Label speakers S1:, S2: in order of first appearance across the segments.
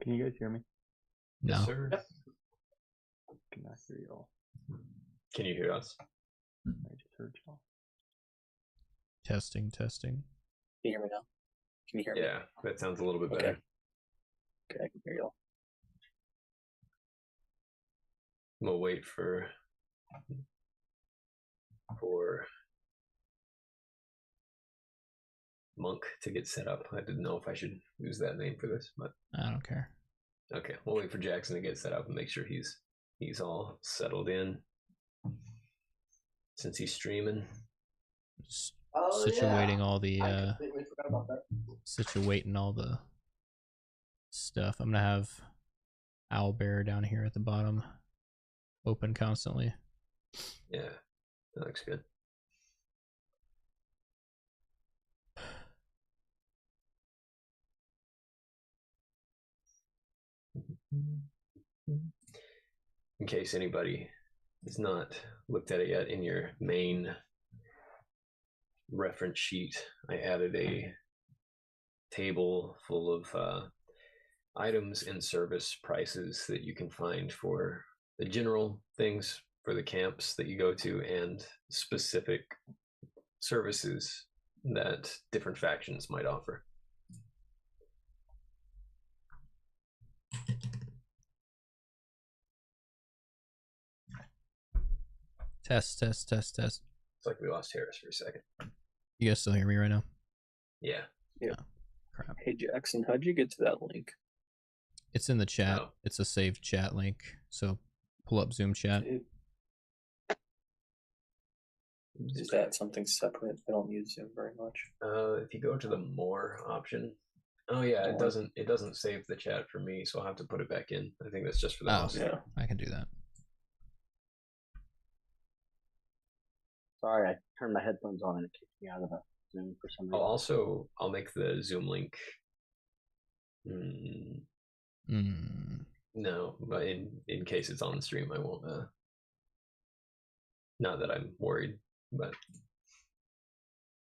S1: Can you guys hear me?
S2: No.
S3: Yes, sir.
S1: Yep. Cannot hear y'all.
S3: Can you hear us?
S1: I just heard y'all.
S2: Testing.
S4: Can you hear me now? Can you hear me?
S3: Yeah, that sounds a little bit better.
S4: Okay, I can hear y'all.
S3: We'll wait for Monk to get set up. I didn't know if I should use that name for this, but
S2: I don't care.
S3: okay. We'll wait for Jackson to get set up and make sure he's all settled in since he's streaming.
S2: Just situating all the situating all the stuff. I'm gonna have Owlbear down here at the bottom, open constantly.
S3: Yeah, that looks good. In case anybody has not looked at it yet, in your main reference sheet, I added a table full of items and service prices that you can find for the general things for the camps that you go to and specific services that different factions might offer.
S2: Test.
S3: It's like we lost Harris for a second.
S2: You guys still hear me right now?
S3: Yeah.
S4: Yeah.
S2: Oh, crap.
S4: Hey Jackson, how'd you get to that link?
S2: It's in the chat.
S3: Oh.
S2: It's a saved chat link. So pull up Zoom chat.
S4: Is that something separate? I don't use Zoom very much.
S3: If you go to the more option, oh yeah, it doesn't save the chat for me, so I'll have to put it back in. I think that's just for the host.
S4: Yeah.
S2: I can do that.
S5: Sorry, I turned my headphones on and it kicked me out of the Zoom for some reason.
S3: I'll make the Zoom link. No, but in case it's on the stream, I won't. Not that I'm worried, but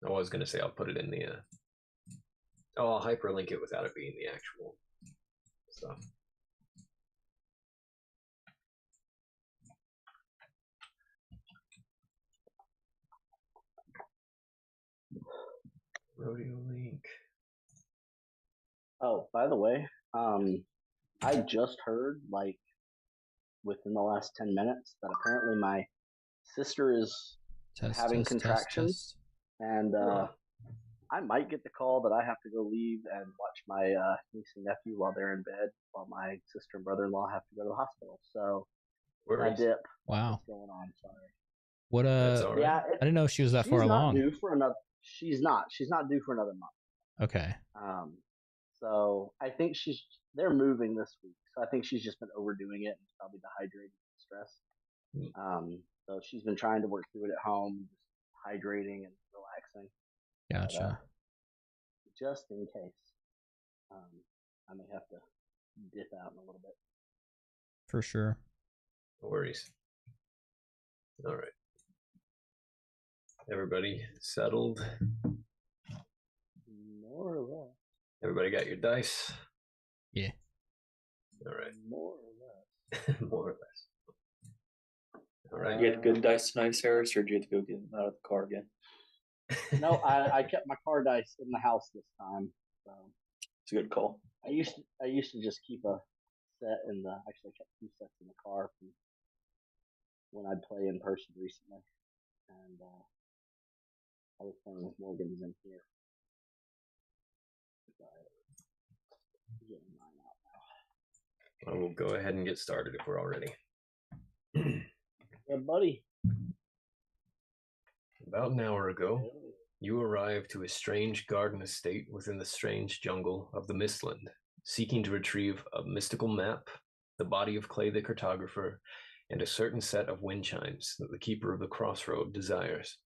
S3: I was gonna say I'll put it in the. I'll hyperlink it without it being the actual stuff. Rodeo link.
S5: Oh, by the way, I just heard, like, within the last 10 minutes that apparently my sister is having contractions. And I might get the call that I have to go leave and watch my niece and nephew while they're in bed, while my sister and brother-in-law have to go to the hospital. So I dip.
S2: Wow.
S5: What's going on? Sorry.
S2: What
S3: right.
S2: Yeah, I didn't know she was that far along.
S5: Due for another. She's not due for another month.
S2: Okay.
S5: So I think they're moving this week. So I think she's just been overdoing it and probably dehydrated and stress. So she's been trying to work through it at home, just hydrating and relaxing.
S2: Gotcha.
S5: But, just in case, I may have to dip out in a little bit.
S2: For sure.
S3: No worries. All right. Everybody settled?
S5: More or less.
S3: Everybody got your dice?
S2: Yeah.
S3: All right.
S5: More or less.
S3: More or less. All right.
S4: You had good dice tonight, Harris, or did you have to go get them out of the car again?
S5: No, I kept my car dice in the house this time. So
S4: it's a good call.
S5: I used to just keep a set in the. Actually, I kept 2 sets in the car from when I'd play in person recently, and I was playing with Morgan's in here. Getting mine out now.
S3: I will go ahead and get started if we're all ready.
S5: Yeah, buddy.
S3: About an hour ago, you arrived to a strange garden estate within the strange jungle of the Mistland, seeking to retrieve a mystical map, the body of Clay the cartographer, and a certain set of wind chimes that the keeper of the crossroad desires.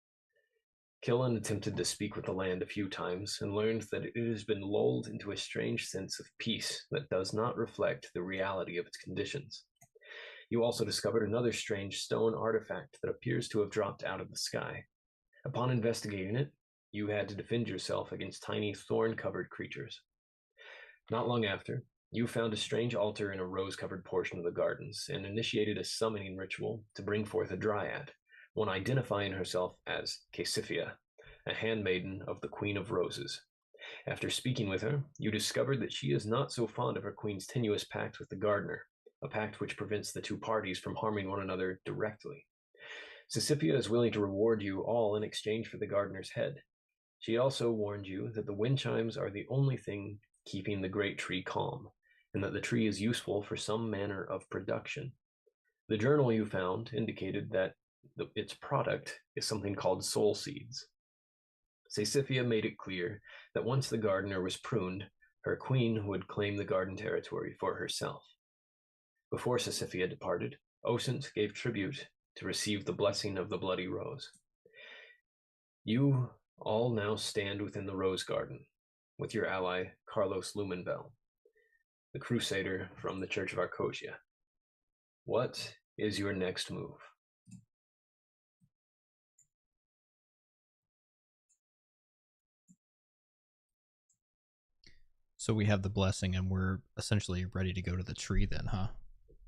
S3: Killen attempted to speak with the land a few times and learned that it has been lulled into a strange sense of peace that does not reflect the reality of its conditions. You also discovered another strange stone artifact that appears to have dropped out of the sky. Upon investigating it, you had to defend yourself against tiny thorn-covered creatures. Not long after, You found a strange altar in a rose-covered portion of the gardens and initiated a summoning ritual to bring forth a dryad, one identifying herself as Caesifia, a handmaiden of the Queen of Roses. After speaking with her, you discovered that she is not so fond of her queen's tenuous pact with the gardener, a pact which prevents the two parties from harming one another directly. Caesifia is willing to reward you all in exchange for the gardener's head. She also warned you that the wind chimes are the only thing keeping the great tree calm, and that the tree is useful for some manner of production. The journal you found indicated that its product is something called soul seeds. Caesifia made it clear that once the gardener was pruned, her queen would claim the garden territory for herself. Before Caesifia departed, Osint gave tribute to receive the blessing of the bloody rose. You all now stand within the rose garden with your ally Carlos Lumenbel, the crusader from the Church of Arcosia. What is your next move?
S2: So we have the blessing and we're essentially ready to go to the tree then, huh?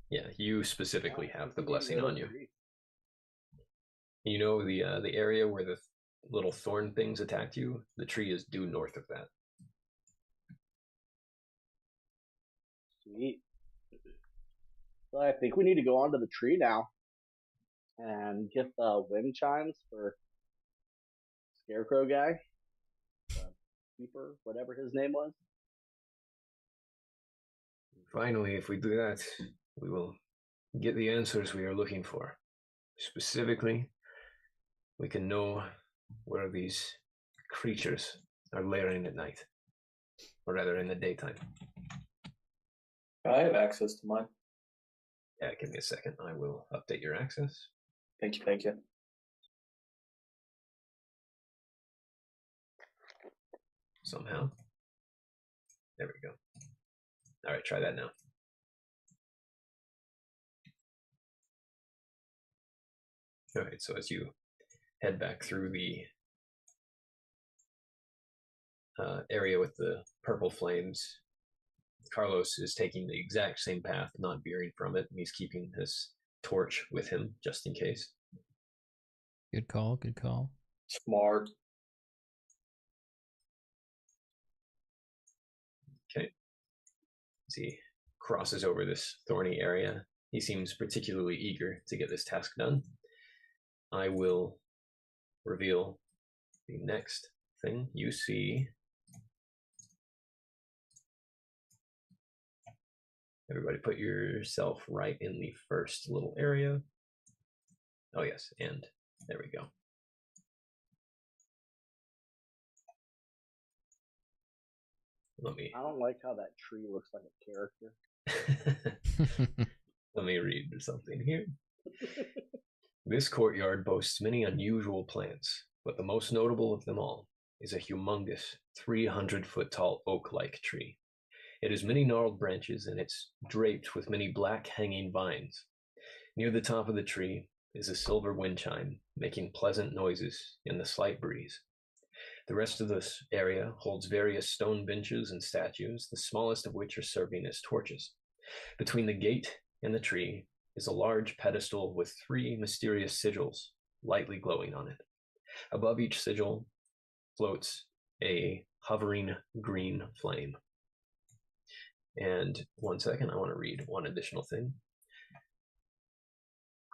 S3: Yeah, you specifically have the blessing on you. You know the area where the little thorn things attacked you? The tree is due north of that.
S5: Sweet. So I think we need to go onto the tree now and get the wind chimes for Scarecrow guy, the keeper, whatever his name was.
S3: Finally, if we do that, we will get the answers we are looking for. Specifically, we can know where these creatures are lairing at night, or rather in the daytime.
S4: I have access to mine.
S3: Yeah, give me a second. I will update your access.
S4: Thank you, thank you.
S3: Somehow. There we go. All right, try that now. All right, so as you head back through the area with the purple flames, Carlos is taking the exact same path, not veering from it. He's keeping his torch with him just in case.
S2: Good call, good call.
S4: Smart.
S3: Okay. As he crosses over this thorny area, he seems particularly eager to get this task done. I will reveal the next thing. You see, everybody put yourself right in the first little area. Oh yes, and there we go.
S5: I don't like how that tree looks like a character.
S3: Let me read something here. This courtyard boasts many unusual plants, but the most notable of them all is a humongous 300-foot-tall oak-like tree. It has many gnarled branches, and it's draped with many black hanging vines. Near the top of the tree is a silver wind chime, making pleasant noises in the slight breeze. The rest of this area holds various stone benches and statues, the smallest of which are serving as torches. Between the gate and the tree is a large pedestal with 3 mysterious sigils lightly glowing on it. Above each sigil floats a hovering green flame. And 1 second, I want to read one additional thing.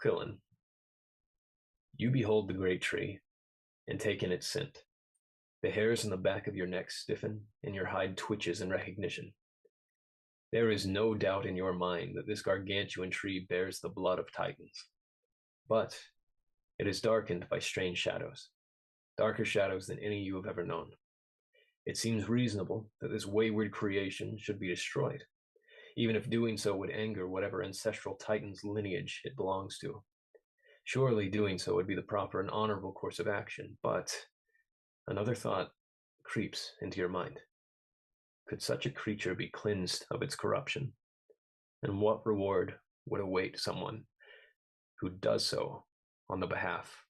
S3: Quillen, you behold the great tree and take in its scent. The hairs in the back of your neck stiffen and your hide twitches in recognition. There is no doubt in your mind that this gargantuan tree bears the blood of Titans. But it is darkened by strange shadows, darker shadows than any you have ever known. It seems reasonable that this wayward creation should be destroyed, even if doing so would anger whatever ancestral Titan's lineage it belongs to. Surely doing so would be the proper and honorable course of action, but another thought creeps into your mind. Could such a creature be cleansed of its corruption? And what reward would await someone who does so on the behalf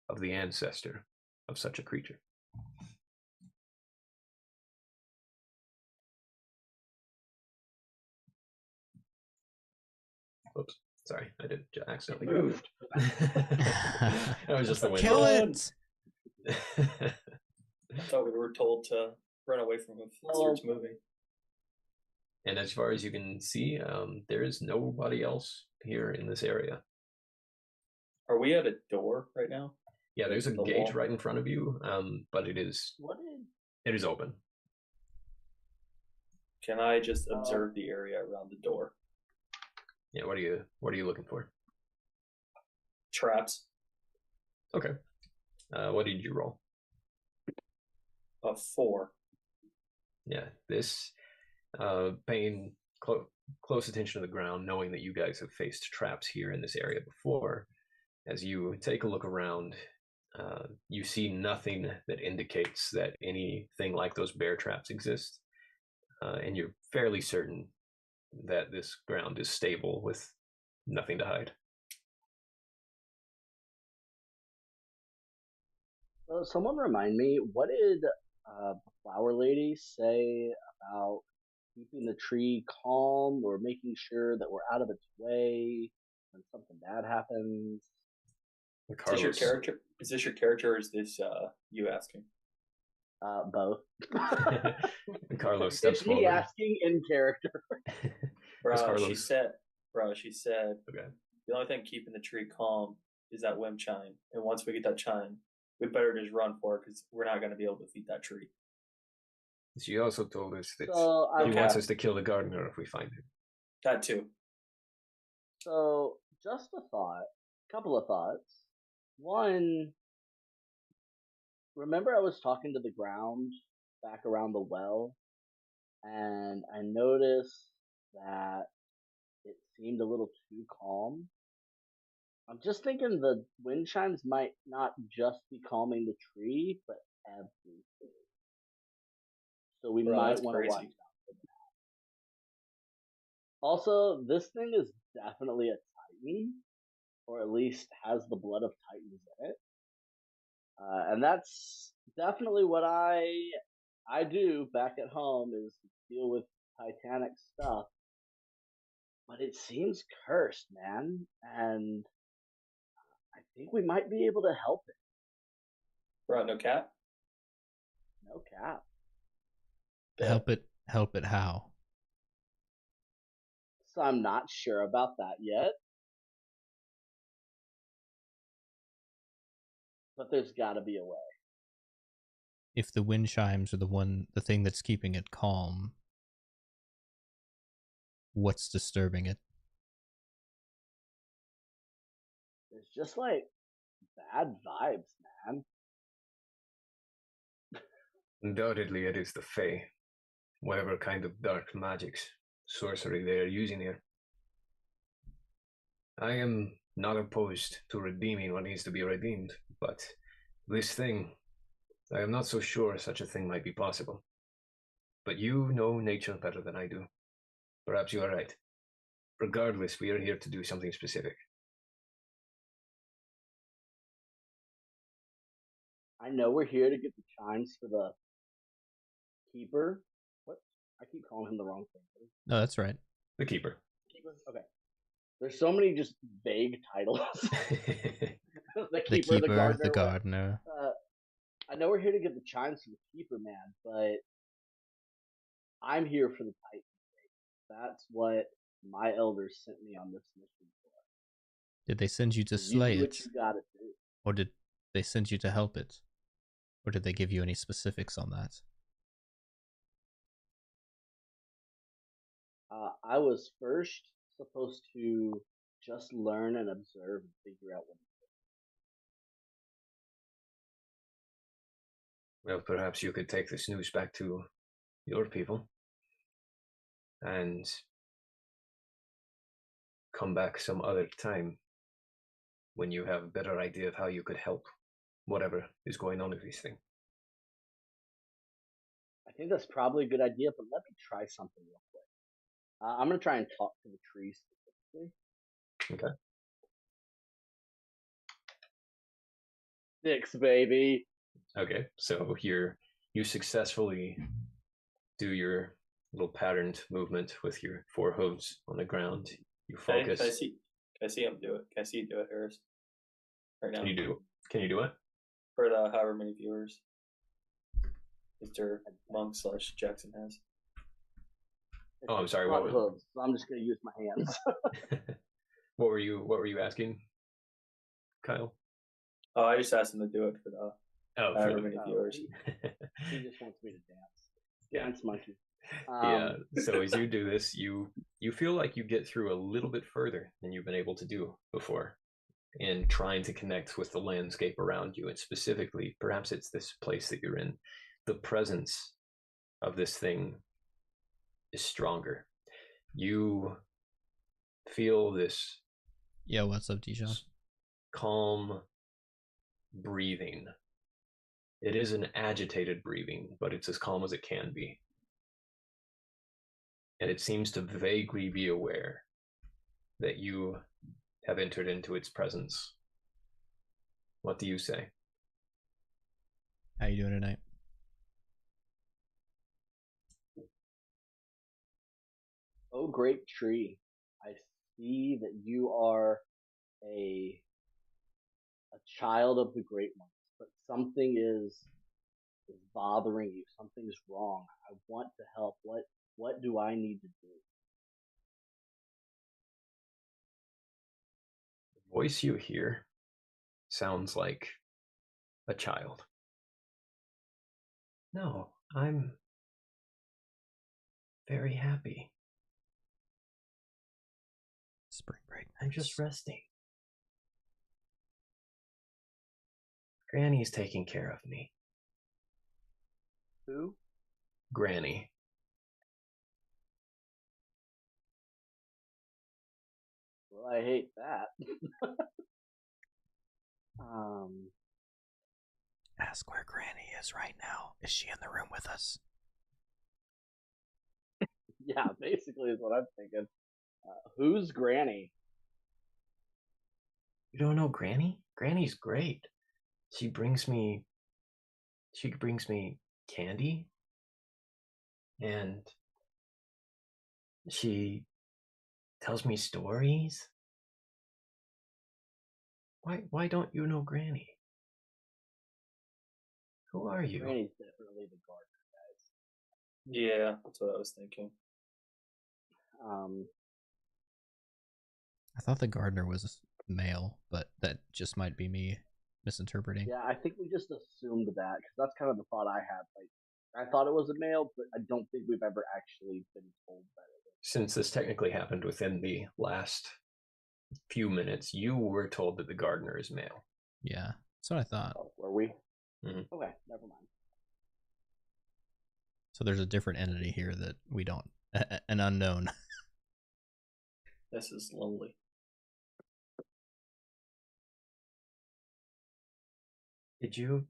S3: of the ancestor of such a creature? Whoops. Sorry, I did accidentally moved. That was just the wind.
S2: Kill it!
S4: I thought we were told to run away from it as it's moving.
S3: And as far as you can see, there is nobody else here in this area.
S4: Are we at a door right now?
S3: Yeah, there's a gate right in front of you, but it is open.
S4: Can I just observe the area around the door?
S3: Yeah, what are you looking for?
S4: Traps.
S3: Okay. What did you roll?
S4: A 4.
S3: Yeah, this paying close attention to the ground, knowing that you guys have faced traps here in this area before. As you take a look around, you see nothing that indicates that anything like those bear traps exist, and you're fairly certain that this ground is stable with nothing to hide.
S5: Someone remind me, what did the flower lady say about keeping the tree calm or making sure that we're out of its way when something bad happens?
S4: Is this your character? Is this your character, or is this you asking?
S5: Both.
S3: Carlos steps forward.
S5: It's me asking in character.
S4: She said,
S3: okay.
S4: The only thing keeping the tree calm is that wind chime. And once we get that chime, we better just run for it because we're not going to be able to defeat that tree.
S3: She also told us that he
S4: Okay.
S3: wants us to kill the gardener if we find him.
S4: That too.
S5: So, just a thought, couple of thoughts. One, remember I was talking to the ground back around the well, and I noticed that it seemed a little too calm. I'm just thinking the wind chimes might not just be calming the tree, but everything. So we might want to watch out for that. Also, this thing is definitely a Titan, or at least has the blood of Titans in it. And that's definitely what I do back at home, is deal with Titanic stuff. But it seems cursed, man, and I think we might be able to help it.
S4: Right, no cap?
S5: No cap.
S2: Help it how?
S5: So I'm not sure about that yet. But there's gotta be a way.
S2: If the wind chimes are the thing that's keeping it calm, what's disturbing it?
S5: There's just like bad vibes, man.
S3: Undoubtedly, it is the Fae. Whatever kind of dark magics, sorcery they are using here. I am not opposed to redeeming what needs to be redeemed, but this thing, I am not so sure such a thing might be possible. But you know nature better than I do. Perhaps you are right. Regardless, we are here to do something specific.
S5: I know we're here to get the chimes for the keeper. What? I keep calling him the wrong thing.
S2: No, that's right.
S3: The keeper.
S5: Okay. There's so many just vague titles.
S2: The keeper, the gardener.
S5: I know we're here to get the chimes for the keeper, man, but I'm here for the Titan. That's what my elders sent me on this mission for.
S2: Did they send you to slay it?
S5: You gotta do.
S2: Or did they send you to help it? Or did they give you any specifics on that?
S5: I was first supposed to just learn and observe and figure out what it is.
S3: Well, perhaps you could take this news back to your people and come back some other time when you have a better idea of how you could help whatever is going on with this thing.
S5: I think that's probably a good idea, but let me try something real quick. I'm going to try and talk to the tree specifically.
S3: Okay.
S5: 6, baby.
S3: Okay, so you successfully do your little patterned movement with your 4 hooves on the ground. You
S4: Can
S3: focus.
S4: I see him do it? Can I see you do it, Harris? Right now.
S3: Can you do it?
S4: For the however many viewers Mr. Monk / Jackson has.
S3: Oh, I'm sorry.
S5: What hooves? So I'm just gonna use my hands.
S3: What were you asking, Kyle?
S4: Oh, I just asked him to do it for the however many viewers.
S5: He just wants me to dance. Dance monkey.
S3: Yeah. So as you do this, you feel like you get through a little bit further than you've been able to do before in trying to connect with the landscape around you, and specifically, perhaps it's this place that you're in. The presence of this thing is stronger. You feel this.
S2: Yo, what's up, Dijon?
S3: Calm breathing. It is an agitated breathing, but it's as calm as it can be. And it seems to vaguely be aware that you have entered into its presence. What do you say?
S2: How you doing tonight?
S5: Oh, great tree. I see that you are a child of the great ones, but something is bothering you. Something's wrong. I want to help. What do I need to do?
S3: The voice you hear sounds like a child. No, I'm very happy.
S2: Spring break.
S3: I'm just resting. Granny's taking care of me.
S5: Who?
S3: Granny.
S5: Well, I hate that.
S2: Ask where Granny is right now. Is she in the room with us?
S5: Yeah, basically is what I'm thinking. Who's Granny?
S3: You don't know Granny? Granny's great. She brings me candy, and she tells me stories. Why don't you know Granny? Who are you?
S5: Granny's definitely the gardener, guys.
S4: Yeah, that's what I was thinking.
S2: I thought the gardener was male, but that just might be me misinterpreting.
S5: Yeah, I think we just assumed that because that's kind of the thought I had. Like, I thought it was a male, but I don't think we've ever actually been told that it is.
S3: Since this technically happened within the last few minutes, you were told that the gardener is male.
S2: Yeah, that's what I thought.
S5: Oh, were we?
S3: Mm-hmm.
S5: Okay, never mind.
S2: So there's a different entity here that we don't, an unknown.
S4: This is lonely.
S3: Did you?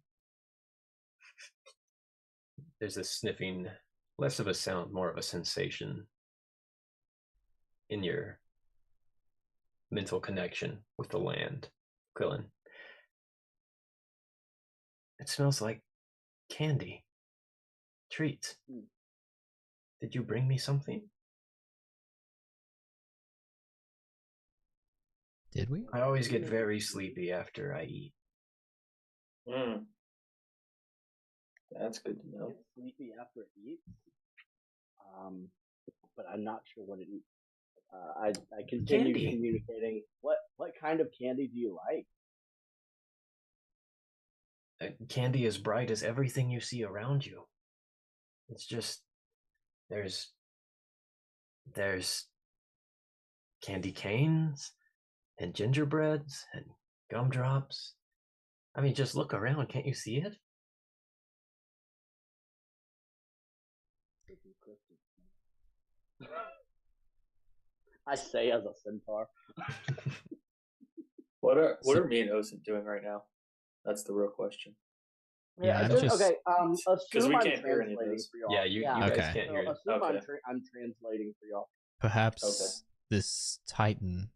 S3: There's a sniffing, less of a sound, more of a sensation in your mental connection with the land, Quillen. It smells like candy, treats. Did you bring me something?
S2: Did we?
S3: I always get very sleepy after I eat.
S4: That's good to know.
S5: Get sleepy after it eats. But I'm not sure what it eats. I continue communicating. What kind of candy do you like?
S3: Candy as bright as everything you see around you. It's just there's candy canes and gingerbreads and gumdrops. I mean, just look around. Can't you see it?
S5: I say as a centaur.
S4: What are me and Osen doing right now? That's the real question.
S2: Yeah, I'm just...
S5: Okay,
S4: because we
S5: I'm
S4: can't hear any of
S5: translating
S4: this.
S5: for y'all.
S3: Yeah, you guys
S2: Okay.
S3: can't hear it.
S5: Assume
S4: Okay.
S5: I'm translating for y'all.
S2: Perhaps this Titan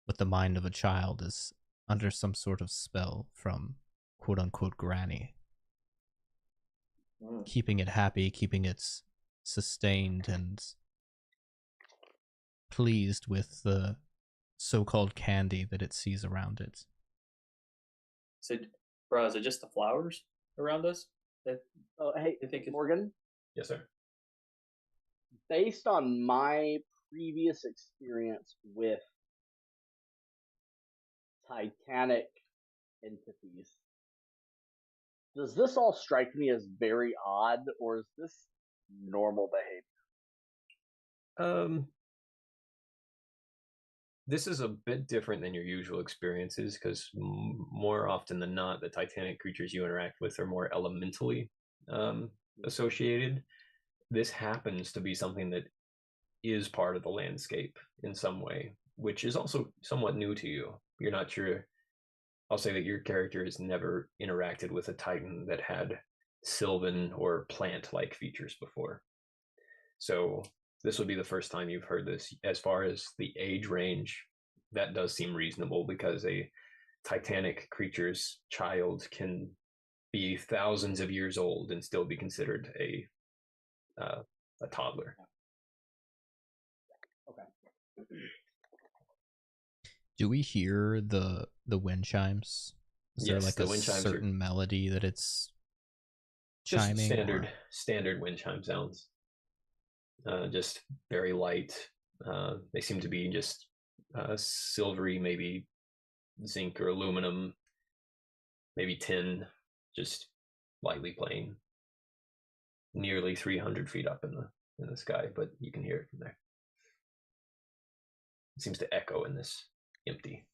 S2: with the mind of a child is under some sort of spell from quote-unquote Granny. Keeping it happy, keeping it sustained, and pleased with the so-called candy that it sees around it.
S4: So, bro, is it just the flowers around us?
S5: Oh, hey,
S4: I think
S5: Morgan.
S3: Yes, sir.
S5: Based on my previous experience with Titanic entities, does this all strike me as very odd, or is this normal behavior?
S3: This is a bit different than your usual experiences because more often than not, the Titanic creatures you interact with are more elementally associated. This happens to be something that is part of the landscape in some way, which is also somewhat new to you. You're not sure. I'll say that your character has never interacted with a Titan that had sylvan or plant-like features before. So this would be the first time you've heard this. As far as the age range, that does seem reasonable because a Titanic creature's child can be thousands of years old and still be considered a toddler.
S5: Okay.
S2: Do we hear the wind chimes? Is there like a certain melody that it's chiming?
S3: Just standard wind chime sounds. Just very light. They seem to be just silvery, maybe zinc or aluminum, maybe tin, just lightly playing. Nearly 300 feet up in the sky, but you can hear it from there. It seems to echo in this empty.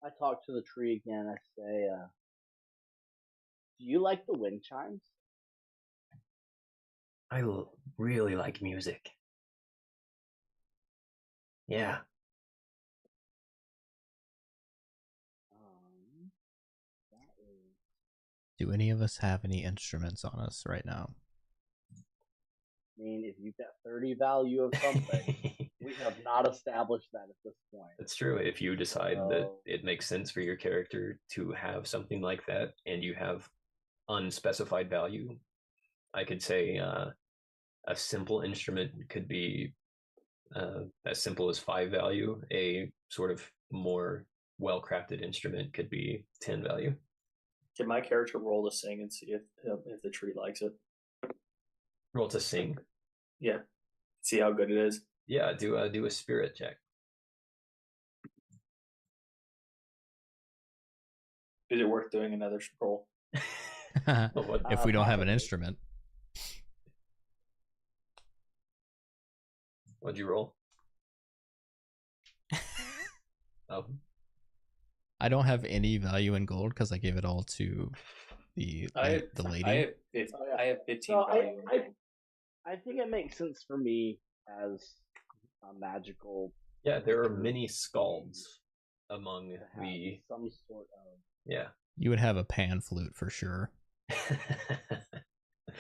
S5: I talk to the tree again. I say, do you like the wind chimes?
S3: I really like music. Yeah.
S5: That is...
S2: Do any of us have any instruments on us right now?
S5: I mean, if you've got 30 value of something, we have not established that at this point.
S3: That's true. If you decide that it makes sense for your character to have something like that and you have unspecified value, I could say a simple instrument could be as simple as 5 value. A sort of more well-crafted instrument could be 10 value.
S4: Can my character roll to sing and see if the tree likes it?
S3: Roll to sing.
S4: Yeah. See how good it is.
S3: Yeah, do a spirit check.
S4: Is it worth doing another roll?
S2: If we don't have an instrument.
S3: What'd you roll? Oh.
S2: I don't have any value in gold because I gave it all to the lady.
S4: I have 15
S5: so
S4: value.
S5: I think it makes sense for me as a magical.
S3: Yeah, there are many skalds among the
S5: some sort of.
S3: Yeah.
S2: You would have a pan flute for sure.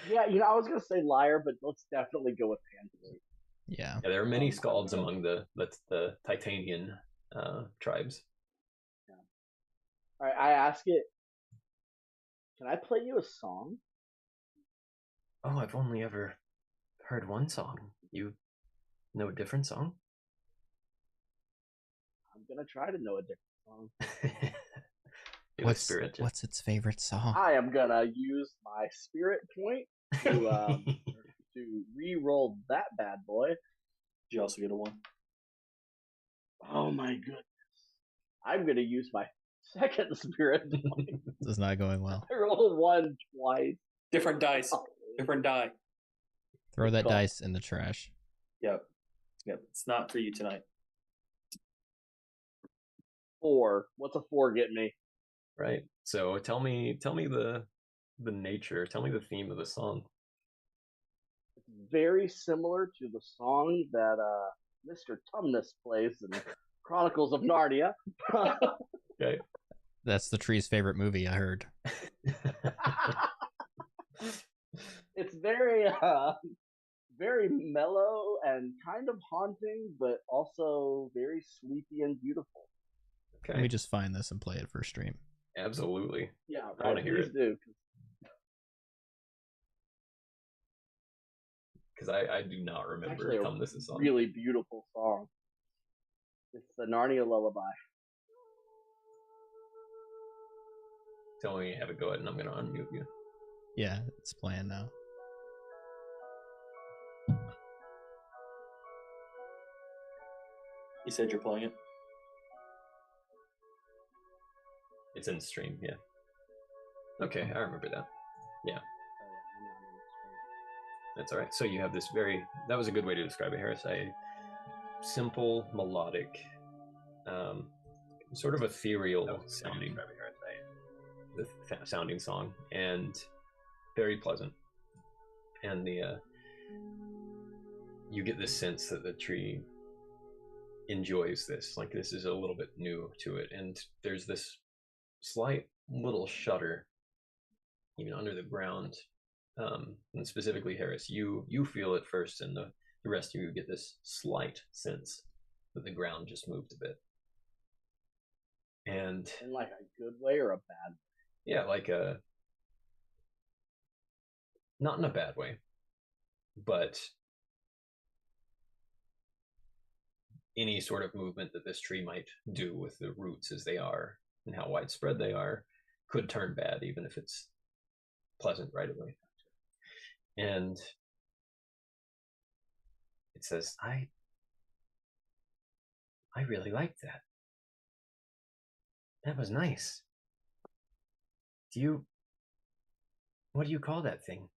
S5: Yeah, I was gonna say lyre, but let's definitely go with pan flute.
S2: Yeah.
S3: There are many skalds among the Titanian tribes.
S5: Yeah. All right, I ask it. Can I play you a song?
S3: Oh, I've only ever heard one song. You know a different song?
S5: I'm gonna try to know a different song.
S2: What's its favorite song?
S5: I am gonna use my spirit point to to re-roll that bad boy.
S4: Did you also get a 1?
S5: Oh my goodness! I'm gonna use my second spirit point.
S2: This is not going well.
S5: I rolled a 1 twice.
S4: Different dice. Different die.
S2: Throw that dice in the trash.
S4: Yep. It's not for you tonight.
S5: 4. What's a 4 get me?
S3: Right. So tell me the nature. Tell me the theme of the song.
S5: It's very similar to the song that Mr. Tumnus plays in Chronicles of Narnia.
S3: Okay.
S2: That's the tree's favorite movie, I heard.
S5: It's very very mellow and kind of haunting, but also very sleepy and beautiful.
S3: Okay.
S2: Let me just find this and play it for stream.
S3: Absolutely.
S5: Yeah,
S3: I want to hear it.
S5: Do.
S3: because I do not
S5: It's
S3: remember
S5: actually a
S3: Tumnus' song.
S5: really beautiful song. It's the Narnia Lullaby.
S3: Tell me when you have it, go ahead, and I'm going to unmute you.
S2: Yeah, it's playing now.
S4: You said you're playing it?
S3: It's in stream, yeah. Okay, I remember that. Yeah. That's all right. So you have this that was a good way to describe it, Harris. A simple, melodic, sort of ethereal sounding song, and very pleasant. And you get this sense that the tree enjoys this. Like, this is a little bit new to it, and there's this slight little shudder even under the ground. And specifically, Harris, you feel it first, and the rest of you get this slight sense that the ground just moved a bit. And
S5: in like a good way or a bad way?
S3: Yeah, like not in a bad way, but any sort of movement that this tree might do with the roots as they are and how widespread they are could turn bad, even if it's pleasant right away. And it says, I really liked that. That was nice. What do you call that thing?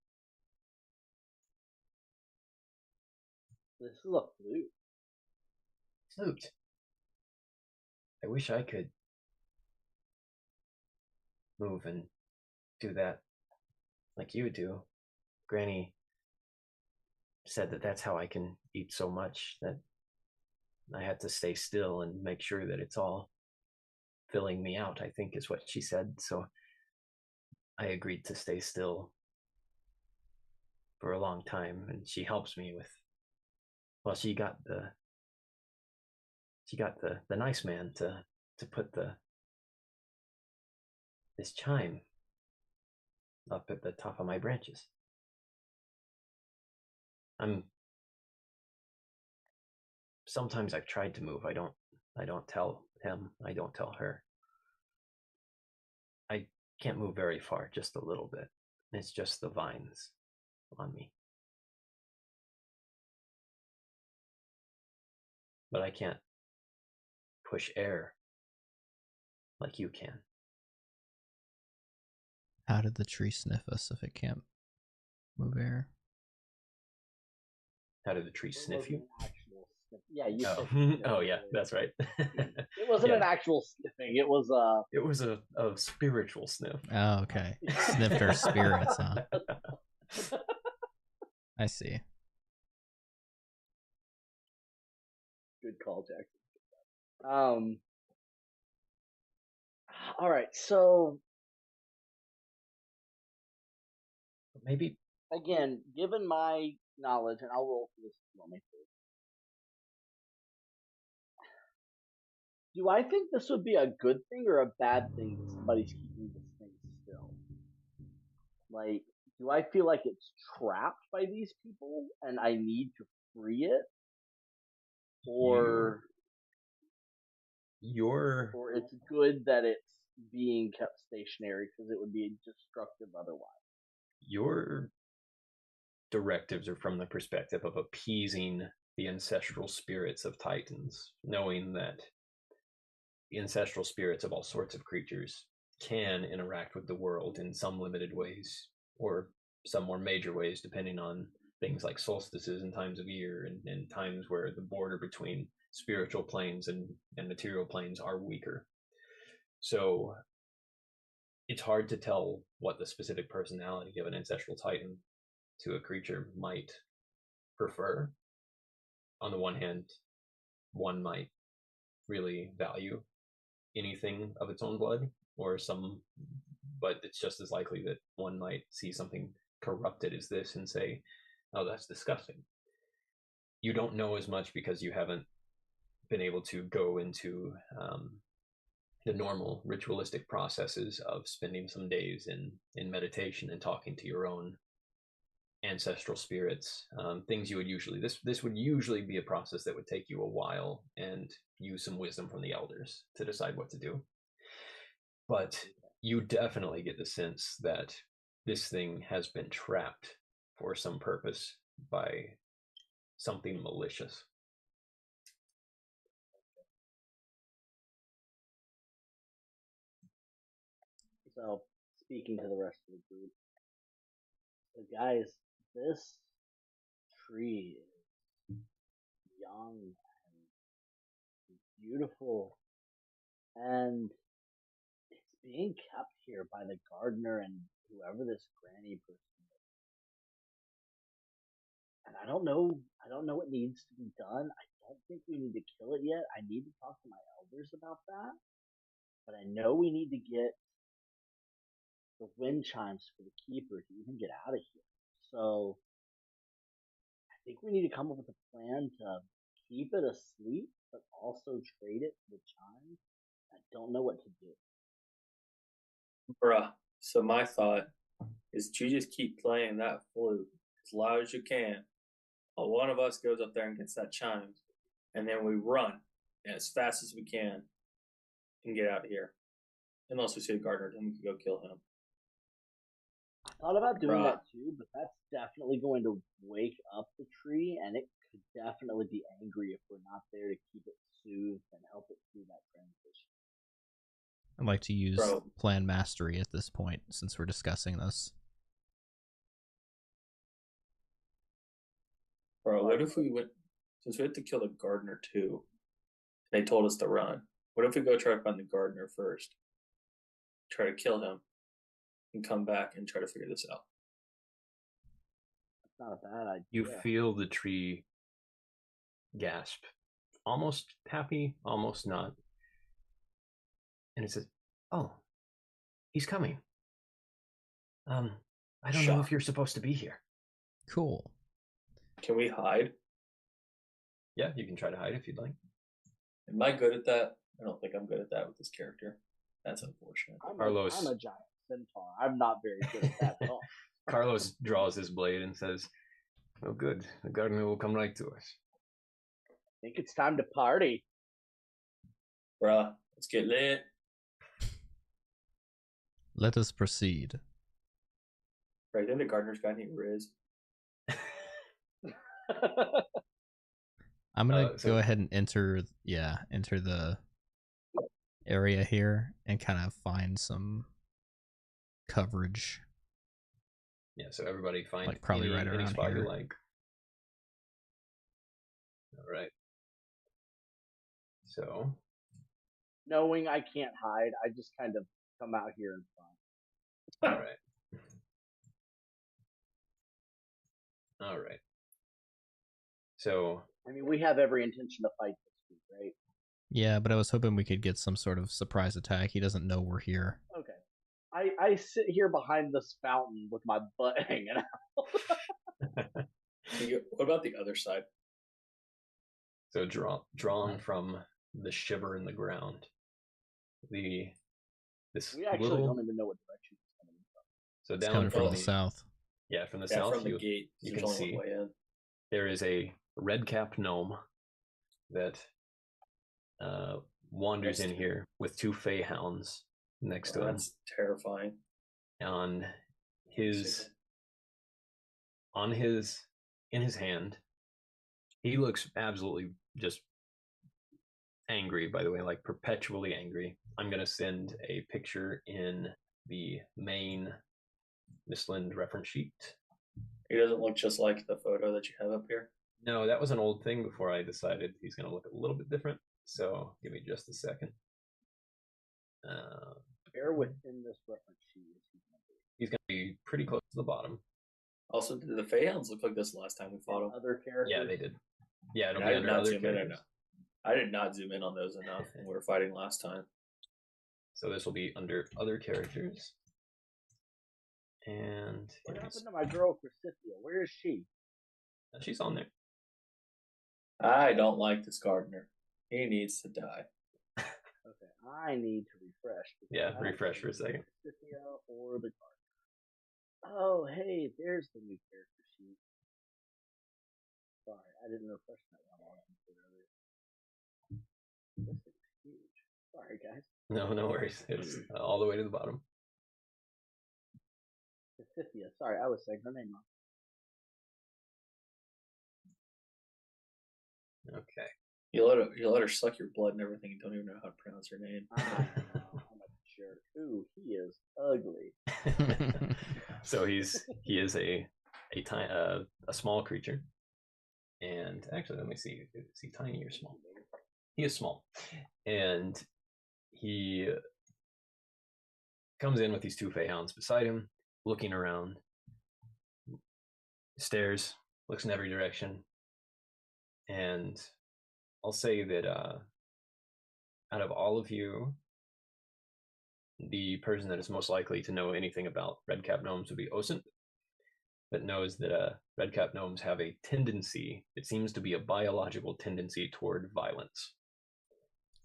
S5: This is a flute.
S3: Flute. I wish I could move and do that like you do. Granny said that that's how I can eat so much, that I had to stay still and make sure that it's all filling me out, I think is what she said. So I agreed to stay still for a long time, and she helps me with, well, she got the nice man to put this chime up at the top of my branches. Sometimes I've tried to move. I don't tell him. I don't tell her. I can't move very far, just a little bit. It's just the vines on me. But I can't push air like you can.
S2: How did the tree sniff us if it can't move air?
S3: How did the tree sniff you?
S5: Yeah, you
S3: said. Oh, yeah, that's right.
S5: It wasn't an actual sniffing. It was
S3: a spiritual sniff.
S2: Oh, okay. Sniffed our spirits, huh? I see.
S5: Good call, Jackson. All right, so
S3: maybe
S5: again, given my knowledge, and I'll roll for this if you want me to. Do I think this would be a good thing or a bad thing that somebody's keeping this thing still? Like, do I feel like it's trapped by these people and I need to free it? Or it's good that it's being kept stationary because it would be destructive otherwise?
S3: Your directives are from the perspective of appeasing the ancestral spirits of Titans, knowing that the ancestral spirits of all sorts of creatures can interact with the world in some limited ways, or some more major ways, depending on things like solstices and times of year, and times where the border between spiritual planes and material planes are weaker. So it's hard to tell what the specific personality of an ancestral Titan to a creature might prefer. On the one hand, one might really value anything of its own blood, but it's just as likely that one might see something corrupted as this and say, oh, that's disgusting. You don't know as much because you haven't been able to go into the normal ritualistic processes of spending some days in meditation and talking to your own ancestral spirits, things you would usually this would usually be a process that would take you a while and use some wisdom from the elders to decide what to do. But you definitely get the sense that this thing has been trapped for some purpose by something malicious.
S5: So, speaking to the rest of the group, so guys, this tree is young and beautiful, and it's being kept here by the gardener and whoever this granny person is. And I don't know what needs to be done. I don't think we need to kill it yet. I need to talk to my elders about that. But I know we need to get the wind chimes for the keeper to even get out of here. So I think we need to come up with a plan to keep it asleep, but also trade it for the chimes. I don't know what to do.
S4: Bruh. So my thought is you just keep playing that flute as loud as you can. While one of us goes up there and gets that chimes, and then we run as fast as we can and get out of here. Unless we see a gardener, then we can go kill him.
S5: I thought about doing that too, but that's definitely going to wake up the tree, and it could definitely be angry if we're not there to keep it soothed and help it through that transition.
S2: I'd like to use plan mastery at this point, since we're discussing this.
S4: Bro, what if we went, since we had to kill the gardener too, they told us to run. What if we go try to find the gardener first, try to kill him, and come back and try to figure this out?
S5: That's not a bad idea.
S3: You feel the tree gasp, almost happy, almost not. And it says, "Oh, he's coming. I don't know if you're supposed to be here."
S2: Cool.
S4: Can we hide?
S3: Yeah, you can try to hide if you'd like.
S4: Am I good at that? I don't think I'm good at that with this character. That's unfortunate.
S5: I'm a giant centaur. I'm not very good at that at all.
S3: Carlos draws his blade and says, "Oh, good. The gardener will come right to us."
S5: I think it's time to party.
S4: Bruh, let's get lit.
S2: Let us proceed.
S4: Right, then the gardener's got any riz.
S2: I'm gonna go ahead and enter the area here and kind of find some coverage.
S3: Yeah, so everybody find
S2: like probably right around
S3: spot
S2: here.
S3: You like. All right. So,
S5: knowing I can't hide, I just kind of come out here and find.
S3: All right. All right. So,
S5: I mean, we have every intention to fight this week, right?
S2: Yeah, but I was hoping we could get some sort of surprise attack. He doesn't know we're here.
S5: Okay. I sit here behind this fountain with my butt hanging out.
S4: What about the other side?
S3: So drawn from the shiver in the ground. We
S5: actually don't even know what direction it's coming from.
S3: So
S2: it's
S3: down
S2: coming from the south.
S3: Yeah, from the south.
S4: From the gate.
S3: You can see there is a red-capped gnome that wanders in here with two fey hounds next to him.
S4: That's terrifying.
S3: In his hand, he looks absolutely just angry, by the way, like perpetually angry. I'm gonna send a picture in the main Mistland reference sheet.
S4: He doesn't look just like the photo that you have up here?
S3: No, that was an old thing before I decided he's gonna look a little bit different. So give me just a second.
S5: Where within this reference sheet is he going to be?
S3: He's gonna be pretty close to the bottom.
S4: Also, did the Feyhounds look like this last time we fought them?
S5: Other characters?
S3: Yeah, they did. Yeah, it'll
S4: I
S3: be
S4: did
S3: under
S4: not
S3: other
S4: zoom in
S3: characters.
S4: I did not zoom in on those enough when we were fighting last time.
S3: So this will be under other characters. And
S5: what happened to my girl Chrysithia? Where is she?
S3: She's on there.
S4: I don't like this gardener. He needs to die.
S5: Okay, I need to refresh.
S3: Yeah, refresh for a second.
S5: Chrysithia or the gardener. Oh, hey, there's the new character sheet. Sorry, I didn't refresh that one while I was earlier. This is huge. Sorry, guys.
S3: No worries. It's all the way to the bottom.
S5: Cynthia. Sorry, I was saying her name wrong.
S3: Okay.
S4: You let her suck your blood and everything. You don't even know how to pronounce her name.
S5: I'm a jerk. Ooh, he is ugly.
S3: So he is a small creature, and actually, let me see. Is he tiny or small? He is small, and he comes in with these two Feyhounds beside him, looking around, stares, looks in every direction, and I'll say that out of all of you, the person that is most likely to know anything about redcap gnomes would be Osint, that knows that redcap gnomes have a tendency, it seems to be a biological tendency toward violence.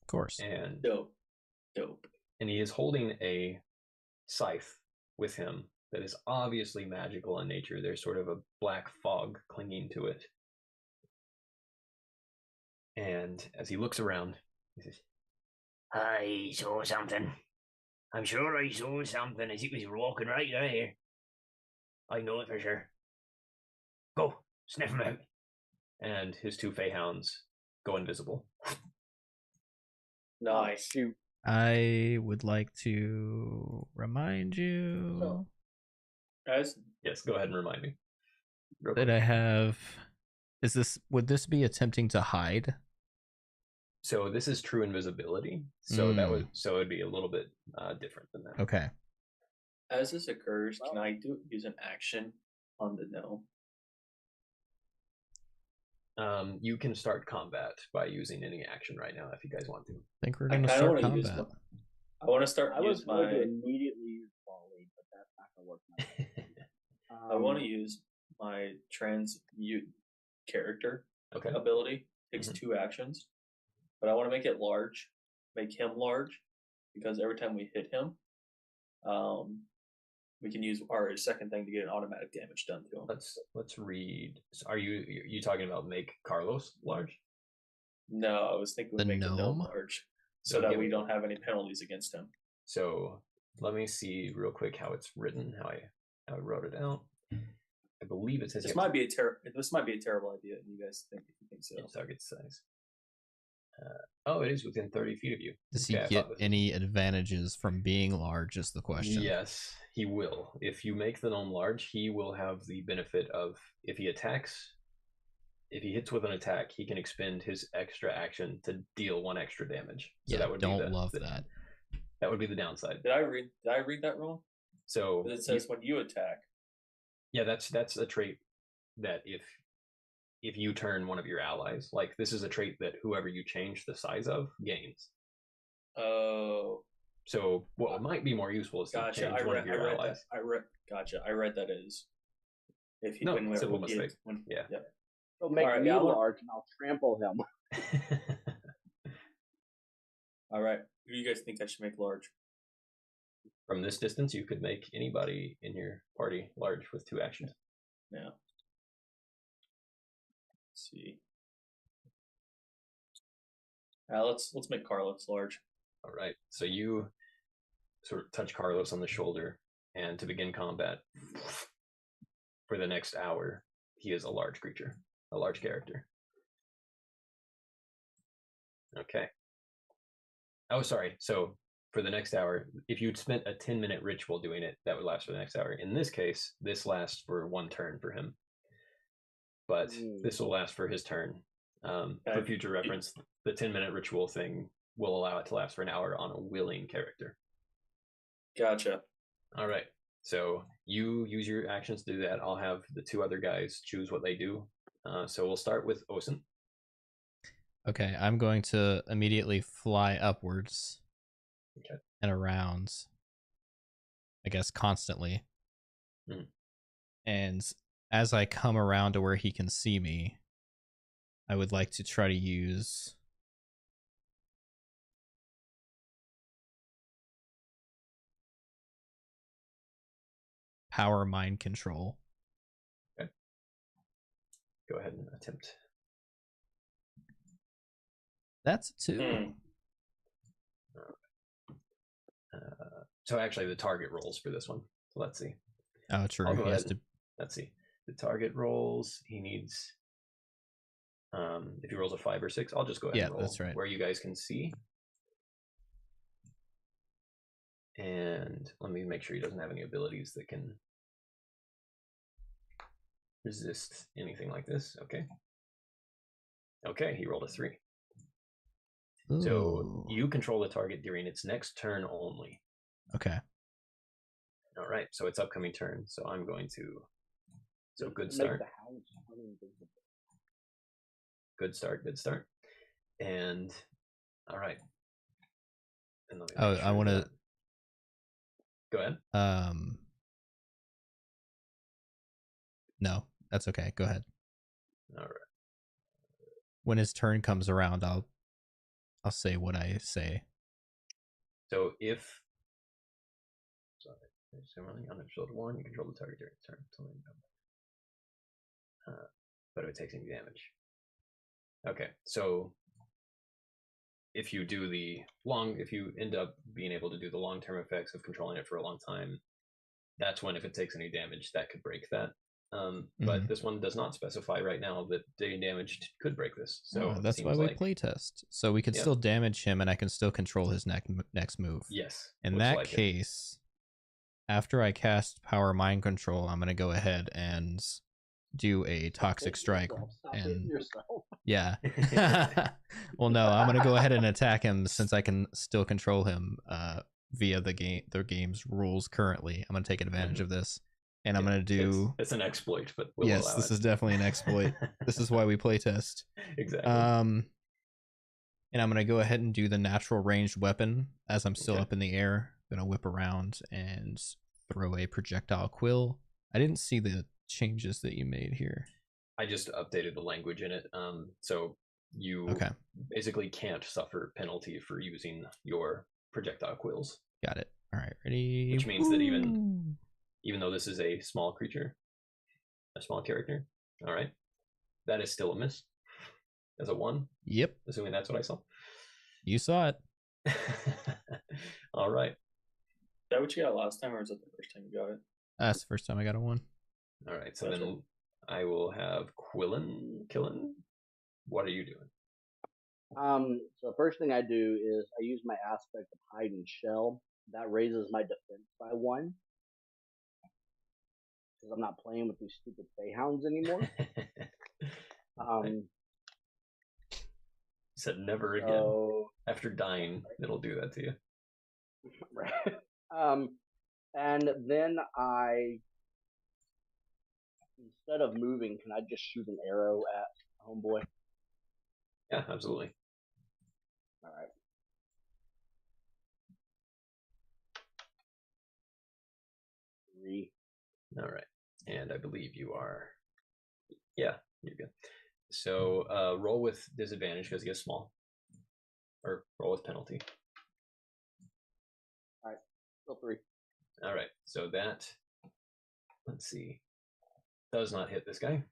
S2: Of course.
S3: And
S4: Dope.
S3: And he is holding a scythe with him that is obviously magical in nature. There's sort of a black fog clinging to it. And as he looks around, he says, I saw something. I'm sure I saw something as he was walking right there. I know it for sure. Go, sniff him out. And his two Feyhounds go invisible.
S4: Nice.
S5: Shoot.
S2: I would like to remind you
S4: Guys,
S3: Yes, go ahead and remind me.
S2: that I have. Would this be attempting to hide?
S3: So this is true invisibility. So it'd be a little bit different than that.
S2: Okay.
S4: as this occurs, can I use an action on the gnome?
S3: You can start combat by using any action right now if you guys want to.
S2: I think we're going to start combat.
S4: I want to start.
S5: I was going to immediately use volley, but that's not going to work.
S4: I want to use my transmute character
S3: Okay.
S4: ability. Takes 2 actions, but I want to make it large, make him large, because every time we hit him, we can use our second thing to get an automatic damage done to him.
S3: Let's read. Are you talking about make Carlos large?
S4: No, I was thinking we make the gnome large, so that we don't have any penalties against him.
S3: So let me see real quick how it's written, how I wrote it out. I believe it says
S4: this might be a terrible idea. You guys think if you think so?
S3: Target size. It is within 30 feet of you.
S2: Does he get any advantages from being large is the question.
S3: Yes, he will. If you make the gnome large, he will have the benefit of, if he hits with an attack, he can expend his extra action to deal 1 extra damage. So that would that. That would be the downside.
S4: Did I read that wrong?
S3: So
S4: it says when you attack.
S3: Yeah, that's a trait that if you turn one of your allies, like this is a trait that whoever you change the size of gains.
S4: Oh.
S3: So what might be more useful is to change one of your allies.
S4: Gotcha. I read that as if he
S3: simple mistake. Yeah.
S5: So make me large and I'll trample him.
S4: All right. Who do you guys think I should make large?
S3: From this distance, you could make anybody in your party large with 2 actions.
S4: Yeah. Let's see. Let's make Carlos large.
S3: All right. So you sort of touch Carlos on the shoulder, and to begin combat, for the next hour, he is a large creature, a large character. Okay. Oh, sorry. So for the next hour, if you'd spent a 10-minute ritual doing it, that would last for the next hour. In this case, this lasts for 1 turn for him. But this will last for his turn. For future reference, the 10-minute ritual thing will allow it to last for an hour on a willing character.
S4: Gotcha.
S3: All right. So you use your actions to do that. I'll have the 2 other guys choose what they do. So we'll start with Osen.
S2: Okay, I'm going to immediately fly upwards and around, I guess, constantly. And as I come around to where he can see me, I would like to try to use power mind control.
S3: Okay. Go ahead and attempt.
S2: That's a 2.
S3: So actually, the target rolls for this one. So let's see.
S2: Oh, true.
S3: I'll go
S2: He has
S3: ahead.
S2: to.
S3: Let's see. The target rolls. He needs. If he rolls a 5 or 6, I'll just go ahead and roll.
S2: That's right.
S3: Where you guys can see. And let me make sure he doesn't have any abilities that can resist anything like this. Okay. Okay, he rolled a 3.
S2: Ooh.
S3: So you control the target during its next turn only.
S2: Okay.
S3: All right, so it's upcoming turn. So I'm going to. So good start. Good start. Good start. And all right. And let me make sure
S2: I want to.
S3: Go ahead.
S2: No, that's okay. Go ahead.
S3: All right.
S2: When his turn comes around, I'll say what I say.
S3: So if similarly on episode 1, you control the target during its turn. But if it takes any damage. Okay, so if you do if you end up being able to do the long-term effects of controlling it for a long time, that's when, if it takes any damage, that could break that. But this one does not specify right now that taking damage could break this. So
S2: that's why we playtest. So we can still damage him, and I can still control his next move.
S3: Yes.
S2: In that case, after I cast Power Mind Control, I'm going to go ahead and do a Toxic Strike. And yeah. Well, no, I'm going to go ahead and attack him since I can still control him via the game's rules currently. I'm going to take advantage of this. And I'm going to do...
S3: It's an exploit, but
S2: yes, this is definitely an exploit. This is why we playtest.
S3: Exactly.
S2: And I'm going to go ahead and do the natural ranged weapon as I'm still up in the air. I'm going to whip around and throw a projectile quill. I didn't see the changes that you made here.
S3: I just updated the language in it. So you basically can't suffer penalty for using your projectile quills.
S2: Got it. All right, ready?
S3: Which means that even though this is a small creature, a small character, all right, that is still a miss. As a 1.
S2: Yep.
S3: Assuming that's what I saw.
S2: You saw it.
S3: All right.
S4: Is that what you got last time, or is that the first time you got it?
S2: That's the first time I got a 1.
S3: All right, so then I will have Killen. What are you doing?
S5: So the first thing I do is I use my aspect of hide and shell. That raises my defense by 1. Because I'm not playing with these stupid Feyhounds anymore.
S3: Said never again. After dying, it'll do that to you.
S5: Right. And then instead of moving, can I just shoot an arrow at homeboy?
S3: Yeah, absolutely.
S5: All right.
S3: All right. And I believe you are. Yeah, you're good. So roll with disadvantage because he is small. Or roll with penalty.
S5: All right. Still 3.
S3: All right. So that, let's see, does not hit this guy.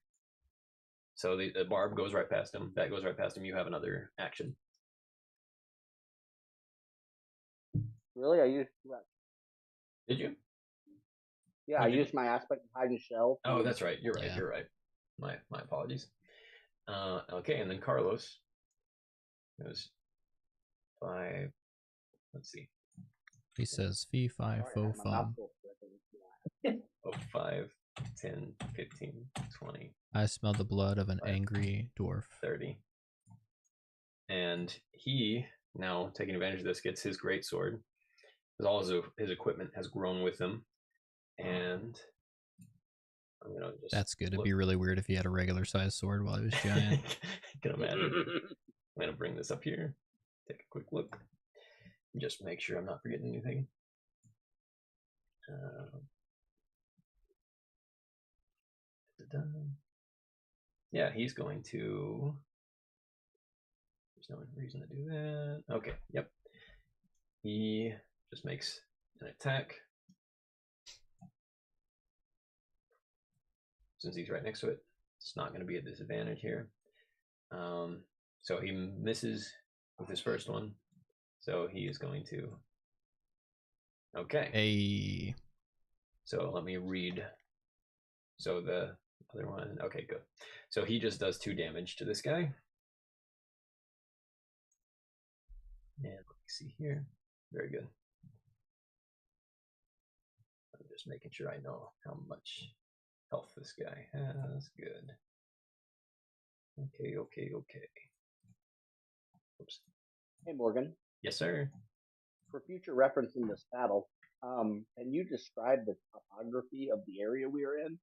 S3: So the barb goes right past him. That goes right past him. You have another action.
S5: Really? I used that.
S3: Did you?
S5: Yeah, I used my aspect of hide and shell.
S3: Oh, that's right. You're right. Yeah. You're right. My apologies. Okay, and then Carlos. It was 5. Let's see.
S2: He says fee, fi, fo, fum.
S3: 5, 10, 15, 20.
S2: I smell the blood of an angry dwarf.
S3: 30. And he, now taking advantage of this, gets his great sword. Because all his equipment has grown with him. And I'm gonna just
S2: that's good. It'd be really weird if he had a regular sized sword while he was giant.
S3: Can imagine. I'm gonna bring this up here. Take a quick look. Just make sure I'm not forgetting anything. Yeah, he's going to. There's no reason to do that. Okay, yep. He just makes an attack. since he's right next to it, it's not going to be a disadvantage here. So he misses with his first one. So he is going to. Okay.
S2: Hey.
S3: So let me read. So the other one. Okay, good. So he just does 2 damage to this guy. And let me see here. Very good. I'm just making sure I know how much health this guy has. Good. Okay. Oops.
S5: Hey, Morgan.
S3: Yes, sir.
S5: For future reference in this battle, can you describe the topography of the area we are in?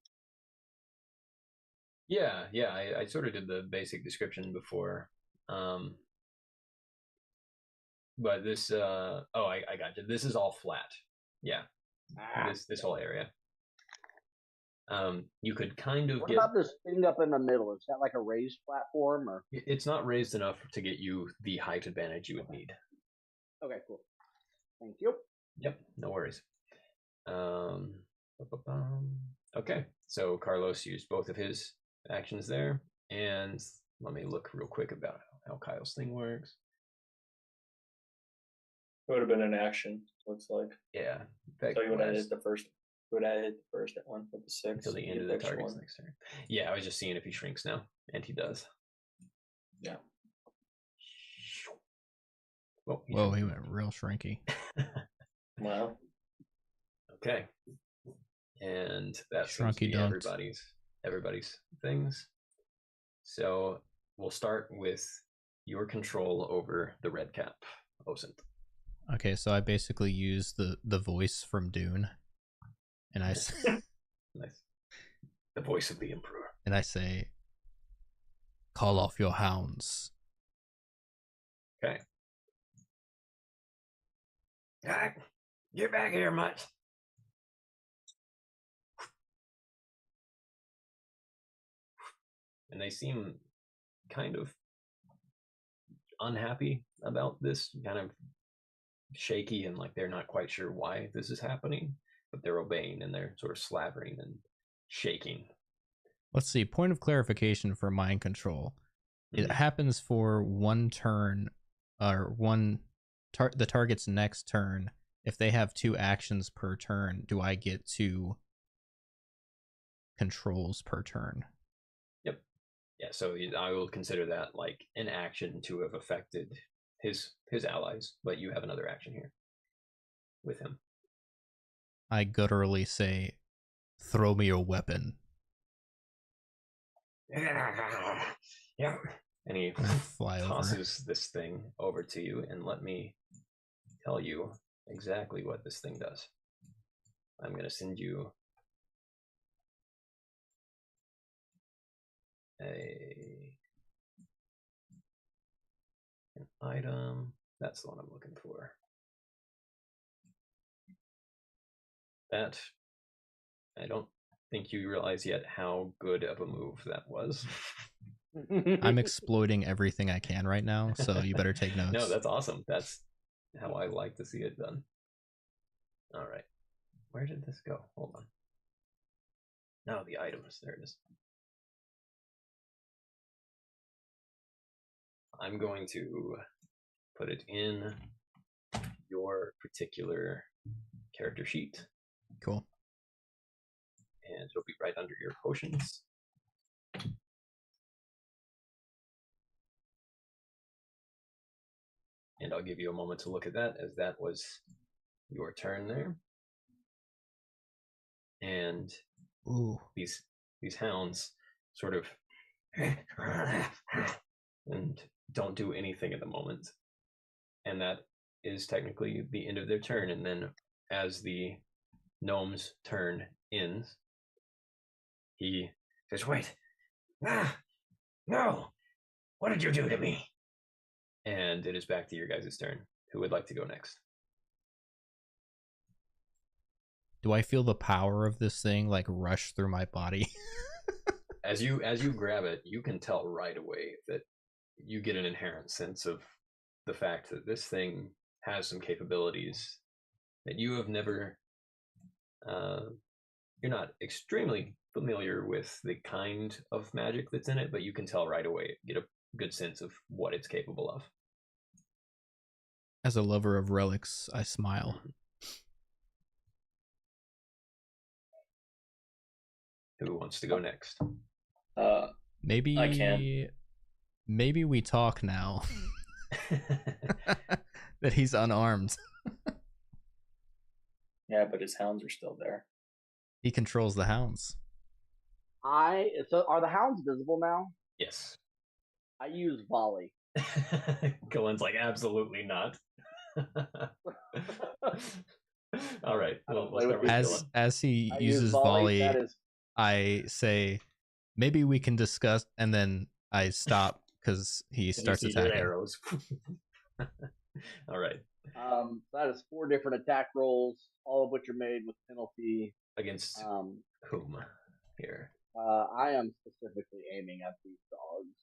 S3: Yeah. I sort of did the basic description before. But this, I got you. This is all flat. Yeah. This whole area. You could kind of
S5: What about this thing up in the middle? Is that like a raised platform, or?
S3: It's not raised enough to get you the height advantage you would need.
S5: Okay, cool. Thank you.
S3: Yep, no worries. Okay, so Carlos used both of his actions there, and let me look real quick about how Kyle's thing works.
S4: It would have been an action, looks like.
S3: Yeah.
S4: So you would have hit the first. Would have hit the first one with the 6
S3: until the end of the target's next turn. Yeah, I was just seeing if he shrinks now, and he does.
S4: Yeah.
S3: Oh,
S2: whoa, he went real shrinky.
S4: Wow.
S3: Okay. And that seems to be everybody's things. So we'll start with your control over the red cap, Osint.
S2: Okay, so I basically use the voice from Dune, and I
S3: nice. The voice of the Emperor.
S2: And I say, "Call off your hounds."
S3: Okay. Get back here, Mutt. And they seem kind of unhappy about this, kind of shaky, and like they're not quite sure why this is happening, but they're obeying and they're sort of slavering and shaking.
S2: Let's see. Point of clarification for mind control. It happens for 1 turn, or the target's next turn. If they have 2 actions per turn, do I get 2 controls per turn?
S3: Yep. Yeah, so I will consider that like an action to have affected his allies, but you have another action here with him.
S2: I gutturally say, "Throw me your weapon."
S3: Yeah. And he
S2: fly
S3: tosses this thing over to you, and let me tell you exactly what this thing does. I'm going to send you an item. That's the one I'm looking for. That, I don't think you realize yet how good of a move that was.
S2: I'm exploiting everything I can right now, so you better take notes.
S3: No, that's awesome. That's how I like to see it done. All right. Where did this go? Hold on. No, the items. There it is. I'm going to put it in your particular character sheet.
S2: Cool.
S3: And it'll be right under your potions. And I'll give you a moment to look at that, as that was your turn there. And these hounds sort of and don't do anything at the moment. And that is technically the end of their turn. And then as the gnome's turn ends, he says, "Wait, no, what did you do to me?" And it is back to your guys' turn. Who would like to go next?
S2: Do I feel the power of this thing like rush through my body?
S3: As you grab it, you can tell right away that you get an inherent sense of the fact that this thing has some capabilities that you have never. You're not extremely familiar with the kind of magic that's in it, but you can tell right away, get a good sense of what it's capable of.
S2: As a lover of relics, I smile.
S3: Who wants to go next?
S2: Maybe
S4: I can.
S2: Maybe we talk now that he's unarmed.
S4: Yeah, but his hounds are still there.
S2: He controls the hounds.
S5: So are the hounds visible now?
S3: Yes.
S5: I use volley.
S3: Colin's like, absolutely not. All right. We'll start with Colin.
S2: As he uses volley, I say, maybe we can discuss, and then I stop because he starts attacking.
S3: Arrows. All right.
S5: That is 4 different attack rolls, all of which are made with penalty.
S3: Against whom here?
S5: I am specifically aiming at these dogs.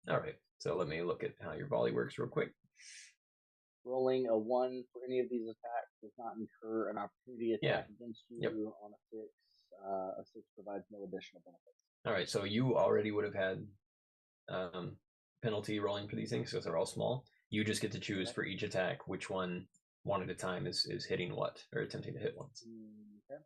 S3: All right. So let me look at how your volley works real quick.
S5: Rolling a 1 for any of these attacks does not incur an opportunity attack against you.
S3: Yep.
S5: On a 6. A 6 provides no additional benefits.
S3: All right. So you already would have had penalty rolling for these things because they're all small. You just get to choose for each attack which one at a time is hitting what, or attempting to hit once.
S5: Okay.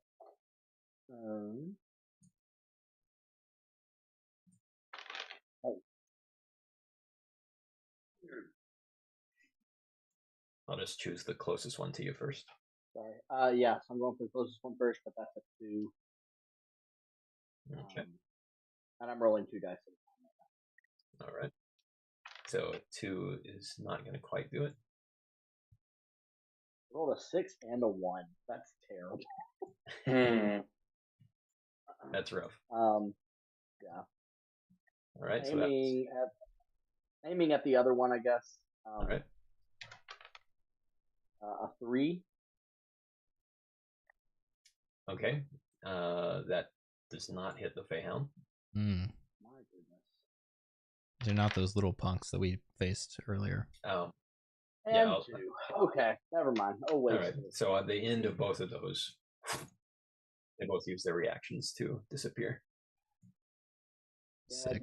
S3: I'll just choose the closest one to you first.
S5: Sorry. Yes, I'm going for the closest one first, but that's a 2.
S3: Okay.
S5: And I'm rolling 2 dice at a time.
S3: All right. So 2 is not going to quite do it.
S5: Rolled a 6 and a 1. That's terrible.
S3: That's rough.
S5: Yeah.
S3: All right.
S5: Aiming at the other one, I guess.
S3: All right.
S5: A 3.
S3: Okay. That does not hit the Feyhound.
S2: My
S5: goodness.
S2: They're not those little punks that we faced earlier.
S3: Oh.
S5: And
S3: yeah,
S5: 2. Okay, never mind. Oh, wait.
S3: All right. So at the end of both of those, they both use their reactions to disappear.
S2: Sick.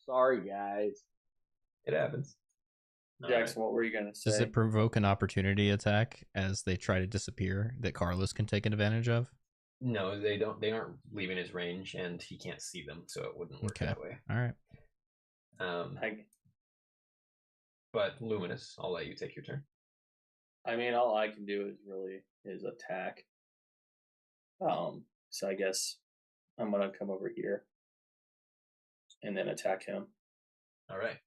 S5: Sorry, guys.
S3: It happens.
S4: Jackson, what were you going to say?
S2: Does it provoke an opportunity attack as they try to disappear that Carlos can take advantage of?
S3: No, they don't. They aren't leaving his range, and he can't see them, so it wouldn't work that way.
S2: All right.
S3: But Luminous, I'll let you take your turn.
S4: I mean, all I can do is attack. So I guess I'm gonna come over here and then attack him.
S3: All right.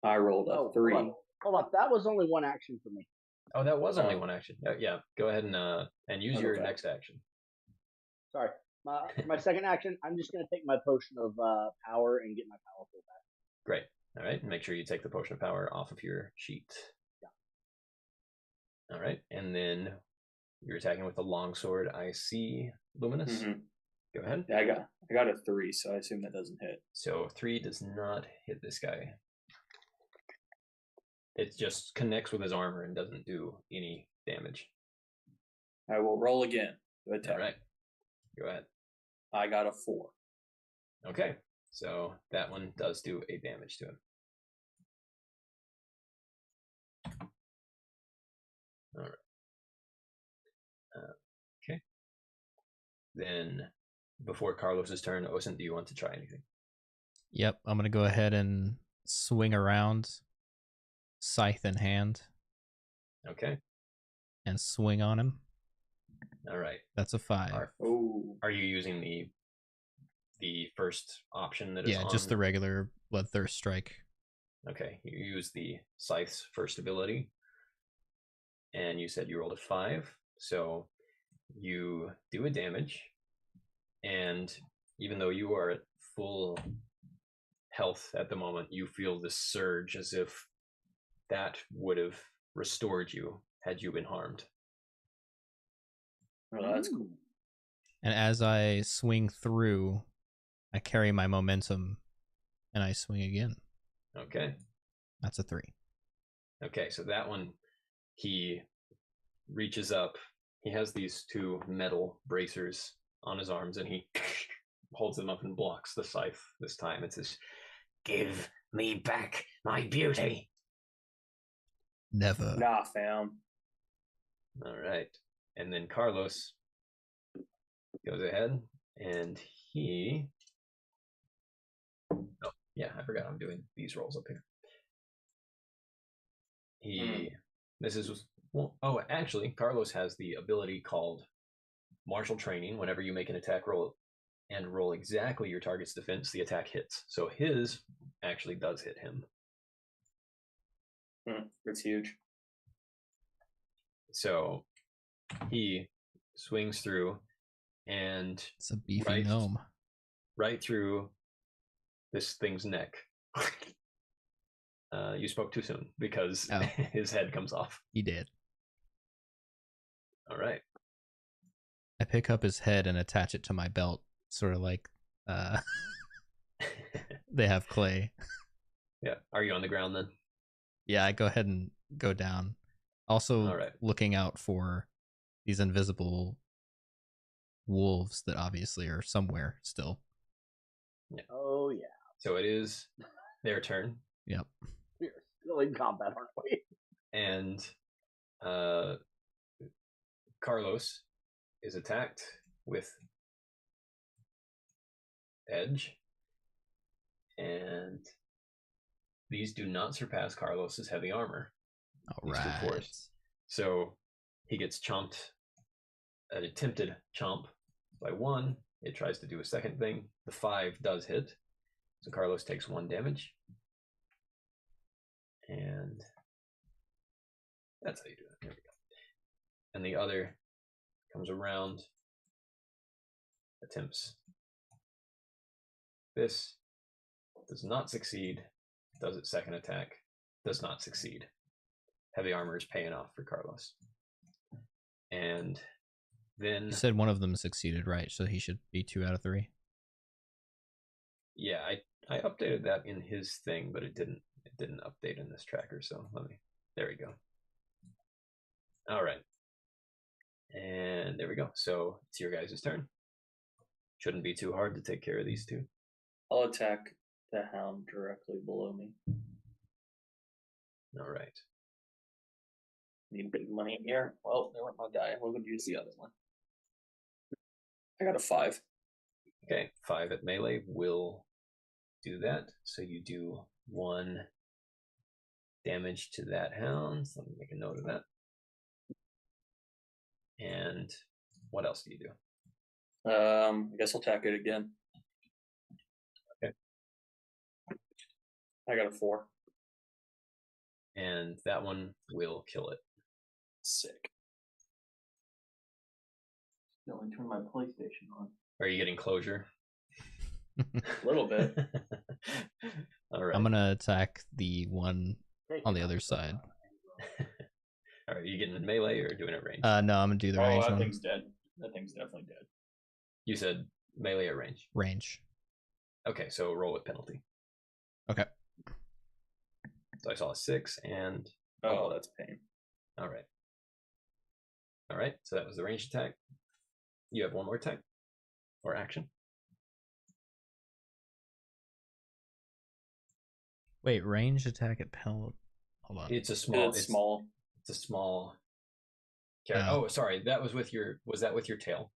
S4: I rolled a 3.
S5: Hold on. That was only 1 action for me.
S3: Oh, that was only 1 action. Yeah. Go ahead and use your next action.
S5: Sorry. My second action, I'm just going to take my potion of power and get my power full back.
S3: Great. All right. Make sure you take the potion of power off of your sheet. Yeah. All right. And then you're attacking with the longsword. I see Luminous.
S4: Mm-hmm.
S3: Go ahead.
S4: Yeah, I got a 3, so I assume that doesn't hit.
S3: So 3 does not hit this guy. It just connects with his armor and doesn't do any damage.
S4: I will roll again to attack.
S3: All right. Go ahead.
S4: I got a 4.
S3: Okay. So that one does do a damage to him. All right. Okay. Then before Carlos's turn, Osen, do you want to try anything?
S2: Yep. I'm going to go ahead and swing around, scythe in hand.
S3: Okay.
S2: And swing on him.
S3: All right.
S2: That's a 5.
S3: Are you using the first option that is on?
S2: Yeah, just the regular Bloodthirst strike.
S3: Okay. You use the scythe's first ability. And you said you rolled a 5. So you do a damage. And even though you are at full health at the moment, you feel this surge as if that would have restored you had you been harmed.
S4: Oh, that's cool.
S2: And as I swing through, I carry my momentum and I swing again.
S3: Okay.
S2: That's a 3.
S3: Okay, so that one, he reaches up, he has these two metal bracers on his arms, and he holds them up and blocks the scythe this time. It says, "Give me back my beauty."
S2: Never.
S4: Nah, fam.
S3: All right. And then Carlos goes ahead, and he... Oh, yeah, I forgot I'm doing these rolls up here. This is... Well, oh, actually, Carlos has the ability called Martial Training. Whenever you make an attack roll and roll exactly your target's defense, the attack hits. So his actually does hit him.
S4: That's huge.
S3: So he swings through, and
S2: it's a beefy gnome.
S3: Right through this thing's neck. You spoke too soon because his head comes off.
S2: He did.
S3: All right.
S2: I pick up his head and attach it to my belt, sort of like they have Clay.
S3: Yeah. Are you on the ground then?
S2: Yeah, I go ahead and go down. Also looking out for these invisible wolves that obviously are somewhere still.
S3: Yeah.
S5: Oh, yeah.
S3: So it is their turn.
S2: Yep.
S5: We're still in combat, aren't we?
S3: And Carlos is attacked with edge. And these do not surpass Carlos's heavy armor.
S2: All right.
S3: So he gets chomped, an attempted chomp by 1. It tries to do a second thing. The 5 does hit. So Carlos takes 1 damage. And that's how you do it. There we go. And the other comes around, attempts this, does not succeed, does its second attack, does not succeed. Heavy armor is paying off for Carlos. And then...
S2: You said one of them succeeded, right? So he should be 2 out of 3?
S3: Yeah, I updated that in his thing, but it didn't update in this tracker, so there we go. All right. And there we go. So it's your guys' turn. Shouldn't be too hard to take care of these two.
S4: I'll attack the hound directly below me.
S3: All right.
S4: Need big money here. Well, there went my die. We're going to use the other one. I got a 5.
S3: Okay, 5 at melee will do that. So you do 1 damage to that hound. So let me make a note of that. And what else do you do?
S4: I guess I'll attack it again.
S3: Okay.
S4: I got a 4.
S3: And that one will kill it.
S4: Sick. Still, I turn my PlayStation on.
S3: Are you getting closure?
S4: A little bit.
S3: All right.
S2: I'm gonna attack the one on the other side.
S3: All right, are you getting in melee or doing it range?
S2: No, I'm gonna do the range
S4: that
S2: one.
S4: thing's dead. That thing's definitely dead.
S3: You said melee or range?
S2: Range.
S3: Okay, so roll with penalty.
S2: Okay.
S3: So I saw a 6 and...
S4: Oh, that's pain.
S3: All right. All right, so that was the range attack. You have one more attack or action.
S2: Wait, range attack at penalty. Hold on.
S3: It's a small.
S4: It's small.
S3: It's a small. Oh, sorry. That was with your. Was that with your tail?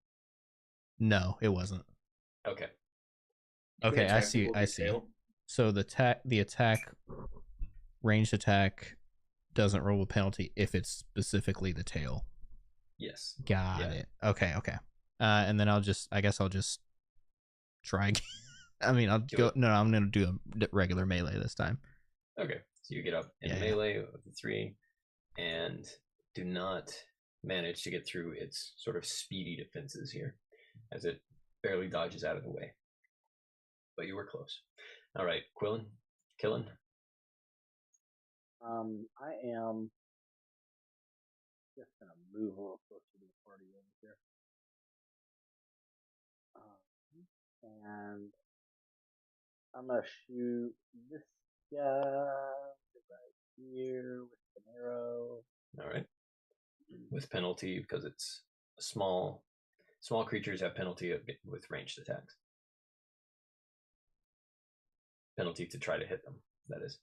S2: No, it wasn't.
S3: Okay.
S2: Okay, I see. I see.
S4: Tail.
S2: So the attack, ranged attack, doesn't roll a penalty if it's specifically the tail.
S3: Yes.
S2: Got it. Okay. And then I guess I'll just try again. I mean, I'll go. No, I'm gonna do a regular melee this time.
S3: Okay. So you get up in melee with the 3, and do not manage to get through its sort of speedy defenses here, as it barely dodges out of the way. But you were close. All right, Quillen, Killen.
S5: I am just gonna move a little closer to the party over here, and I'm gonna shoot this guy right here with an arrow.
S3: All right, with penalty because it's small creatures have penalty with ranged attacks. Penalty to try to hit them, that is.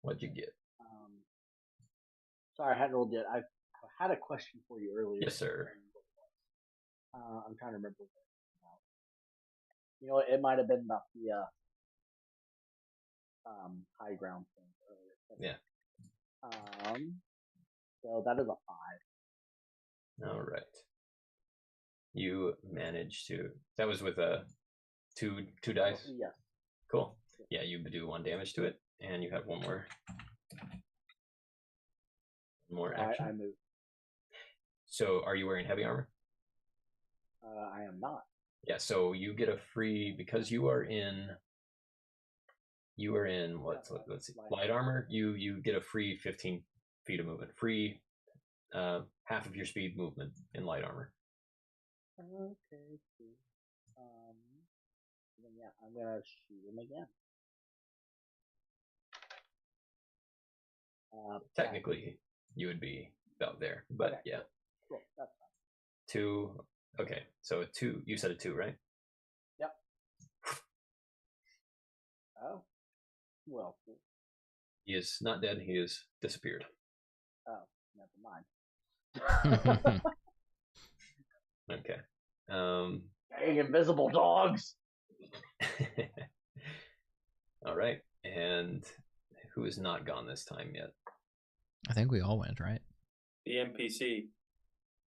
S3: What'd you get?
S5: Sorry, I hadn't rolled yet. I had a question for you earlier.
S3: Yes, sir.
S5: I'm trying to remember what it was about. You know, it might have been about the high ground thing earlier.
S3: Yeah.
S5: So that is a 5.
S3: All right. You managed to. That was with a two dice.
S5: Yes.
S3: Cool. Yeah, you do 1 damage to it, and you have one more action.
S5: I moved.
S3: So, are you wearing heavy armor?
S5: I am not.
S3: Yeah. So you get a free because you are in. You are in what? Let's see. Light armor. You get a free 15 feet of movement. Free half of your speed movement in light armor.
S5: Okay. Then yeah, I'm gonna shoot him again.
S3: Technically, you would be about there, but
S5: okay.
S3: Yeah.
S5: Cool. That's fine.
S3: 2. Okay, so a 2. You said a 2, right?
S5: Yep. Oh. Well.
S3: He is not dead. He is disappeared.
S5: Oh, never mind.
S3: Okay.
S5: Dang invisible dogs.
S3: All right. And who is not gone this time yet?
S2: I think we all went, right?
S4: The NPC.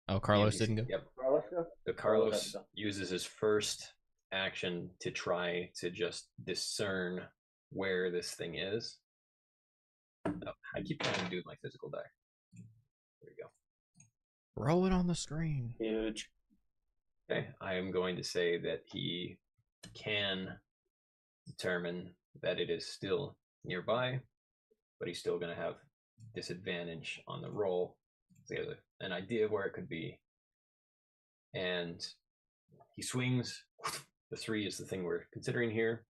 S2: Oh, Carlos
S3: NPC,
S2: didn't go?
S3: Yep.
S5: Carlos go?
S3: So Carlos uses his first action to try to just discern where this thing is. Oh, I keep trying to do my physical die. There we go.
S2: Roll it on the screen.
S4: Huge.
S3: Okay, I am going to say that he can determine that it is still nearby, but he's still going to have disadvantage on the roll. So he has an idea of where it could be. And he swings. The 3 is the thing we're considering here.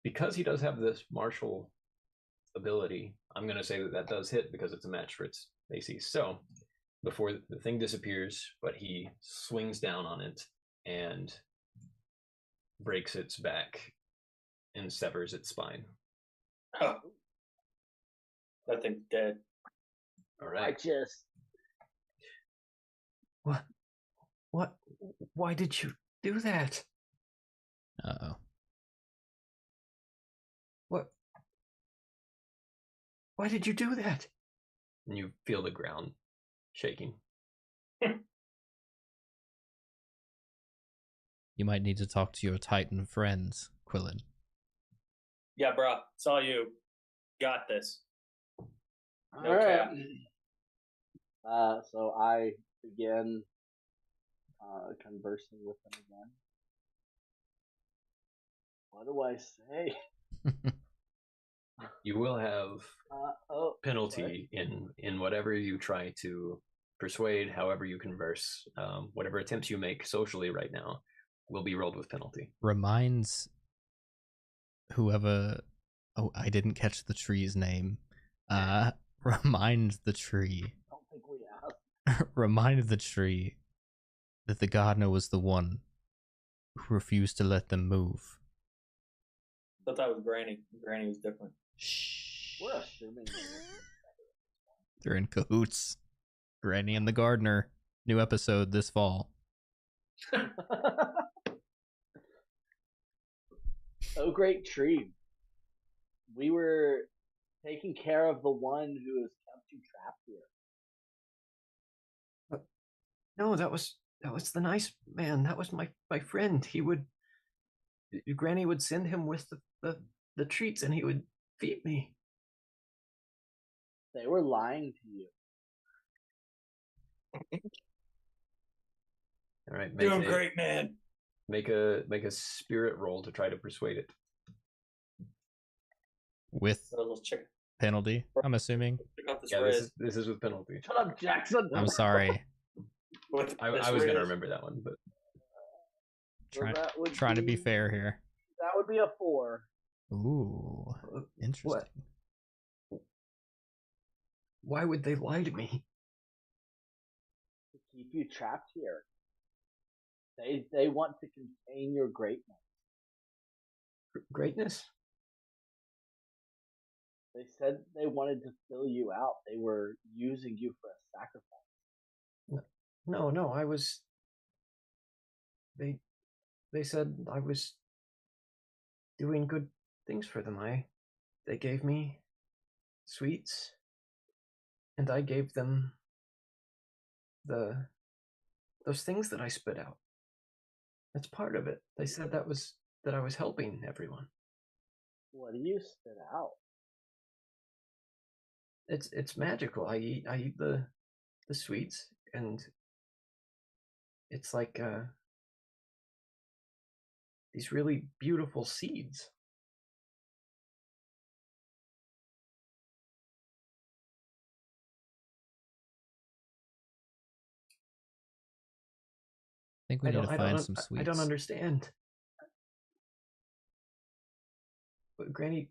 S3: Because he does have this martial ability, I'm going to say that that does hit because it's a match for its AC. So before the thing disappears, but he swings down on it and breaks its back and severs its spine.
S4: Oh. That thing's dead.
S3: All right. What? Why did you do that?
S2: Uh-oh.
S3: What? Why did you do that? And you feel the ground shaking.
S2: You might need to talk to your Titan friends, Quillen.
S4: Yeah, bro. It's all you. Got this. No
S5: All right.
S4: cap.
S5: So I begin conversing with him again. What do I say?
S3: You will have penalty in whatever you try to persuade, however you converse, whatever attempts you make socially right now will be rolled with penalty.
S2: Reminds whoever... Oh, I didn't catch the tree's name. Remind the tree.
S5: I don't think we have.
S2: Remind the tree that the gardener was the one who refused to let them move.
S4: I thought that was Granny. Granny was different.
S2: Shh.
S5: We're assuming.
S2: They're in cahoots. Granny and the gardener. New episode this fall.
S5: Oh, great tree. We were taking care of the one who has kept you trapped here.
S3: No, that was the nice man. That was my friend. Granny would send him with the treats and he would feed me.
S5: They were lying to you.
S3: All right,
S4: Doing great, man.
S3: Make a spirit roll to try to persuade it.
S2: With
S4: Let's check
S2: penalty, I'm assuming.
S4: out this
S3: Yeah,
S4: res.
S3: this is with penalty.
S5: Shut up, Jackson.
S2: I'm sorry.
S3: I was gonna remember that one, but
S2: Trying to be fair here.
S5: That would be a 4.
S2: Ooh, interesting.
S3: Why would they lie to me?
S5: To keep you trapped here. They want to contain your greatness.
S3: Greatness?
S5: They said they wanted to fill you out. They were using you for a sacrifice.
S3: No, I was. They said I was doing good things for them. They gave me sweets, and I gave them those things that I spit out. That's part of it. They said that I was helping everyone.
S5: What do you spit out?
S3: It's magical. I eat the sweets, and it's like these really beautiful seeds.
S2: I think we need to find some sweets.
S3: I don't understand. But Granny's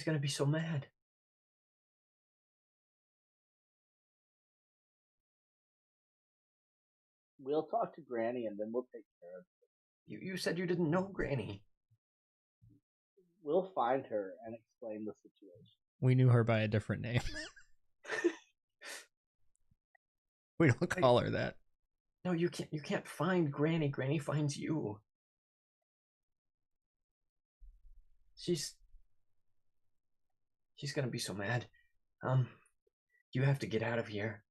S3: gonna be so mad.
S5: We'll talk to Granny and then we'll take care of it.
S3: You said you didn't know Granny.
S5: We'll find her and explain the situation.
S2: We knew her by a different name. We don't call her that.
S3: No, you can't find Granny. Granny finds you. She's gonna be so mad. You have to get out of here.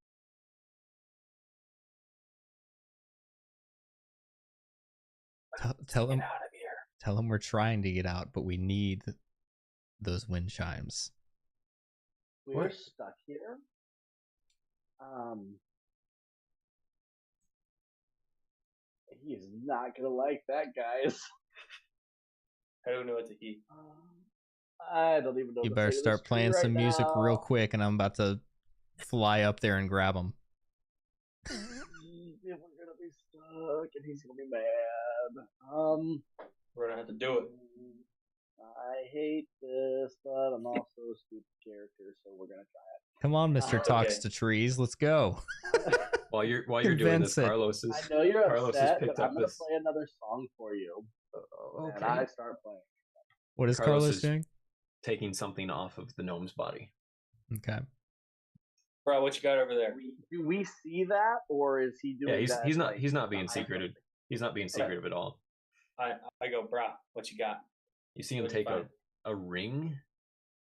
S2: Tell him.
S3: Get out of here.
S2: Tell him we're trying to get out, but we need those wind chimes.
S5: We're stuck here. He's not gonna like that, guys.
S4: I don't know what to eat.
S5: I don't even know.
S2: You better start playing some music real quick, and I'm about to fly up there and grab him.
S5: We're gonna be stuck, and he's gonna be mad.
S4: We're gonna have to do it.
S5: I hate this, but I'm also a stupid character, so we're gonna try it.
S2: Come on, Mr. Talks to Trees, let's go.
S3: While you're doing this, Carlos is.
S5: I know you're
S3: Carlos
S5: upset,
S3: has picked
S5: but I'm
S3: up
S5: gonna
S3: this.
S5: play another song for you.
S3: Okay.
S5: And I start playing.
S2: What is
S3: Carlos
S2: Carlos
S3: is
S2: doing?
S3: Taking something off of the gnome's body.
S2: Okay.
S4: Bro, what you got over there?
S5: Do we see that, or is he doing that?
S3: Yeah, he's not being secretive. He's not being secretive at all.
S4: I go, brah, what you got?
S3: You see him take a ring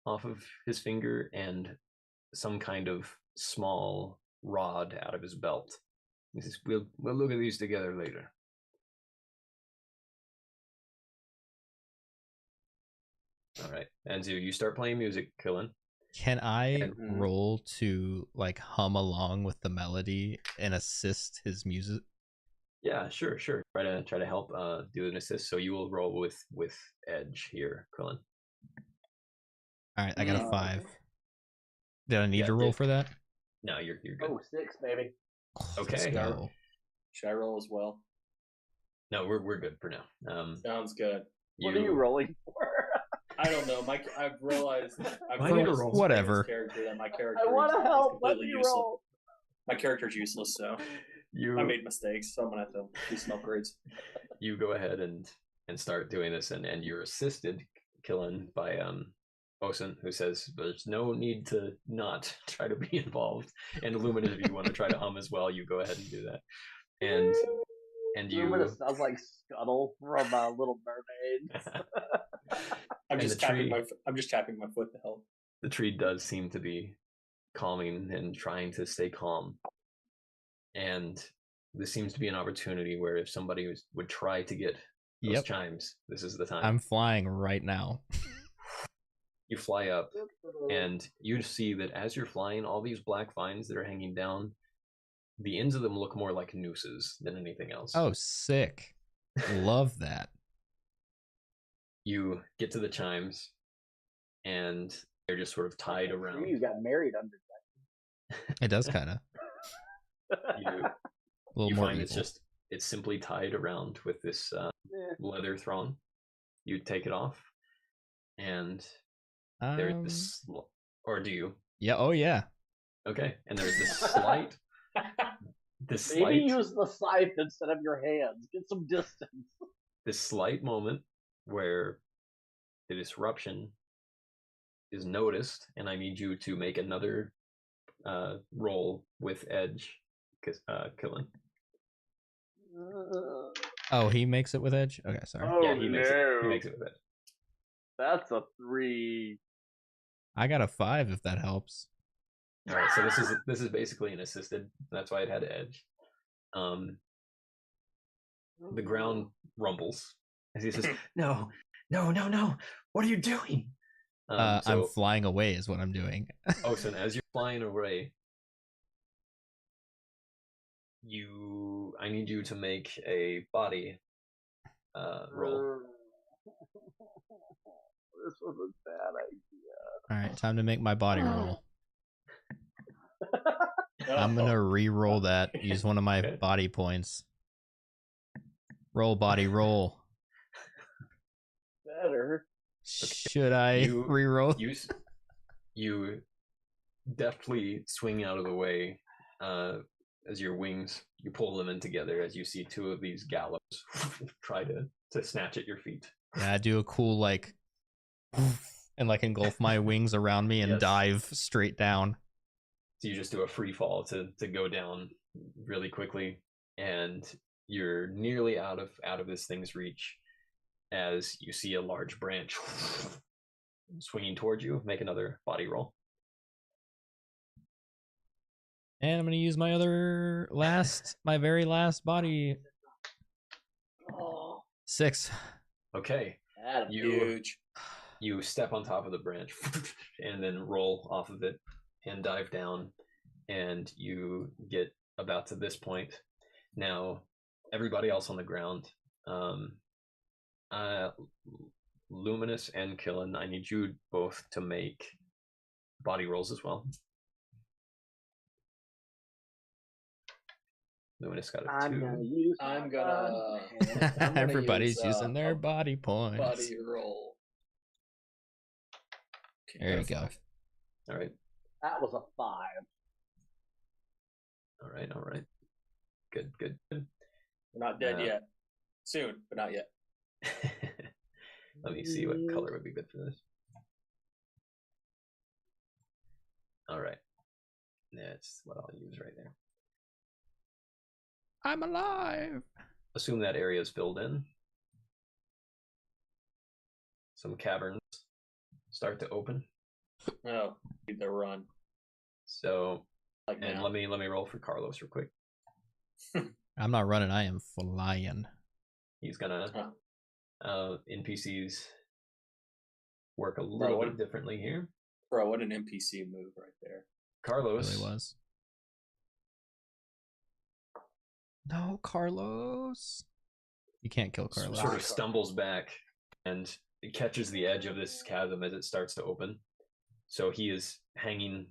S3: off of his finger and some kind of small rod out of his belt. He says, "We'll look at these together later." All right, Anzu, you start playing music, Killen.
S2: Can I roll to like hum along with the melody and assist his music?
S3: Yeah, sure. Try to help do an assist. So you will roll with edge here, Quillen.
S2: All right, I got a 5. Did I need to roll for that?
S3: No, you're good.
S5: Oh, 6, baby.
S3: Okay.
S2: Let's go.
S4: Should I roll as well?
S3: No, we're good for now.
S4: Sounds good.
S5: What are you rolling for?
S4: I don't know. I've realized
S2: whatever.
S4: Character that my character.
S5: I want to help. Let me
S4: useless.
S5: roll.
S4: My character's useless, so I made mistakes. So I'm gonna have to do some upgrades.
S3: You go ahead and start doing this, and you're assisted, Killen, by Osen, who says there's no need to not try to be involved. And Luminous, if you want to try to hum as well, you go ahead and do that. And you.
S5: Luminous sounds like Scuttle from Little Mermaid.
S4: I'm just tapping my foot to help.
S3: The tree does seem to be calming and trying to stay calm. And this seems to be an opportunity where if somebody would try to get those chimes, this is the time.
S2: I'm flying right now.
S3: You fly up, and you see that as you're flying, all these black vines that are hanging down, the ends of them look more like nooses than anything else.
S2: Oh, sick. Love that.
S3: You get to the chimes, and they're just sort of tied around.
S5: You got married under that.
S2: It does kind of.
S3: You find it's simply tied around with this leather thong. You take it off, and there's this. Or do you?
S2: Yeah. Oh yeah.
S3: Okay, and there's this slight.
S5: Maybe use the scythe instead of your hands. Get some distance.
S3: This slight moment where the disruption is noticed, and I need you to make another roll with edge, killing.
S2: Oh, he makes it with edge? Okay, sorry.
S5: Oh,
S3: yeah, he makes it with edge.
S5: That's a 3.
S2: I got a 5 if that helps.
S3: All right, so this is basically an assisted. That's why it had edge. The ground rumbles as he says, "No, no, no, no! What are you doing?"
S2: I'm flying away, is what I'm doing.
S3: So as you're flying away, I need you to make a body roll.
S5: This was a bad idea.
S2: All right, time to make my body roll. I'm gonna re-roll that. Use one of my body points. Roll, body, roll.
S5: Better.
S2: Should I re-roll?
S3: You deftly swing out of the way as your wings, you pull them in together as you see two of these gallows try to snatch at your feet.
S2: Yeah, I do a cool like and like engulf my wings around me and dive straight down.
S3: So you just do a free fall to go down really quickly, and you're nearly out of this thing's reach as you see a large branch swinging towards you. Make another body roll.
S2: And I'm gonna use my very last body. 6.
S3: Okay.
S4: Huge.
S3: You step on top of the branch and then roll off of it and dive down, and you get about to this point. Now, everybody else on the ground, Luminous and Killen, I need you both to make body rolls as well. Luminous got a 2.
S4: I'm gonna
S2: Everybody's using their body points.
S4: Body roll.
S2: Okay, there you go.
S3: All right.
S5: That was a 5.
S3: All right. Good.
S4: We're not dead yet. Soon, but not yet.
S3: Let me see what color would be good for this. All right. That's what I'll use right there.
S2: I'm alive.
S3: Assume that area is filled in. Some caverns start to open.
S4: No, need to run.
S3: So, and let me roll for Carlos real quick.
S2: I'm not running. I am flying.
S3: He's gonna NPCs work a little bit differently here.
S4: Bro, what an NPC move right there.
S3: Carlos
S2: It really was. No, Carlos. You can't kill Carlos.
S3: Sort of stumbles back and it catches the edge of this chasm as it starts to open. So he is hanging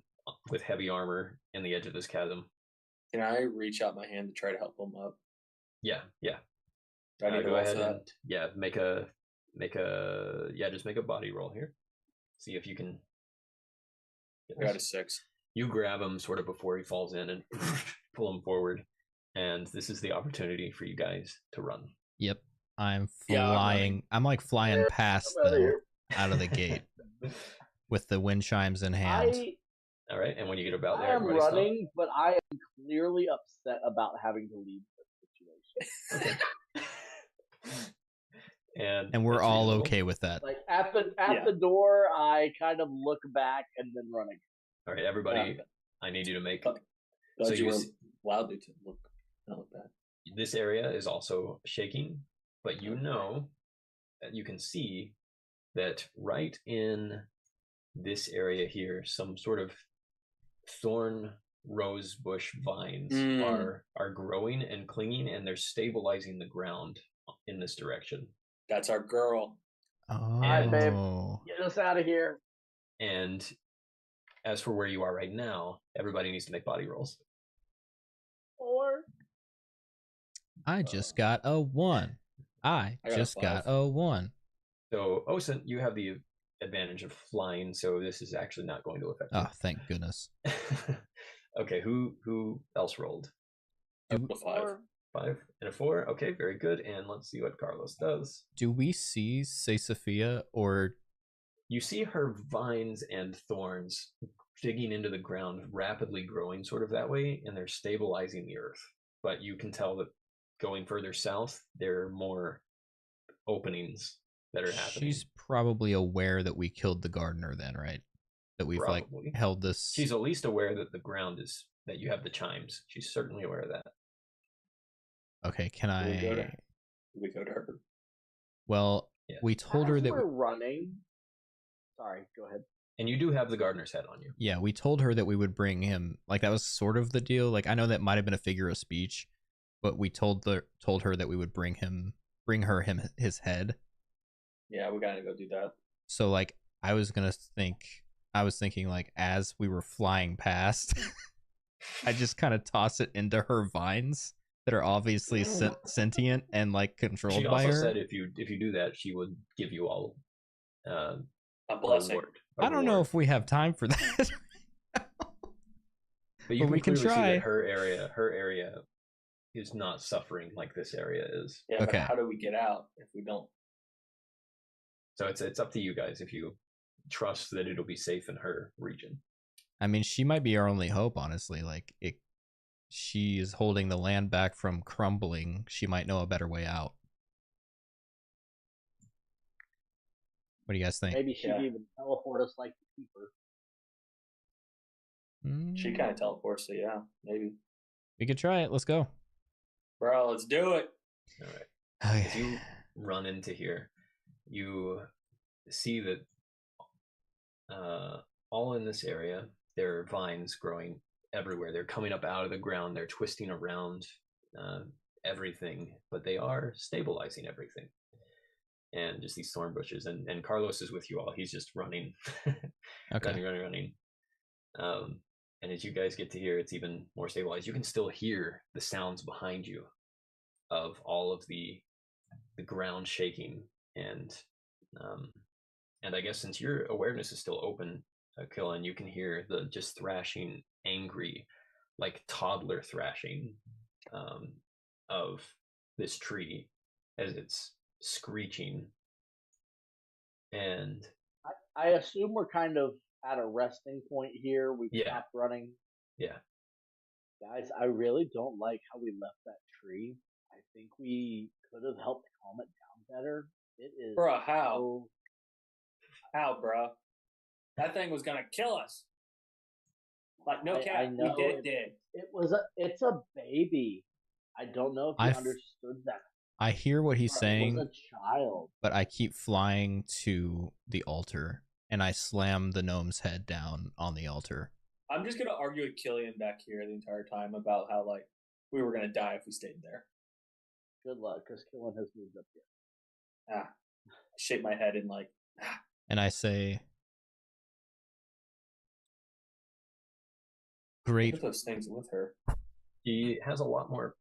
S3: with heavy armor in the edge of this chasm.
S4: Can I reach out my hand to try to help him up?
S3: Yeah.
S4: Do I need to
S3: go ahead
S4: that?
S3: and just make a body roll here. See if you can.
S4: I got a 6.
S3: You grab him sort of before he falls in and pull him forward. And this is the opportunity for you guys to run.
S2: Yep. I'm flying. I'm like flying past them out of the gate with the wind chimes in hand.
S3: All right. And when you get about there,
S5: I'm running, but I am clearly upset about having to leave this situation.
S3: Okay.
S2: And we're all okay with that.
S5: Like at the door, I kind of look back and then run again.
S3: All right, everybody. I need you to make.
S4: So you were wildly to look. Not look bad.
S3: This area is also shaking, but you know that you can see that right in this area here, some sort of thorn rose bush vines are growing and clinging, and they're stabilizing the ground in this direction.
S4: That's our girl.
S2: Oh.
S5: All right, babe. Get us out of here.
S3: And as for where you are right now, everybody needs to make body rolls.
S5: 4.
S2: I just got a 1. I just got a 1.
S3: So, Osen, you have the advantage of flying, so this is actually not going to affect you.
S2: Oh, thank goodness.
S3: Okay, who else rolled?
S4: A 5.
S3: 5 and a 4. Okay, very good. And let's see what Carlos does.
S2: Do we see Sophia, or
S3: you see her vines and thorns digging into the ground, rapidly growing sort of that way, and they're stabilizing the earth. But you can tell that going further south, there are more openings that are happening.
S2: She's probably aware that we killed the gardener then, right? That we've
S3: Probably.
S2: like held this.
S3: She's at least aware that the ground is, that you have the chimes. She's certainly aware of that.
S2: Okay, can I?
S4: We go to her.
S2: Well,
S3: Yeah.
S2: we told her that
S5: we're running. Sorry, go ahead.
S3: And you do have the gardener's head on you.
S2: Yeah, we told her that we would bring him. Like that was sort of the deal. Like I know that might have been a figure of speech, but we told her that we would bring her his head.
S4: Yeah, we gotta go do that.
S2: So like I was thinking like as we were flying past, I just kind of toss it into her vines that are obviously sentient and like controlled by her.
S3: She also said if you do that, she would give you all
S4: a blessing.
S2: I don't know if we have time for that.
S3: But you
S2: we can
S3: clearly
S2: try.
S3: see that her area is not suffering like this area is.
S4: Yeah,
S2: okay.
S4: But how do we get out if we don't?
S3: So it's up to you guys if you trust that it'll be safe in her region.
S2: I mean, she might be our only hope, honestly. Like she is holding the land back from crumbling. She might know a better way out. What do you guys think?
S5: Maybe she could even teleport us like the keeper.
S4: She kind of teleports, so yeah, maybe.
S2: We could try it. Let's go.
S4: Bro, let's do it.
S3: All right.
S2: Okay.
S3: As you run into here, you see that all in this area, there are vines growing everywhere. They're coming up out of the ground. They're twisting around everything, but they are stabilizing everything. And just these thorn bushes. And Carlos is with you all. He's just running.
S2: Okay.
S3: running. And as you guys get to here, it's even more stabilized. You can still hear the sounds behind you of all of the ground shaking. And I guess since your awareness is still open, Killen, you can hear the just thrashing, angry, like toddler thrashing of this tree as it's screeching. And
S5: I assume we're kind of at a resting point here. We've stopped running.
S3: Yeah.
S5: Guys, I really don't like how we left that tree. I think we could have helped calm it down better. It is.
S4: Bruh, how? How, bruh? That thing was gonna kill us. Like, no cap, we did.
S5: It's a baby. I don't know if you understood that.
S2: I hear what he's saying.
S5: It was a child.
S2: But I keep flying to the altar, and I slam the gnome's head down on the altar.
S4: I'm just gonna argue with Killian back here the entire time about how like we were gonna die if we stayed there.
S5: Good luck, because Killian has moved up here.
S4: I shake my head and like.
S2: And I say, "Great."
S4: What are those things with her?
S3: She has a lot more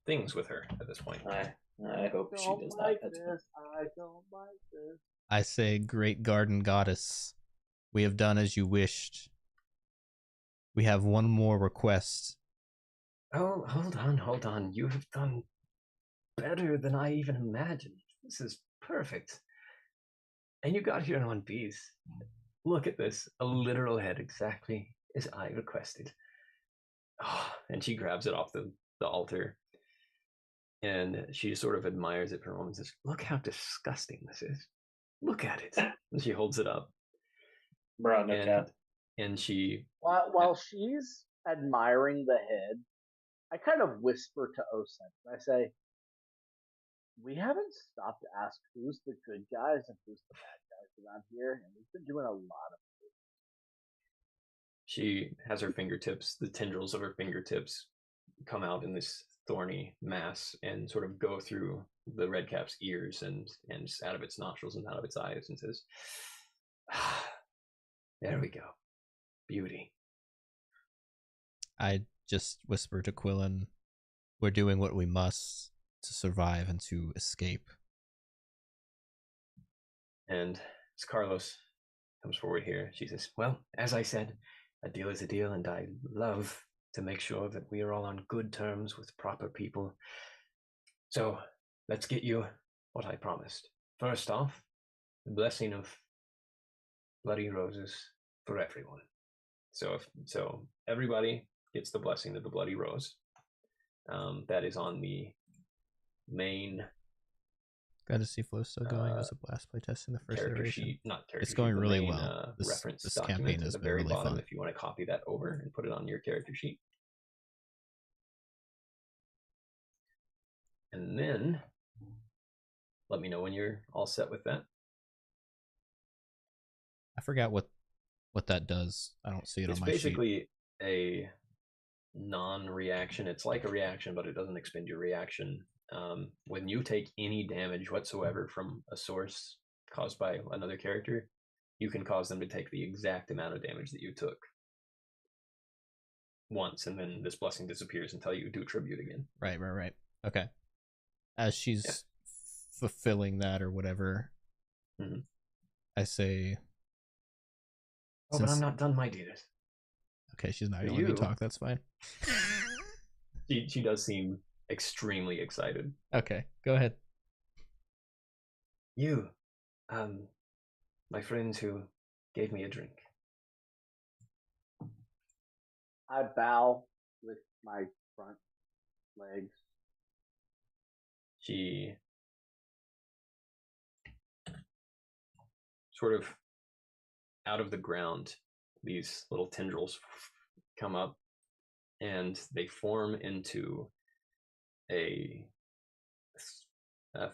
S3: things with her at this point.
S4: I hope she does
S5: like
S4: that.
S5: This. I don't like this.
S2: I say, "Great garden goddess, we have done as you wished. We have one more request."
S3: Oh, hold on. You have done better than I even imagined. This is perfect. And you got here in one piece. Look at this. A literal head exactly as I requested. Oh, and she grabs it off the altar. And she sort of admires it for a moment and says, "Look how disgusting this is. Look at it." And she holds it up.
S4: Bro, no cap.
S3: And she...
S5: While she's admiring the head, I kind of whisper to Osen. I say, we haven't stopped to ask who's the good guys and who's the bad guys around here, and we've been doing a lot of things.
S3: She has her fingertips, the tendrils of her fingertips come out in this thorny mass and sort of go through the redcap's ears and out of its nostrils and out of its eyes and says, "There we go. Beauty."
S2: I just whisper to Quillen, "We're doing what we must to survive and to escape."
S3: And as Carlos comes forward here, she says, "Well, as I said, a deal is a deal, and I love to make sure that we are all on good terms with proper people. So let's get you what I promised. First off, the blessing of bloody roses for everyone. So everybody gets the blessing of the bloody rose. That is on the main.
S2: Glad to see Flow still going as a blast playtest in the first iteration.
S3: Sheet, not character
S2: it's going
S3: sheet,
S2: really
S3: main,
S2: well. This
S3: campaign
S2: has
S3: at the
S2: been
S3: very
S2: really
S3: bottom
S2: fun.
S3: if you want to copy that over and put it on your character sheet. And then let me know when you're all set with that.
S2: I forgot what that does. I don't see it on my sheet.
S3: It's basically a non-reaction. It's like a reaction, but it doesn't expend your reaction. When you take any damage whatsoever from a source caused by another character, you can cause them to take the exact amount of damage that you took once, and then this blessing disappears until you do tribute again.
S2: Right. Okay. As she's fulfilling that or whatever, I say...
S3: Oh, but I'm not done, my dears.
S2: Okay, she's not going to let me talk. That's fine.
S3: She does seem extremely excited.
S2: Okay, go ahead.
S3: You, my friends who gave me a drink.
S5: I bow with my front legs.
S3: She sort of out of the ground, these little tendrils come up and they form into a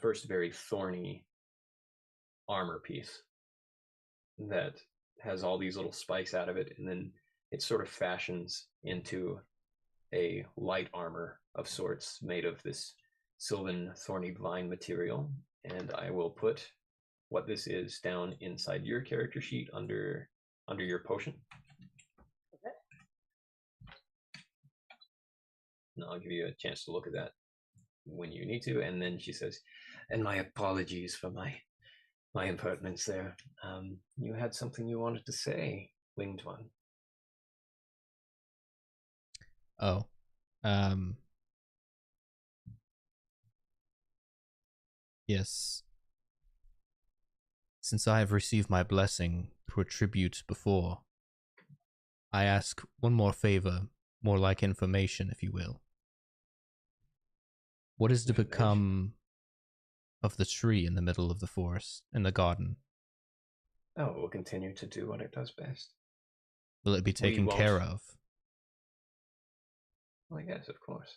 S3: first very thorny armor piece that has all these little spikes out of it, and then it sort of fashions into a light armor of sorts made of this sylvan thorny vine material. And I will put what this is down inside your character sheet under your potion.
S5: Okay.
S3: And I'll give you a chance to look at that when you need to. And then she says, and my apologies for my impertinence there. You had something you wanted to say, winged one.
S2: Oh. Yes. Since I have received my blessing through a tribute before, I ask one more favor, more like information, if you will. What is to become of the tree in the middle of the forest, in the garden?
S3: Oh, it will continue to do what it does best.
S2: Will it be taken care of?
S3: Well, yes, of course.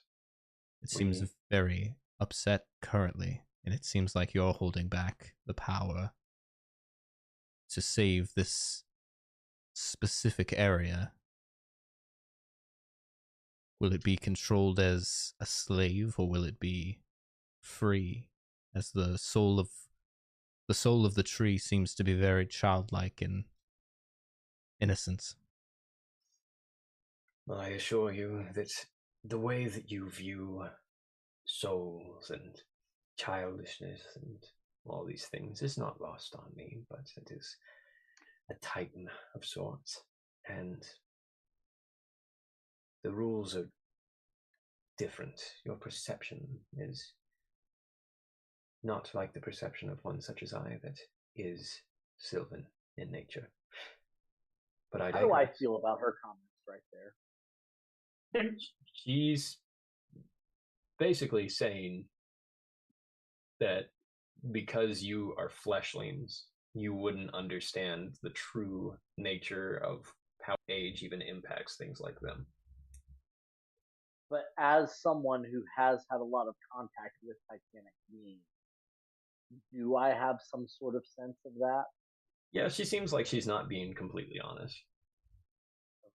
S2: It seems very upset currently, and it seems like you're holding back the power to save this specific area. Will it be controlled as a slave, or will it be free? As the soul of the tree seems to be very childlike and innocent.
S3: Well, I assure you that the way that you view souls and childishness and all these things is not lost on me, but it is a titan of sorts, and the rules are different. Your perception is not like the perception of one such as I that is sylvan in nature. But
S5: how do I feel about her comments right there?
S3: She's basically saying that because you are fleshlings, you wouldn't understand the true nature of how age even impacts things like them.
S5: But as someone who has had a lot of contact with Titanic beings, do I have some sort of sense of that?
S3: Yeah, she seems like she's not being completely honest. Okay.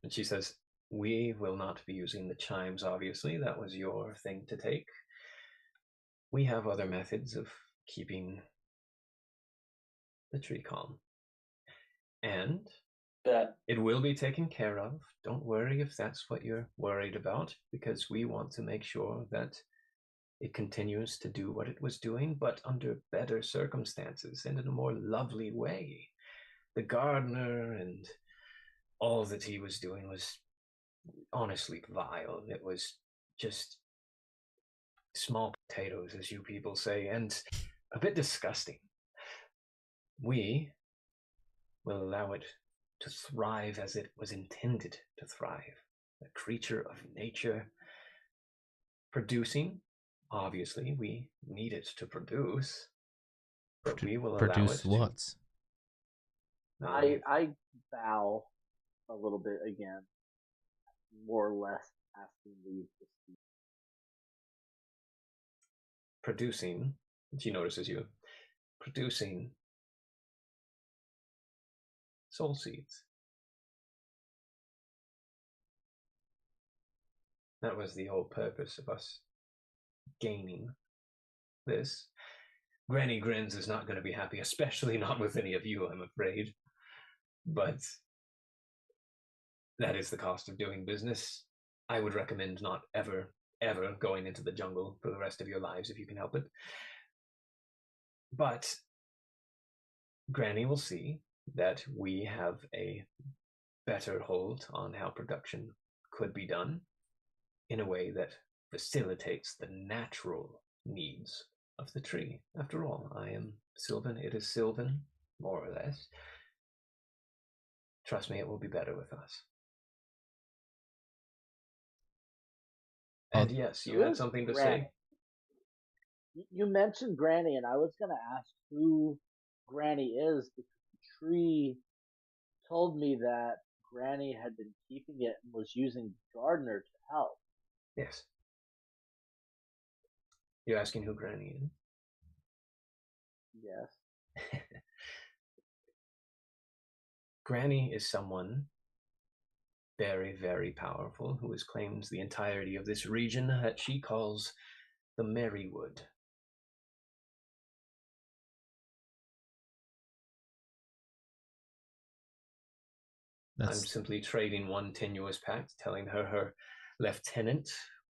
S3: And she says, we will not be using the chimes, obviously. That was your thing to take. We have other methods of keeping the tree calm. And it will be taken care of. Don't worry if that's what you're worried about, because we want to make sure that it continues to do what it was doing, but under better circumstances and in a more lovely way. The gardener and all that he was doing was honestly vile. It was just small potatoes, as you people say, and a bit disgusting. We will allow it to thrive as it was intended to thrive. A creature of nature, producing. Obviously, we need it to produce, but we will
S2: produce
S3: allow it
S2: what?
S5: I bow a little bit again, more or less asking leave to speak.
S3: Producing, she notices you, producing soul seeds. That was the whole purpose of us gaining this. Granny Grins is not going to be happy, especially not with any of you, I'm afraid. But that is the cost of doing business. I would recommend not ever going into the jungle for the rest of your lives if you can help it. But Granny will see that we have a better hold on how production could be done in a way that facilitates the natural needs of the tree. After all, I am Sylvan, it is Sylvan, more or less. Trust me, it will be better with us. And yes, you had something to say?
S5: You mentioned Granny, and I was going to ask who Granny is, because the tree told me that Granny had been keeping it and was using Gardener to help.
S3: Yes. You're asking who Granny is?
S5: Yes.
S3: Granny is someone very, very powerful who has claimed the entirety of this region that she calls the Merrywood. I'm simply trading one tenuous pact, telling her lieutenant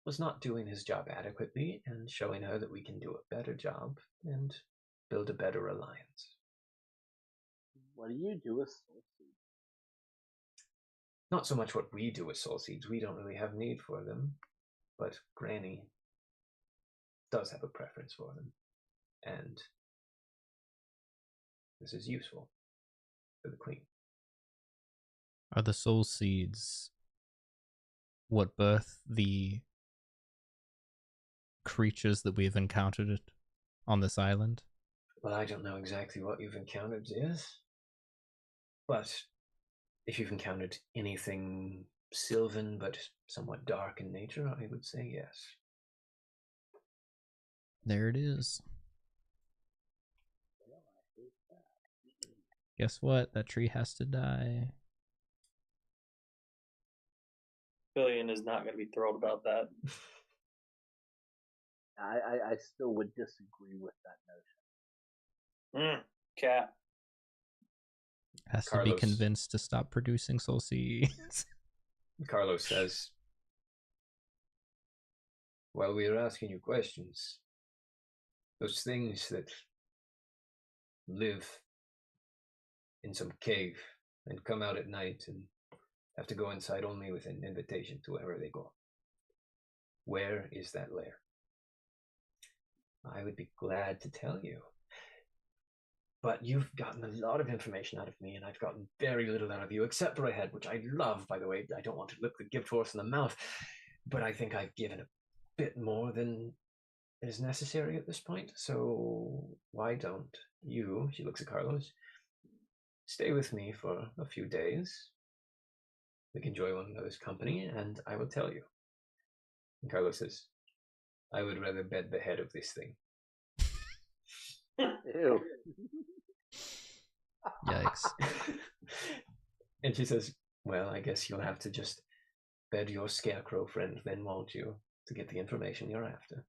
S3: was not doing his job adequately, and showing her that we can do a better job and build a better alliance.
S5: What do you do with soul seeds?
S3: Not so much what we do with soul seeds. We don't really have need for them. But Granny does have a preference for them. And this is useful for the Queen.
S2: Are the soul seeds what birth the creatures that we've encountered on this island?
S3: Well, I don't know exactly what you've encountered, yes. But if you've encountered anything sylvan but somewhat dark in nature, I would say yes.
S2: There it is. Guess what? That tree has to die.
S4: Billion is not going to be thrilled about that.
S5: I still would disagree with that notion.
S4: Cat.
S2: Has to be convinced to stop producing soul seeds.
S3: Carlos says, while we are asking you questions, those things that live in some cave and come out at night and have to go inside only with an invitation to wherever they go. Where is that lair? I would be glad to tell you. But you've gotten a lot of information out of me, and I've gotten very little out of you, except for a head, which I love, by the way. I don't want to look the gift horse in the mouth, but I think I've given a bit more than is necessary at this point. So why don't you, she looks at Carlos, stay with me for a few days. We can enjoy one another's company, and I will tell you. And Carlos says, I would rather bet the head of this thing.
S5: Ew.
S2: Yikes.
S3: And she says, well, I guess you'll have to just bed your scarecrow friend then, won't you, to get the information you're after.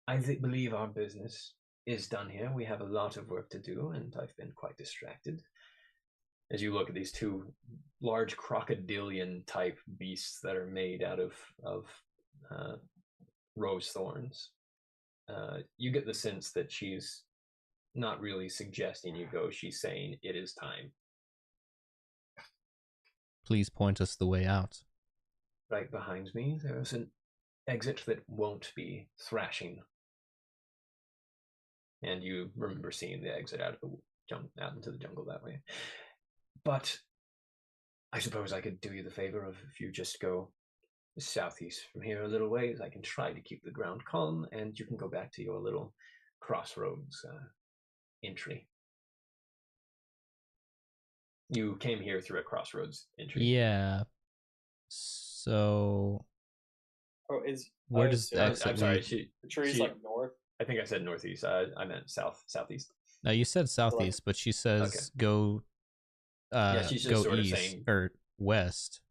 S3: I believe our business is done here. We have a lot of work to do, and I've been quite distracted. As you look at these two large crocodilian type beasts that are made out of rose thorns, you get the sense that she's not really suggesting you go. She's saying it is time
S2: please point us the way out.
S3: Right behind me, there's an exit that won't be thrashing. And you remember seeing the exit out into the jungle that way. But I suppose I could do you the favor of if you just go southeast from here a little ways. I can try to keep the ground calm, and you can go back to your little crossroads entry. You came here through a crossroads entry.
S2: Yeah. So where does the exit
S3: I'm sorry.
S2: lead?
S4: The tree's like north.
S3: I think I said northeast. I meant southeast.
S2: No, you said southeast, but she says go.
S3: She's just
S2: go
S3: sort
S2: east
S3: of saying,
S2: or west.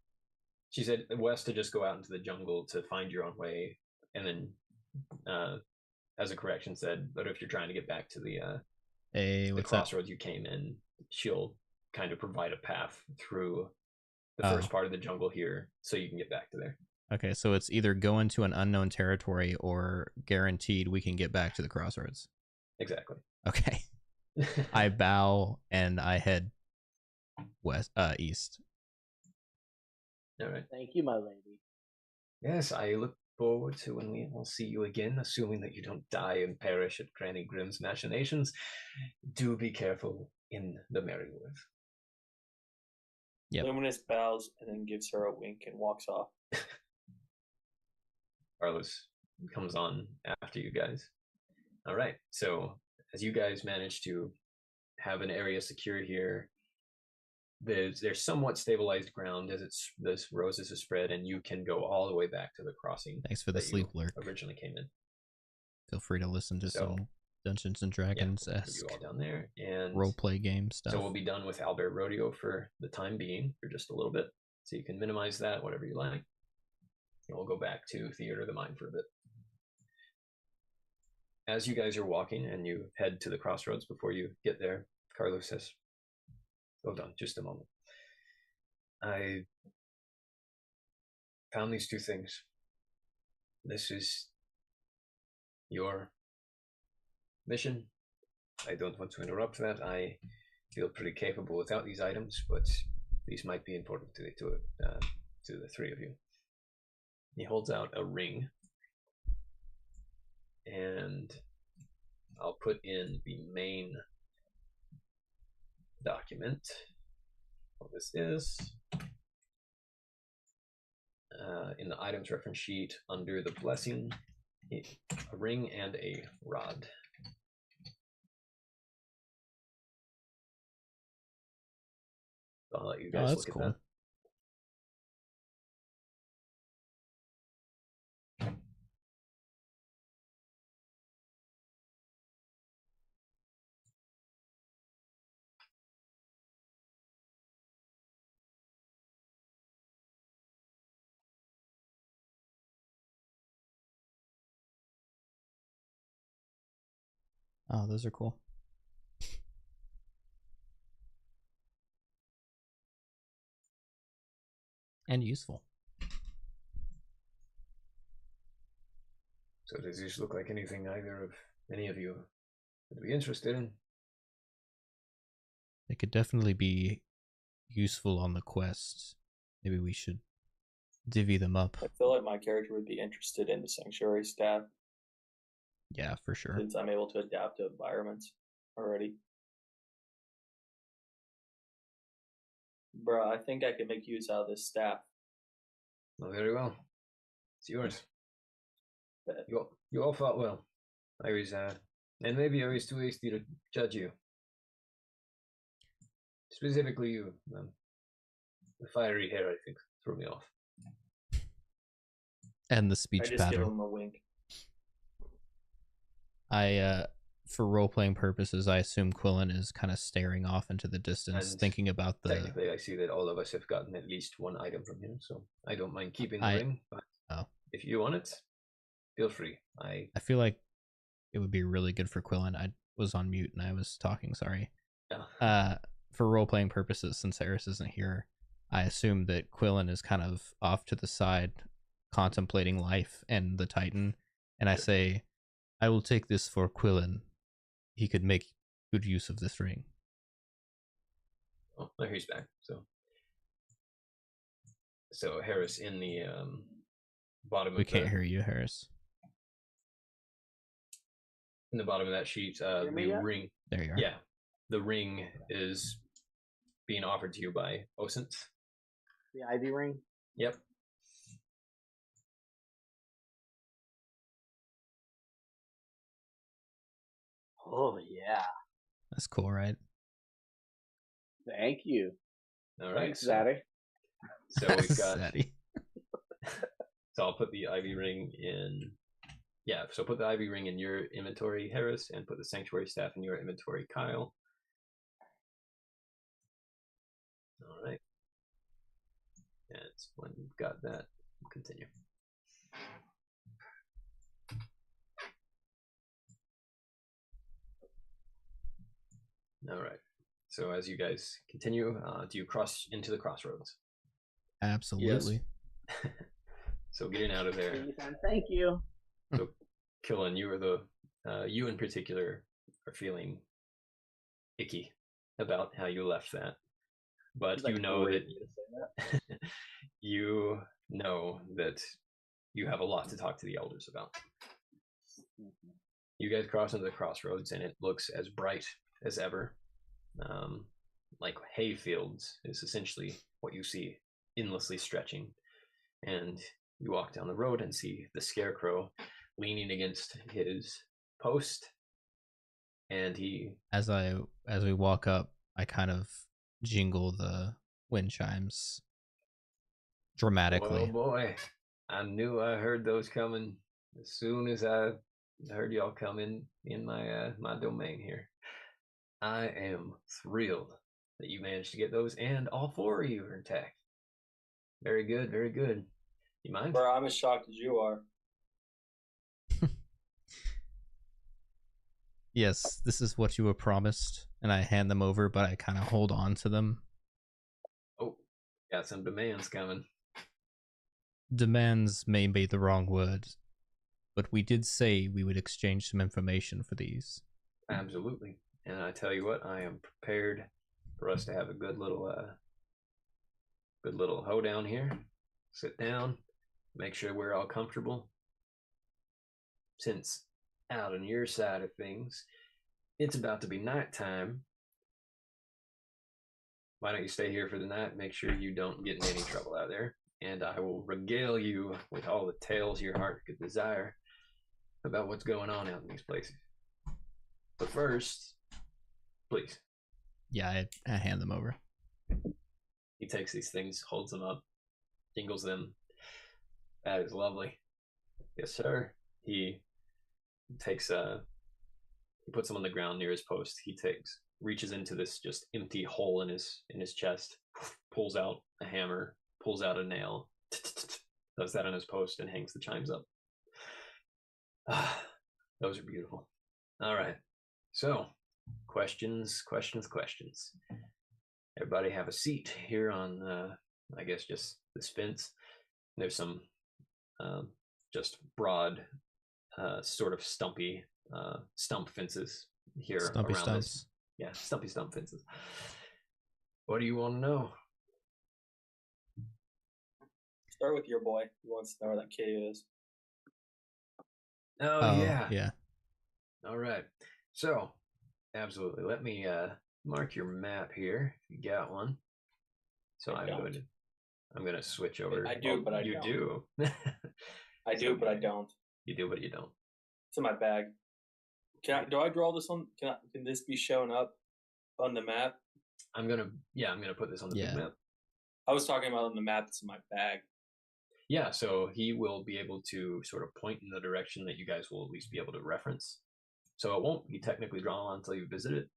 S3: She said west to just go out into the jungle to find your own way, and then, as a correction, said, but if you're trying to get back to the crossroads you came in, she'll kind of provide a path through the first part of the jungle here, so you can get back to there.
S2: Okay, so it's either go into an unknown territory or guaranteed we can get back to the crossroads.
S3: Exactly.
S2: Okay. I bow and I head east.
S3: All right.
S5: Thank you, my lady.
S3: Yes, I look forward to when we will see you again, assuming that you don't die and perish at Granny Grimm's machinations. Do be careful in the Merrywood.
S2: Yep.
S4: Luminous bows and then gives her a wink and walks off.
S3: Carlos comes on after you guys. All right, so as you guys manage to have an area secure here, there's somewhat stabilized ground as this roses are spread, and you can go all the way back to the crossing.
S2: Thanks for the sleep alert.
S3: Originally came in.
S2: Feel free to listen to some Dungeons and Dragons-esque
S3: you all down there and
S2: roleplay game stuff.
S3: So we'll be done with Albert Rodeo for the time being, for just a little bit. So you can minimize that, whatever you like. And we'll go back to Theater of the Mind for a bit. As you guys are walking and you head to the crossroads, before you get there, Carlos says, hold on just a moment. I found these two things. This is your mission. I don't want to interrupt that. I feel pretty capable without these items, but these might be important to the three of you. He holds out a ring, and I'll put in the main document what this is in the items reference sheet under the blessing, a ring and a rod. I'll let you guys
S2: that's
S3: look
S2: cool.
S3: at that.
S2: Oh, those are cool. And useful.
S3: So does this look like anything either of any of you would be interested in?
S2: It could definitely be useful on the quest. Maybe we should divvy them up.
S4: I feel like my character would be interested in the sanctuary staff.
S2: Yeah, for sure.
S4: Since I'm able to adapt to environments already. Bruh, I think I could make use out of this staff.
S3: Well, very well. It's yours. You all fought well. I was, and maybe I was too hasty to judge you. Specifically you. The fiery hair, I think, threw me off.
S2: And the speech
S4: I just
S2: pattern.
S4: give him a wink.
S2: For role-playing purposes, I assume Quillen is kind of staring off into the distance,
S3: And
S2: thinking about the...
S3: Technically, I see that all of us have gotten at least one item from him, so I don't mind keeping the ring, but if you want it, feel free. I
S2: feel like it would be really good for Quillen. I was on mute and I was talking, sorry.
S3: Yeah.
S2: For role-playing purposes, since Eris isn't here, I assume that Quillen is kind of off to the side, contemplating life and the Titan, and I say, I will take this for Quillen. He could make good use of this ring.
S3: Oh, there he's back. So So Harris, in the bottom
S2: We
S3: of
S2: can't
S3: the,
S2: hear you, Harris.
S3: in the bottom of that sheet,
S5: Hear me
S3: the
S5: yet?
S3: ring.
S2: There you are.
S3: Yeah, the ring is being offered to you by Osint.
S5: The ivy ring.
S3: Yep.
S5: Oh yeah.
S2: That's cool, right?
S5: Thank you.
S3: All right.
S5: Thanks, Zaddy.
S3: So we've got.
S2: Zaddy.
S3: So I'll put the ivy ring in. Yeah. So put the ivy ring in your inventory, Harris, and put the sanctuary staff in your inventory, Kyle. All right. And when you've got that, we'll continue. All right. So as you guys continue, do you cross into the crossroads?
S2: Absolutely.
S3: So getting out of there.
S5: Thank you.
S3: So, Killen, you are you in particular are feeling icky about how you left that, but you know that you know that you have a lot to talk to the elders about. You guys cross into the crossroads, and it looks as bright as ever. Like hay fields is essentially what you see, endlessly stretching, and you walk down the road and see the scarecrow leaning against his post, and he,
S2: as we walk up, I kind of jingle the wind chimes dramatically.
S3: oh boy, I knew I heard those coming as soon as I heard y'all come in my domain here. I am thrilled that you managed to get those, and all four of you are intact. Very good, very good. You mind?
S4: Bro, I'm as shocked as you are.
S2: Yes, this is what you were promised, and I hand them over, but I kind of hold on to them.
S3: Oh, got some demands coming.
S2: Demands may be the wrong word, but we did say we would exchange some information for these.
S3: Absolutely. And I tell you what, I am prepared for us to have a good little hoedown here. Sit down, make sure we're all comfortable. Since out on your side of things, it's about to be nighttime. Why don't you stay here for the night? Make sure you don't get in any trouble out there, and I will regale you with all the tales your heart could desire about what's going on out in these places. But first, please.
S2: Yeah, I hand them over.
S3: He takes these things, holds them up, jingles them. That is lovely. Yes, sir. He takes he puts them on the ground near his post. He reaches into this just empty hole in his chest, pulls out a hammer, pulls out a nail, does that on his post, and hangs the chimes up. Those are beautiful. All right. So, questions. Everybody have a seat here on, I guess, just this fence. There's some just broad, sort of stumpy stump fences here
S2: Stumpy
S3: around
S2: stumps.
S3: this. Yeah, stumpy stump fences. What do you want to know?
S4: Start with your boy. He wants to know where that cave is.
S3: Oh yeah.
S2: Yeah.
S3: All right. So, absolutely. Let me mark your map here. If you got one. So I'm going to switch over.
S4: I do, but I
S3: you
S4: don't.
S3: do.
S4: I do, but I don't.
S3: You do, but you don't.
S4: It's in my bag. Do I draw this on? Can this be shown up on the map?
S3: I'm gonna put this on the big map.
S4: I was talking about on the map that's in my bag.
S3: Yeah, so he will be able to sort of point in the direction that you guys will at least be able to reference. So it won't be technically drawn on until you visit it,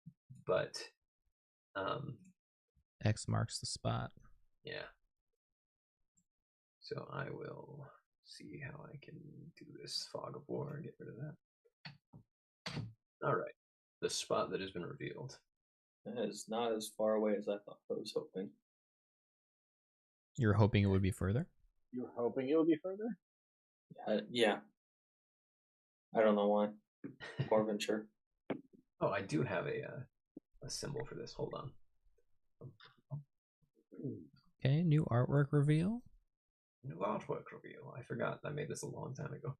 S3: but
S2: X marks the spot.
S3: Yeah. So I will see how I can do this fog of war and get rid of that. All right. The spot that has been revealed.
S4: That is not as far away as I thought. I was hoping.
S2: You're hoping it would be further?
S5: You were hoping it would be further?
S4: Yeah. I don't know why. More venture.
S3: Oh, I do have a symbol for this. Hold on.
S2: Okay, new artwork reveal.
S3: New artwork reveal. I forgot. I made this a long time ago.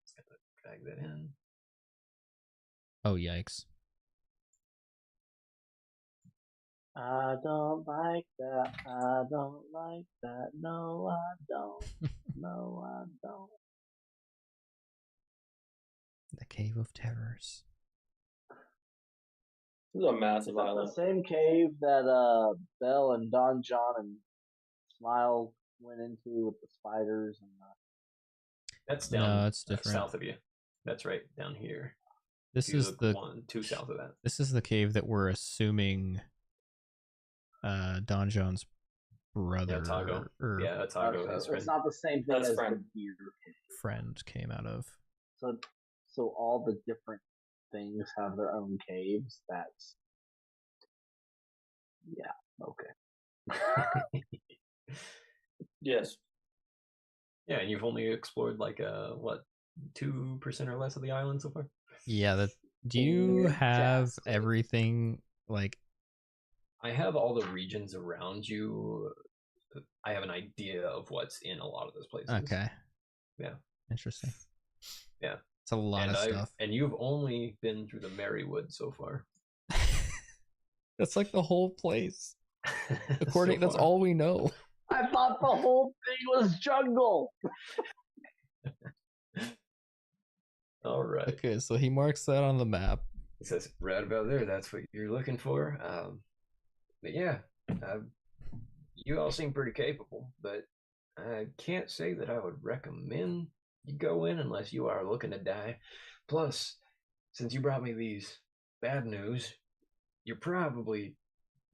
S3: Just gotta drag that in.
S2: Oh, yikes.
S5: I don't like that. I don't like that. No, I don't. No, I don't.
S2: The Cave of Terrors.
S4: This is a massive
S5: Is that
S4: island.
S5: the same cave that Belle and Don John and Smile went into with the spiders and
S3: That's down.
S2: No, it's different.
S3: South of you. That's right down here.
S2: This is the
S3: 2 south of that.
S2: This is the cave that we're assuming Don John's brother
S3: Tago.
S2: or
S3: Yeah, Tago.
S5: Okay,
S3: His
S5: so
S3: friend.
S5: it's not the same thing
S4: That's
S5: as
S4: friend.
S5: the deer cave.
S2: friend came out of.
S5: So all the different things have their own caves. That's okay.
S4: Yes.
S3: Yeah, and you've only explored like 2% or less of the island so far?
S2: Yeah, that. Do you have
S5: Fantastic.
S2: everything like?
S3: I have all the regions around you. I have an idea of what's in a lot of those places.
S2: Okay.
S3: Yeah.
S2: Interesting.
S3: Yeah.
S2: It's a lot of stuff.
S3: And you've only been through the Merrywood so far.
S2: That's like the whole place. According,
S3: So
S2: that's
S3: far.
S2: all we know.
S5: I thought the whole thing was jungle.
S3: All right.
S2: Okay, so he marks that on the map.
S3: It says right about there. That's what you're looking for. But yeah, you all seem pretty capable. But I can't say that I would recommend you go in unless you are looking to die. Plus, since you brought me these bad news, you're probably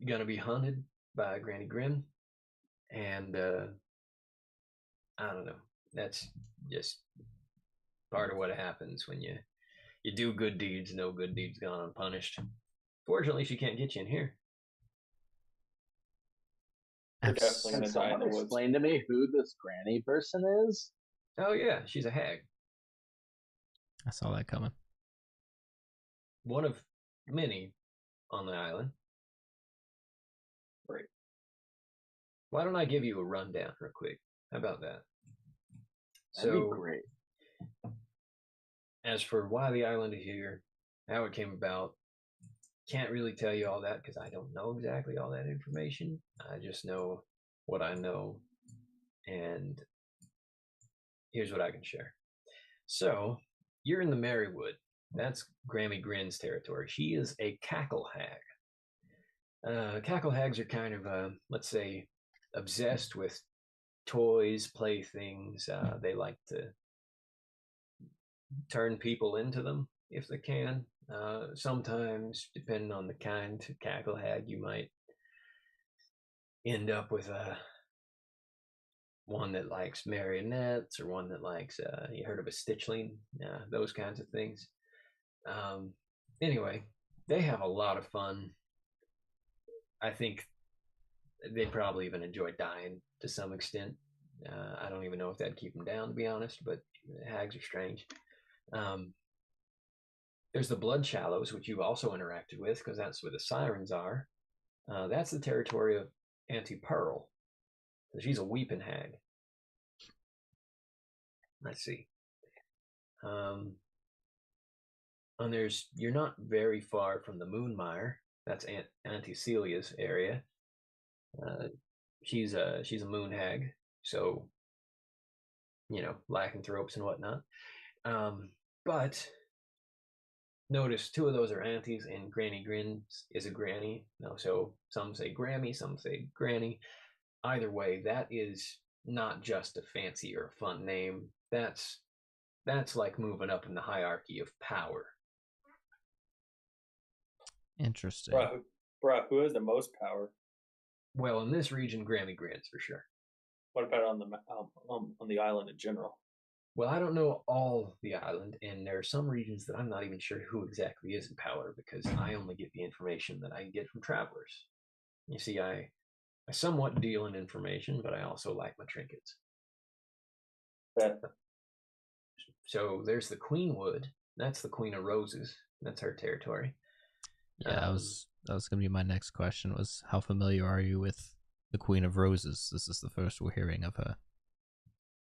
S3: gonna be hunted by Granny Grim, and I don't know. That's just part of what happens when you do good deeds. No good deeds gone unpunished. Fortunately, she can't get you in here.
S4: We're definitely
S5: Can
S4: gonna die in
S5: someone
S4: the woods.
S5: explain to me who this granny person is?
S3: Oh yeah, she's a hag.
S2: I saw that coming.
S3: One of many on the island.
S4: Right.
S3: Why don't I give you a rundown real quick? How about that?
S5: That'd be
S3: So,
S5: great.
S3: as for why the island is here, how it came about, can't really tell you all that because I don't know exactly all that information. I just know what I know, and here's what I can share. So, you're in the Merrywood. That's Grammy Grin's territory. She is a cackle hag. Cackle hags are kind of, let's say, obsessed with toys, playthings. They like to turn people into them if they can. Sometimes, depending on the kind of cackle hag, you might end up with one that likes marionettes or one that likes, you heard of a stitchling, those kinds of things. Anyway, they have a lot of fun. I think they probably even enjoy dying to some extent. I don't even know if that'd keep them down, to be honest, but hags are strange. There's the Blood Shallows, which you've also interacted with, because that's where the sirens are. That's the territory of Auntie Pearl. So she's a weeping hag. Let's see. And you're not very far from the Moonmire. That's Auntie Celia's area. She's a moon hag, so lycanthropes and whatnot. But notice 2 of those are aunties, and Granny Grin is a granny. No, so some say Grammy, some say Granny. Either way, that is not just a fancy or a fun name. That's like moving up in the hierarchy of power.
S2: Interesting.
S4: Bruh, who has the most power?
S3: Well, in this region, Grammy Grins for sure.
S4: What about on the island in general?
S3: Well, I don't know all the island, and there are some regions that I'm not even sure who exactly is in power because I only get the information that I get from travelers. You see, I somewhat deal in information, but I also like my trinkets.
S4: Bet.
S3: So there's the Queenwood. That's the Queen of Roses. That's her territory.
S2: Yeah, that was gonna be my next question. Was how familiar are you with the Queen of Roses? This is the first we're hearing of her.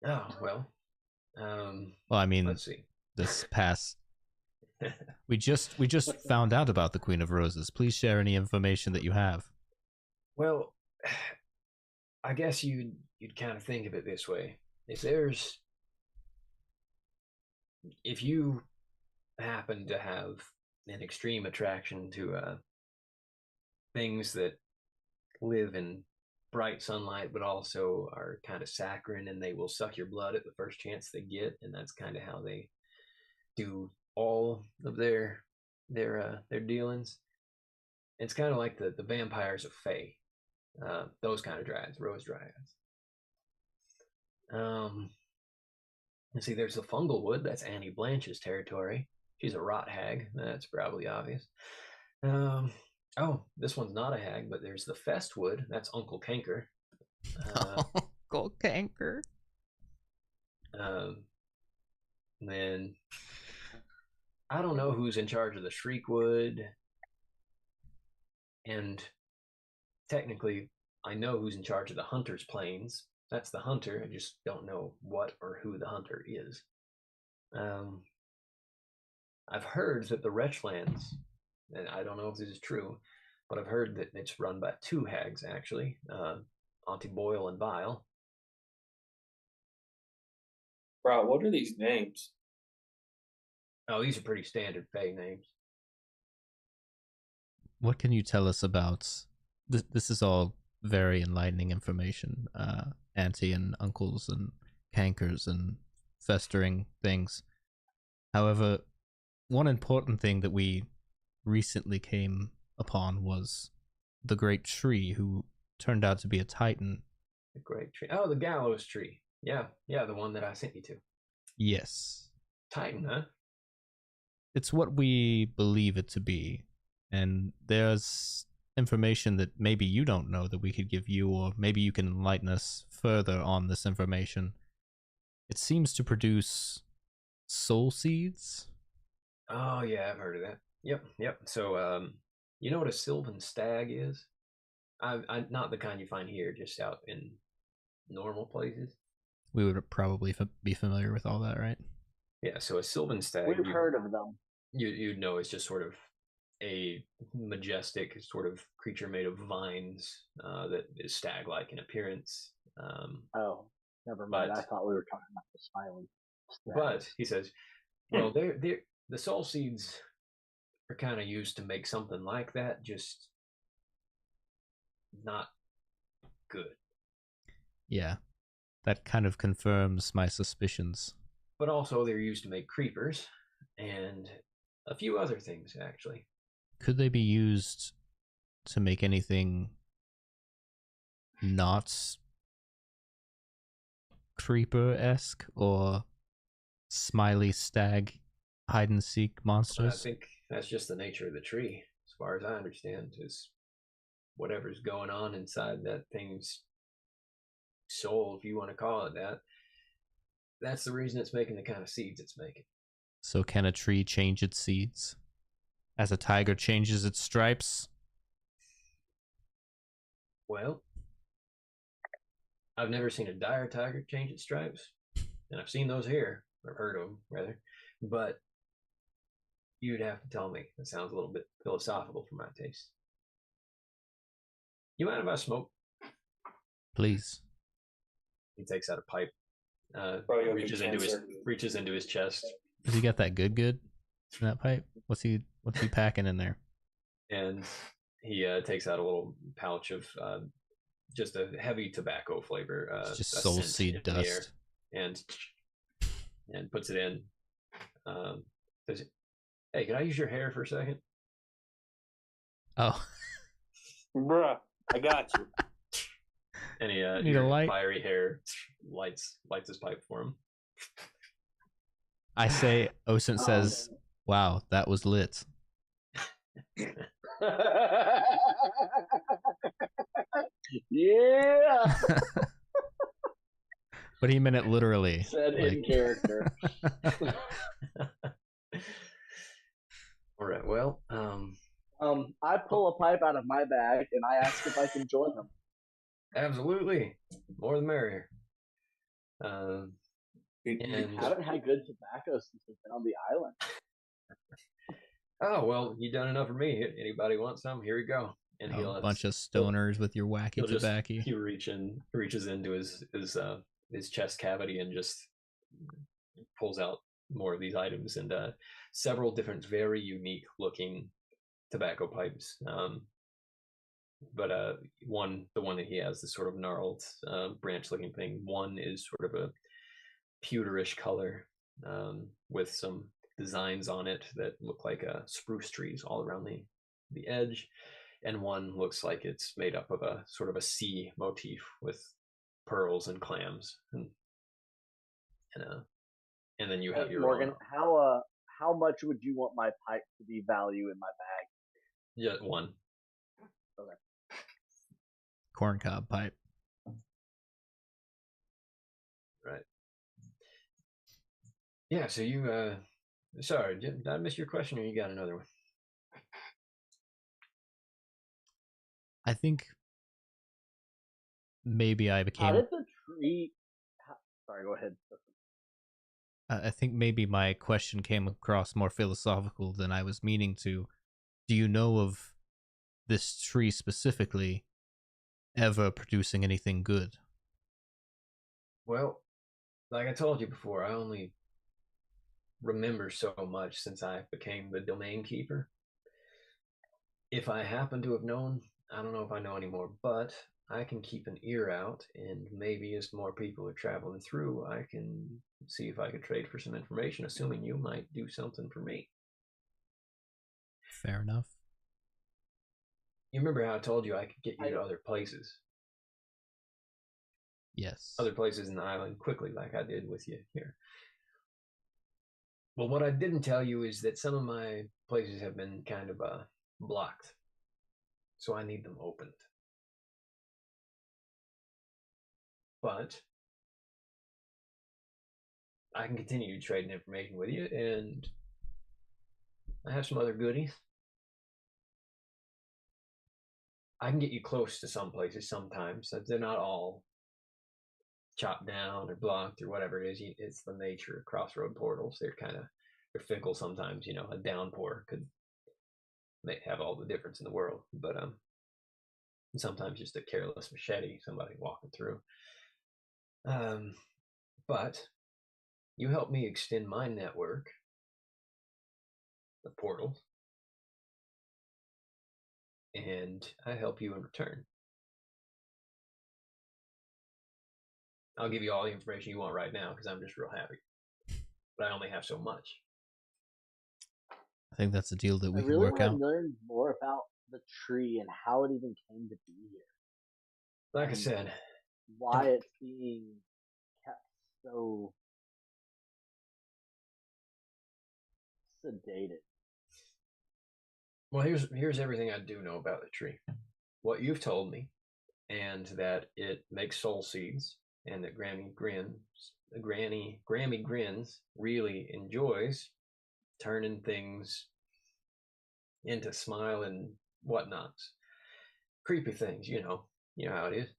S3: Oh well.
S2: Well, I mean,
S3: Let's see.
S2: this past we just found out about the Queen of Roses. Please share any information that you have.
S3: Well, I guess you'd kind of think of it this way: if you happen to have an extreme attraction to things that live in bright sunlight, but also are kind of saccharine, and they will suck your blood at the first chance they get, and that's kind of how they do all of their dealings. It's kind of like the vampires of Fae, those kind of dryads, rose dryads. And see, there's the fungal wood. That's Annie Blanche's territory. She's a rot hag. That's probably obvious. Oh, this one's not a hag, but there's the Festwood. That's Uncle Canker.
S2: Uncle Canker.
S3: Then I don't know who's in charge of the Shriekwood, and technically, I know who's in charge of the Hunter's Plains. That's the Hunter. I just don't know what or who the Hunter is. I've heard that the Wretchlands, and I don't know if this is true, but I've heard that it's run by 2 hags, actually, Auntie Boyle and Vile.
S4: Bro, what are these names?
S3: Oh, these are pretty standard Fae names.
S2: What can you tell us about this? This is all very enlightening information. Auntie and uncles and cankers and festering things. However, one important thing that we recently came upon was the great tree, who turned out to be a titan.
S3: The great tree. Oh, the gallows tree. Yeah, the one that I sent you to.
S2: Yes.
S3: Titan, huh?
S2: It's what we believe it to be. And there's information that maybe you don't know that we could give you, or maybe you can enlighten us further on this information. It seems to produce soul seeds.
S3: Oh, yeah, I've heard of that. Yep. So, you know what a sylvan stag is? I not the kind you find here, just out in normal places.
S2: We would probably be familiar with all that, right?
S3: Yeah, so a sylvan stag.
S5: We've heard of them.
S3: You'd know it's just sort of a majestic sort of creature made of vines that is stag-like in appearance.
S5: Oh, never mind. I thought we were talking about the smiling stag.
S3: But he says, well, the soul seeds are kind of used to make something like that, just not good.
S2: Yeah, that kind of confirms my suspicions.
S3: But also they're used to make creepers and a few other things, actually.
S2: Could they be used to make anything not creeper-esque or smiley stag hide-and-seek monsters?
S3: I think that's just the nature of the tree, as far as I understand, is whatever's going on inside that thing's soul, if you want to call it that. That's the reason it's making the kind of seeds it's making.
S2: So can a tree change its seeds? As a tiger changes its stripes?
S3: Well, I've never seen a dire tiger change its stripes, and I've seen those here, or heard of them, rather, but you'd have to tell me. That sounds a little bit philosophical for my taste. You mind if I smoke?
S2: Please.
S3: He takes out a pipe, reaches into his chest.
S2: Does he got that good in that pipe? What's he packing in there?
S3: And he takes out a little pouch of just a heavy tobacco flavor.
S2: It's just soul seed dust.
S3: And puts it in. Says, hey, can I use your hair for a second?
S2: Oh.
S4: Bruh, I got you.
S3: And he
S2: need a light?
S3: fiery hair lights his pipe for him.
S2: I say, Osint says, wow, that was lit.
S5: Yeah.
S2: But he meant it literally.
S5: Said in character.
S3: All right. Well,
S5: I pull a pipe out of my bag and I ask if I can join them.
S3: Absolutely, more the merrier.
S5: We haven't had good tobacco since we've been on the island.
S3: Oh well, you done enough for me. Anybody want some? Here we go. And
S2: a bunch of stoners with your wacky tobacco.
S3: He reaches into his chest cavity and just pulls out more of these items and several different very unique looking tobacco pipes. But the one that he has, this sort of gnarled branch looking thing. One is sort of a pewterish color with some designs on it that look like spruce trees all around the edge, and one looks like it's made up of a sort of a sea motif with pearls and clams, and then you have your
S5: Morgan.
S3: own.
S5: How much would you want my pipe to be value in my bag?
S3: Yeah, one.
S5: Okay.
S2: Corncob pipe.
S3: Right. Yeah. So you. Sorry, did I miss your question, or you got another one?
S2: I think maybe I became.
S5: How did the tree? Sorry, go ahead.
S2: I think maybe my question came across more philosophical than I was meaning to. Do you know of this tree specifically ever producing anything good?
S3: Well, like I told you before, I only remember so much since I became the domain keeper. If I happen to have known, I don't know if I know anymore, but I can keep an ear out, and maybe as more people are traveling through, I can see if I could trade for some information, assuming you might do something for me.
S2: Fair enough.
S3: You remember how I told you I could get you to other places?
S2: Yes.
S3: Other places in the island quickly, like I did with you here. Well, what I didn't tell you is that some of my places have been kind of blocked. So I need them opened. But I can continue trading information with you, and I have some other goodies. I can get you close to some places sometimes. They're not all chopped down or blocked or whatever it is. It's the nature of crossroad portals. They're fickle sometimes. You know, a downpour could have all the difference in the world, but sometimes just a careless machete, somebody walking through. But you help me extend my network of portals, and I help you in return. I'll give you all the information you want right now because I'm just real happy. But I only have so much.
S2: I think that's a deal that we
S5: can
S2: work out.
S5: I really want to learn more about the tree and how it even came to be here.
S3: Like I said,
S5: why it's being kept so sedated.
S3: Well, here's everything I do know about the tree. What you've told me, and that it makes soul seeds, and that Grammy Grins really enjoys turning things into smile and whatnots. Creepy things, you know how it is.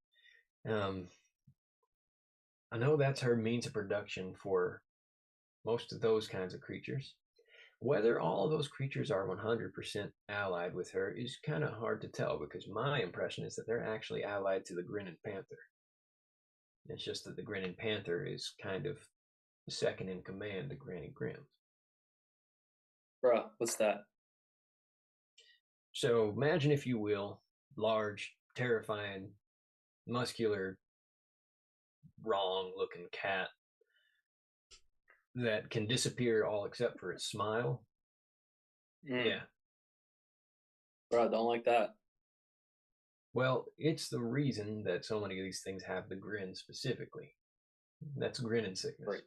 S3: I know that's her means of production for most of those kinds of creatures. Whether all of those creatures are 100% allied with her is kind of hard to tell, because my impression is that they're actually allied to the Grinning Panther. It's just that the Grinning Panther is kind of second in command to Granny Grimm.
S4: Bruh, what's that?
S3: So imagine, if you will, large, terrifying, muscular, wrong-looking cat that can disappear all except for its smile. Yeah.
S4: Bro, I don't like that.
S3: Well, it's the reason that so many of these things have the grin specifically. That's grinning sickness.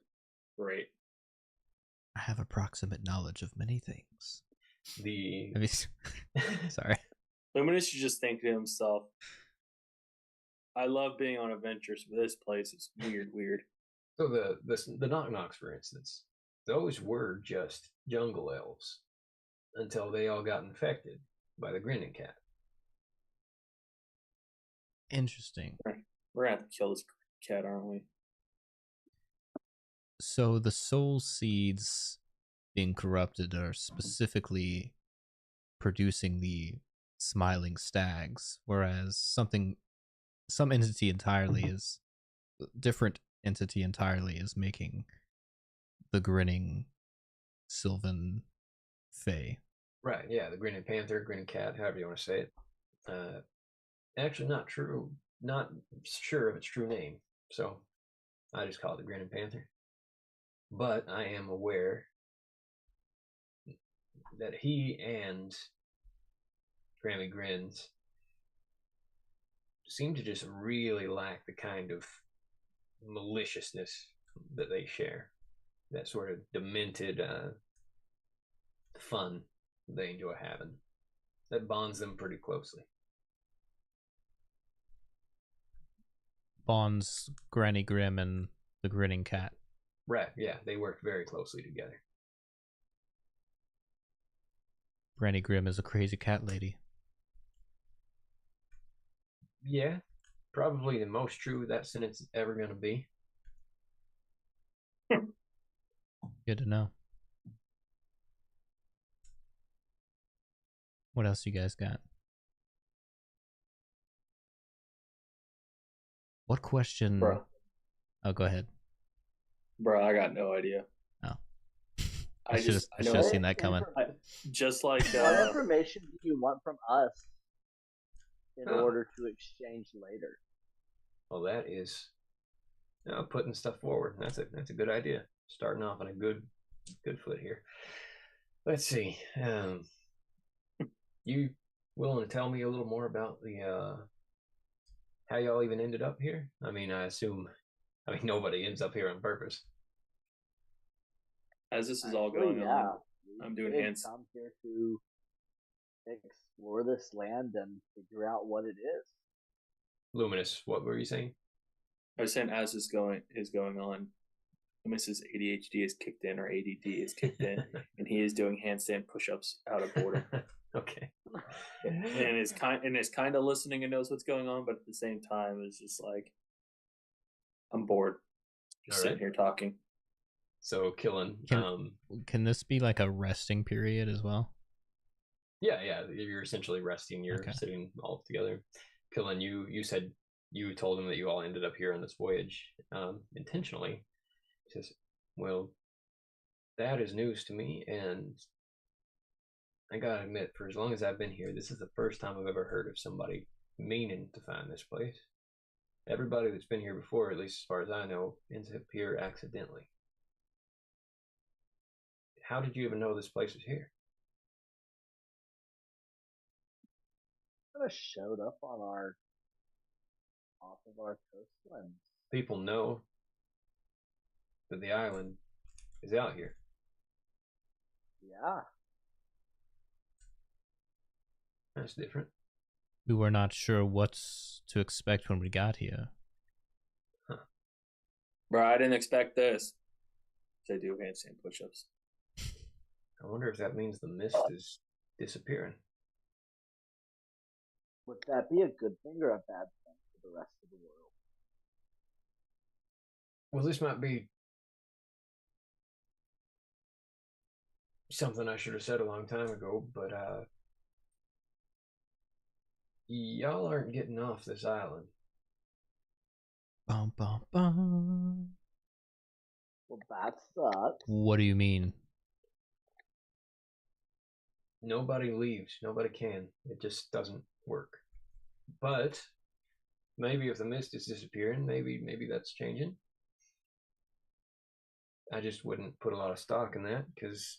S4: Great.
S2: I have approximate knowledge of many things. Sorry.
S4: Luminous should just think to himself, I love being on adventures, but this place is weird.
S3: So the knock-knocks, for instance, those were just jungle elves until they all got infected. by the grinning cat.
S2: Interesting.
S4: We're gonna have to kill this cat, aren't we?
S2: So the soul seeds being corrupted are specifically producing the smiling stags, whereas some entity entirely is different entity entirely is making the grinning sylvan fae.
S3: Right, yeah, the grinning panther, grinning cat, however you want to say it. Actually, not true. Not sure of its true name, so I just call it the grinning panther. But I am aware that he and Grammy Grins seem to just really lack the kind of maliciousness that they share. That sort of demented fun they enjoy having. That bonds them pretty closely.
S2: Bonds Granny Grim and the grinning cat.
S3: Right, yeah, they work very closely together.
S2: Granny Grim is a crazy cat lady.
S3: Yeah, probably the most true that sentence is ever going to be.
S2: Good to know. What else you guys got? What question?
S4: Bro.
S2: Oh, go ahead.
S4: Bro, I got no idea.
S2: Oh.
S4: I
S2: should have seen that coming.
S4: Just like
S5: what information do you want from us in order to exchange later?
S3: Well, that is putting stuff forward. That's a good idea. Starting off on a good foot here. Let's see. You willing to tell me a little more about the how y'all even ended up here? I mean, nobody ends up here on purpose.
S4: As this is all going on, I'm doing hands.
S5: Come here to explore this land and figure out what it is.
S3: Luminous, what were you saying?
S4: I was saying as this is going on, Luminous' ADHD is kicked in, or ADD is kicked in, and he is doing handstand push-ups out of boredom.
S3: Okay.
S4: And is kind of listening and knows what's going on, but at the same time is just like, I'm bored, just sitting here talking.
S3: So Killen,
S2: can this be like a resting period as well?
S3: Yeah, you're essentially resting. You're sitting all together. Killen, you said you told him that you all ended up here on this voyage intentionally. He says, well, that is news to me, and I gotta admit, for as long as I've been here, this is the first time I've ever heard of somebody meaning to find this place. Everybody that's been here before, at least as far as I know, ends up here accidentally. How did you even know this place was here?
S5: Kind of showed up on off of our coastline.
S3: People know that the island is out here.
S5: Yeah.
S3: That's different.
S2: We were not sure what to expect when we got here.
S3: Huh.
S4: Bro, I didn't expect this. They do handstand push-ups.
S3: I wonder if that means the mist is disappearing.
S5: Would that be a good thing or a bad thing for the rest of the world?
S3: Well, this might be something I should have said a long time ago, but y'all aren't getting off this island.
S2: Bum, bum, bum.
S5: Well, that sucks.
S2: What do you mean?
S3: Nobody leaves. Nobody can. It just doesn't work. But maybe if the mist is disappearing, maybe that's changing. I just wouldn't put a lot of stock in that because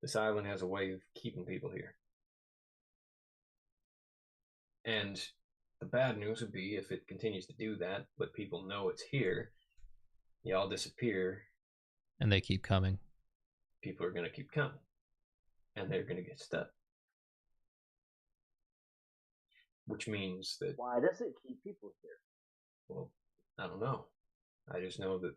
S3: this island has a way of keeping people here. And the bad news would be if it continues to do that, but people know it's here, y'all disappear.
S2: And they keep coming.
S3: People are going to keep coming. And they're going to get stuck. Which means that...
S5: Why does it keep people here?
S3: Well, I don't know. I just know that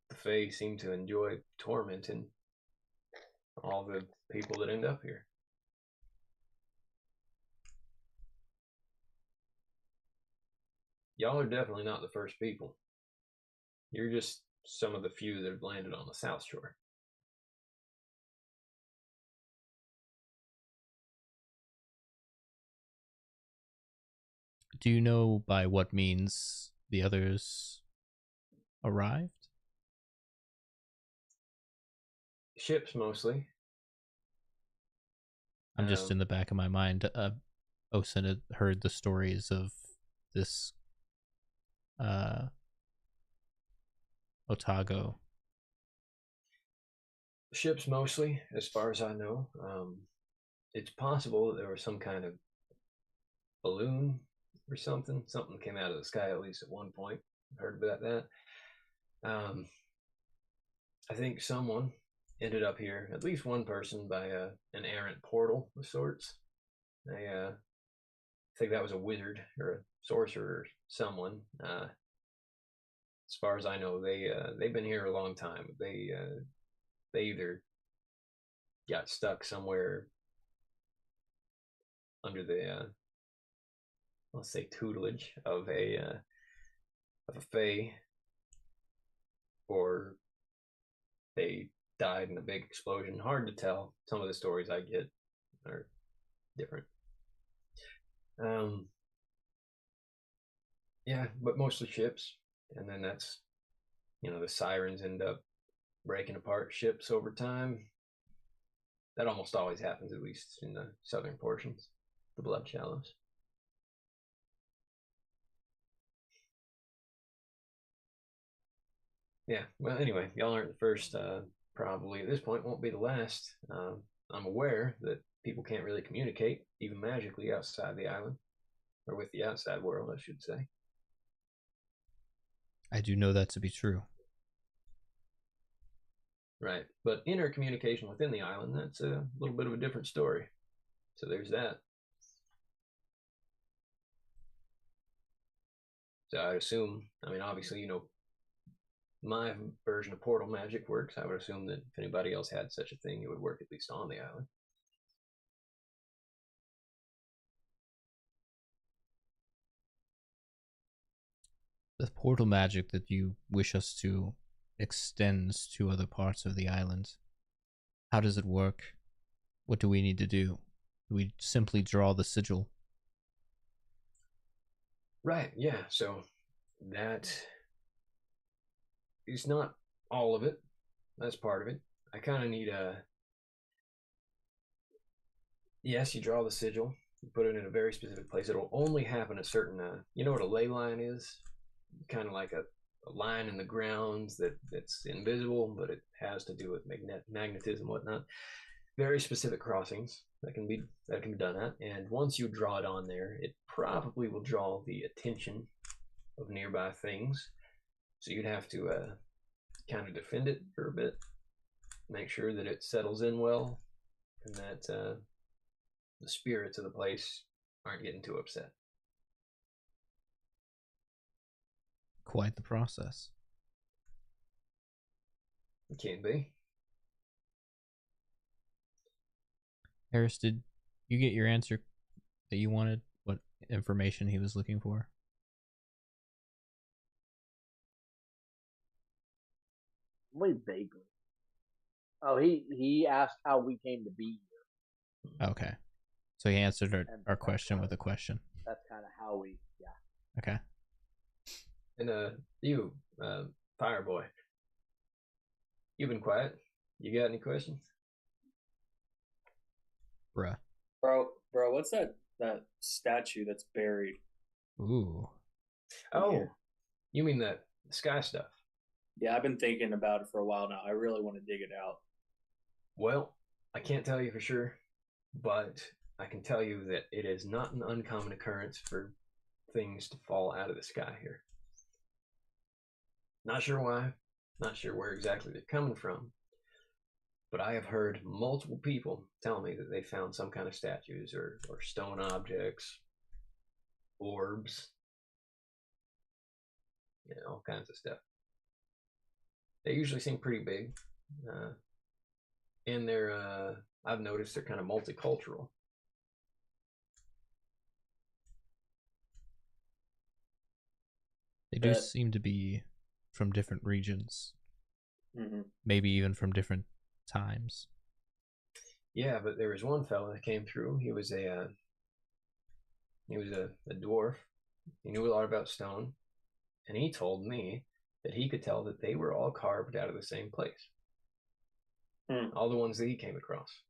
S3: the Fae seem to enjoy tormenting all the people that end up here. Y'all are definitely not the first people. You're just some of the few that have landed on the South Shore.
S2: Do you know by what means the others arrived?
S3: Ships, mostly.
S2: I'm just in the back of my mind. Osen had heard the stories of this Otago.
S3: Ships, mostly, as far as I know. It's possible that there was some kind of balloon or something. Something came out of the sky, at least at one point. Heard about that. I think someone ended up here, at least one person, by an errant portal of sorts. I think that was a wizard or a sorcerer or someone. As far as I know, they've been here a long time. They either got stuck somewhere under the let's say tutelage of a fae, or they died in a big explosion. Hard to tell. Some of the stories I get are different. Yeah, but mostly ships, and then that's, the sirens end up breaking apart ships over time. That almost always happens, at least in the southern portions, the Blood Shallows. Yeah, well, anyway, y'all aren't the first. Probably at this point won't be the last. I'm aware that people can't really communicate, even magically, outside the island, or with the outside world, I should say.
S2: I do know that to be true.
S3: Right, but intercommunication within the island, that's a little bit of a different story. So there's that. So I assume, obviously, my version of portal magic works. I would assume that if anybody else had such a thing, it would work at least on the island.
S2: The portal magic that you wish us to extends to other parts of the island. How does it work? What do we need to do? Do we simply draw the sigil?
S3: Right, yeah. So that is not all of it. That's part of it. I kind of need yes, you draw the sigil. You put it in a very specific place. It'll only happen at certain, you know what a ley line is? Kind of like a line in the ground that's invisible, but it has to do with magnetism and whatnot. Very specific crossings that can be done at, and once you draw it on there, it probably will draw the attention of nearby things. So you'd have to kind of defend it for a bit, make sure that it settles in well, and that the spirits of the place aren't getting too upset.
S2: Quite the process.
S3: It can be.
S2: Harris, did you get your answer that you wanted? What information he was looking for?
S5: Only vaguely. Oh, he asked how we came to be here.
S2: Okay. So he answered our question with a question.
S5: That's kind of how we, yeah.
S2: Okay.
S3: And you, Fireboy, you've been quiet. You got any questions?
S2: Bruh.
S4: Bro, what's that statue that's buried?
S2: Ooh.
S3: Oh,
S4: here?
S3: You mean that sky stuff?
S4: Yeah, I've been thinking about it for a while now. I really want to dig it out.
S3: Well, I can't tell you for sure, but I can tell you that it is not an uncommon occurrence for things to fall out of the sky here. Not sure why, not sure where exactly they're coming from, but I have heard multiple people tell me that they found some kind of statues or stone objects, orbs, all kinds of stuff. They usually seem pretty big. And they're, I've noticed they're kind of multicultural.
S2: They do seem to be from different regions.
S4: Mm-hmm.
S2: Maybe even from different times.
S3: Yeah, but there was one fella that came through. He was a dwarf. He knew a lot about stone, and he told me that he could tell that they were all carved out of the same place. All the ones that he came across.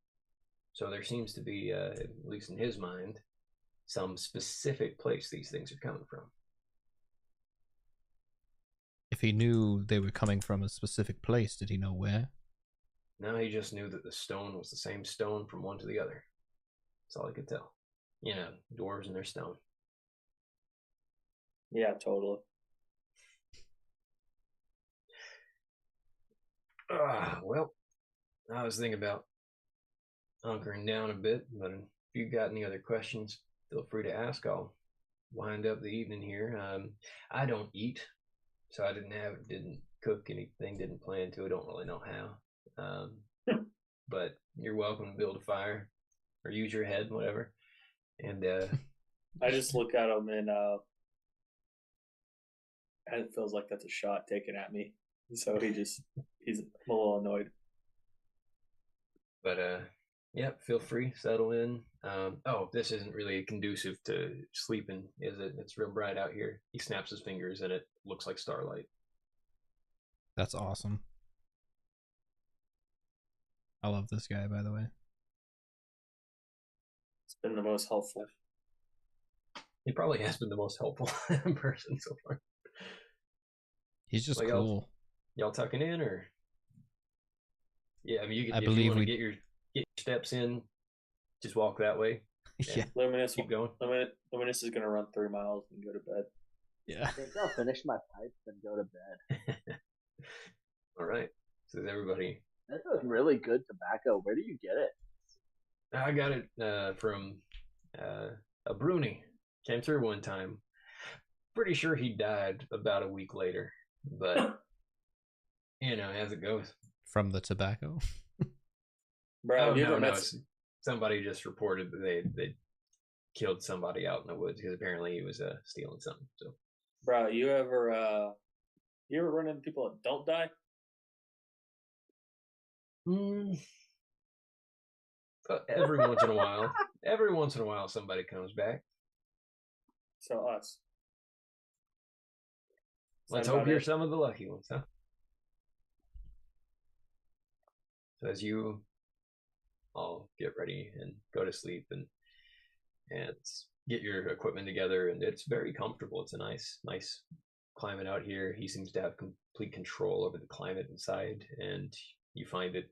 S3: So there seems to be, at least in his mind, some specific place these things are coming from.
S2: If he knew they were coming from a specific place, did he know where?
S3: No, he just knew that the stone was the same stone from one to the other. That's all he could tell. You know, dwarves and their stone.
S4: Yeah, totally.
S3: Well, I was thinking about hunkering down a bit, but if you got any other questions, feel free to ask. I'll wind up the evening here. I don't eat, so I didn't cook anything, didn't plan to. I don't really know how. But you're welcome to build a fire or use your head, whatever. And
S4: I just look at him and it feels like that's a shot taken at me. So he's a little annoyed.
S3: But yeah, feel free, settle in. This isn't really conducive to sleeping, is it? It's real bright out here. He snaps his fingers and it looks like starlight.
S2: That's awesome. I love this guy, by the way.
S4: It's been the most helpful.
S3: He probably has been the most helpful person so far.
S2: He's just cool.
S3: Y'all tucking in, or? Yeah, I mean,
S2: I believe we
S3: get your steps in. Just walk that way.
S2: Yeah.
S4: Luminous,
S3: keep going.
S4: Luminous is gonna run 3 miles and go to bed.
S2: Yeah.
S5: I think I'll finish my pipes and go to bed.
S3: All right. So is everybody?
S5: This is really good tobacco. Where do you get it?
S3: I got it from a Bruni. Came through one time. Pretty sure he died about a week later, but you know, as it goes.
S2: From the tobacco.
S4: Bro,
S3: somebody just reported that they killed somebody out in the woods because apparently he was stealing something. So,
S4: bro, you ever run into people that don't die?
S3: Every once in a while, somebody comes back.
S4: So us.
S3: Let's hope you're some of the lucky ones, huh? So as you all get ready and go to sleep and get your equipment together, and it's very comfortable. It's a nice climate out here. He seems to have complete control over the climate inside, and you find it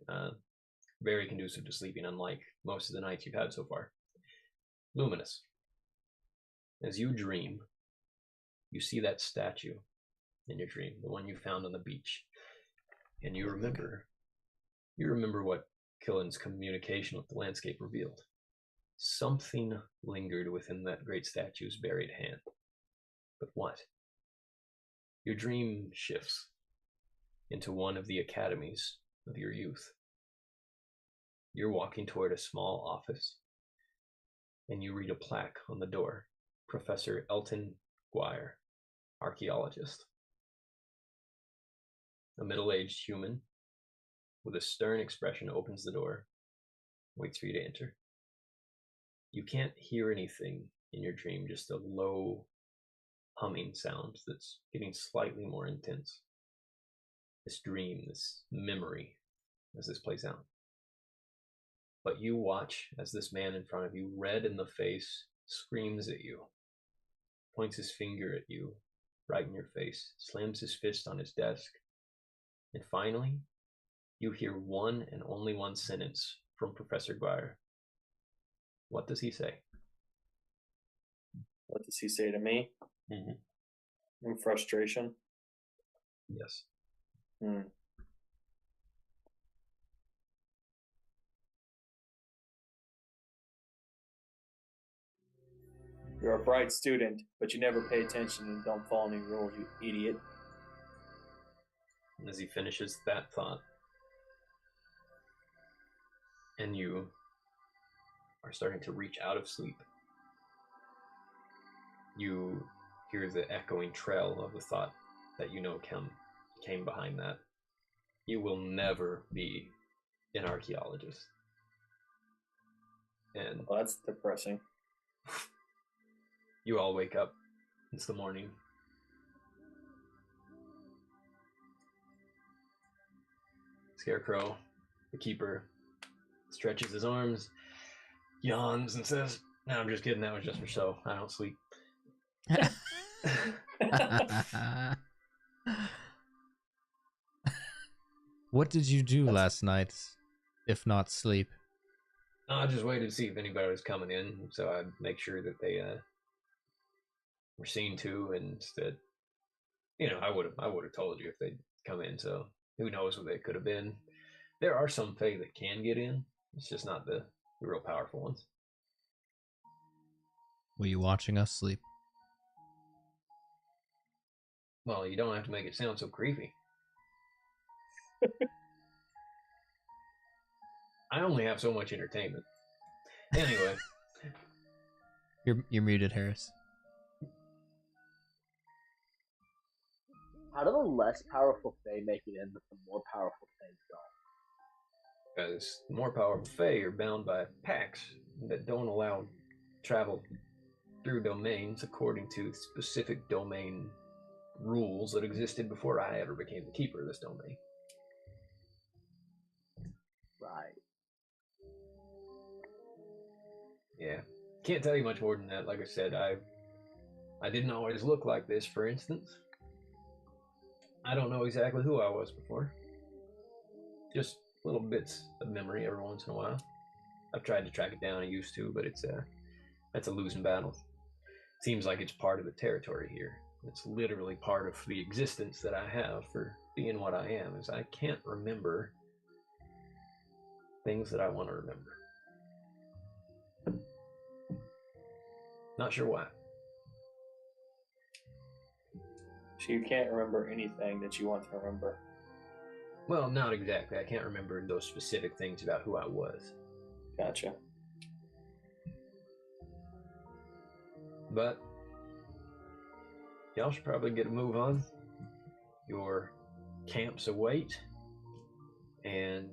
S3: very conducive to sleeping, unlike most of the nights you've had so far. Luminous. As you dream, you see that statue in your dream, the one you found on the beach, and you remember what Killen's communication with the landscape revealed. Something lingered within that great statue's buried hand. But what? Your dream shifts into one of the academies of your youth. You're walking toward a small office, and you read a plaque on the door. Professor Elton Guire, archaeologist. A middle-aged human with a stern expression opens the door, waits for you to enter. You can't hear anything in your dream, just a low humming sound that's getting slightly more intense. This dream, this memory, as this plays out. But you watch as this man in front of you, red in the face, screams at you, points his finger at you, right in your face, slams his fist on his desk, and finally, you hear one and only one sentence from Professor Guire. What does he say?
S4: What does he say to me?
S3: Mm-hmm.
S4: In frustration?
S3: Yes.
S4: You're a bright student, but you never pay attention and don't follow any rules, you idiot.
S3: And as he finishes that thought, and you are starting to reach out of sleep. You hear the echoing trail of the thought that you know came behind that. You will never be an archaeologist. And
S4: Well, that's depressing.
S3: you all wake up. It's the morning. Scarecrow, the keeper, stretches his arms, yawns, and says, "No, I'm just kidding. That was just for show. I don't sleep."
S2: What did you do last night, if not sleep?
S3: I just waited to see if anybody was coming in, so I'd make sure that they were seen to, and that I would have told you if they'd come in. So who knows what they could have been. There are some Fae that can get in. It's just not the real powerful ones.
S2: Were you watching us sleep?
S3: Well, you don't have to make it sound so creepy. I only have so much entertainment. Anyway.
S2: You're muted, Harris.
S5: How do the less powerful Fae make it in, but the more powerful Fae don't?
S3: Because the more powerful Fae are bound by pacts that don't allow travel through domains according to specific domain rules that existed before I ever became the keeper of this domain.
S5: Right.
S3: Yeah. Can't tell you much more than that. Like I said, I didn't always look like this, for instance. I don't know exactly who I was before. Just little bits of memory every once in a while. I've tried to track it down, I used to, but that's a losing battle. Seems like it's part of the territory here. It's literally part of the existence that I have for being what I am, is I can't remember things that I want to remember. Not sure why.
S4: So you can't remember anything that you want to remember.
S3: Well, not exactly. I can't remember those specific things about who I was.
S4: Gotcha.
S3: But y'all should probably get a move on. Your camps await, and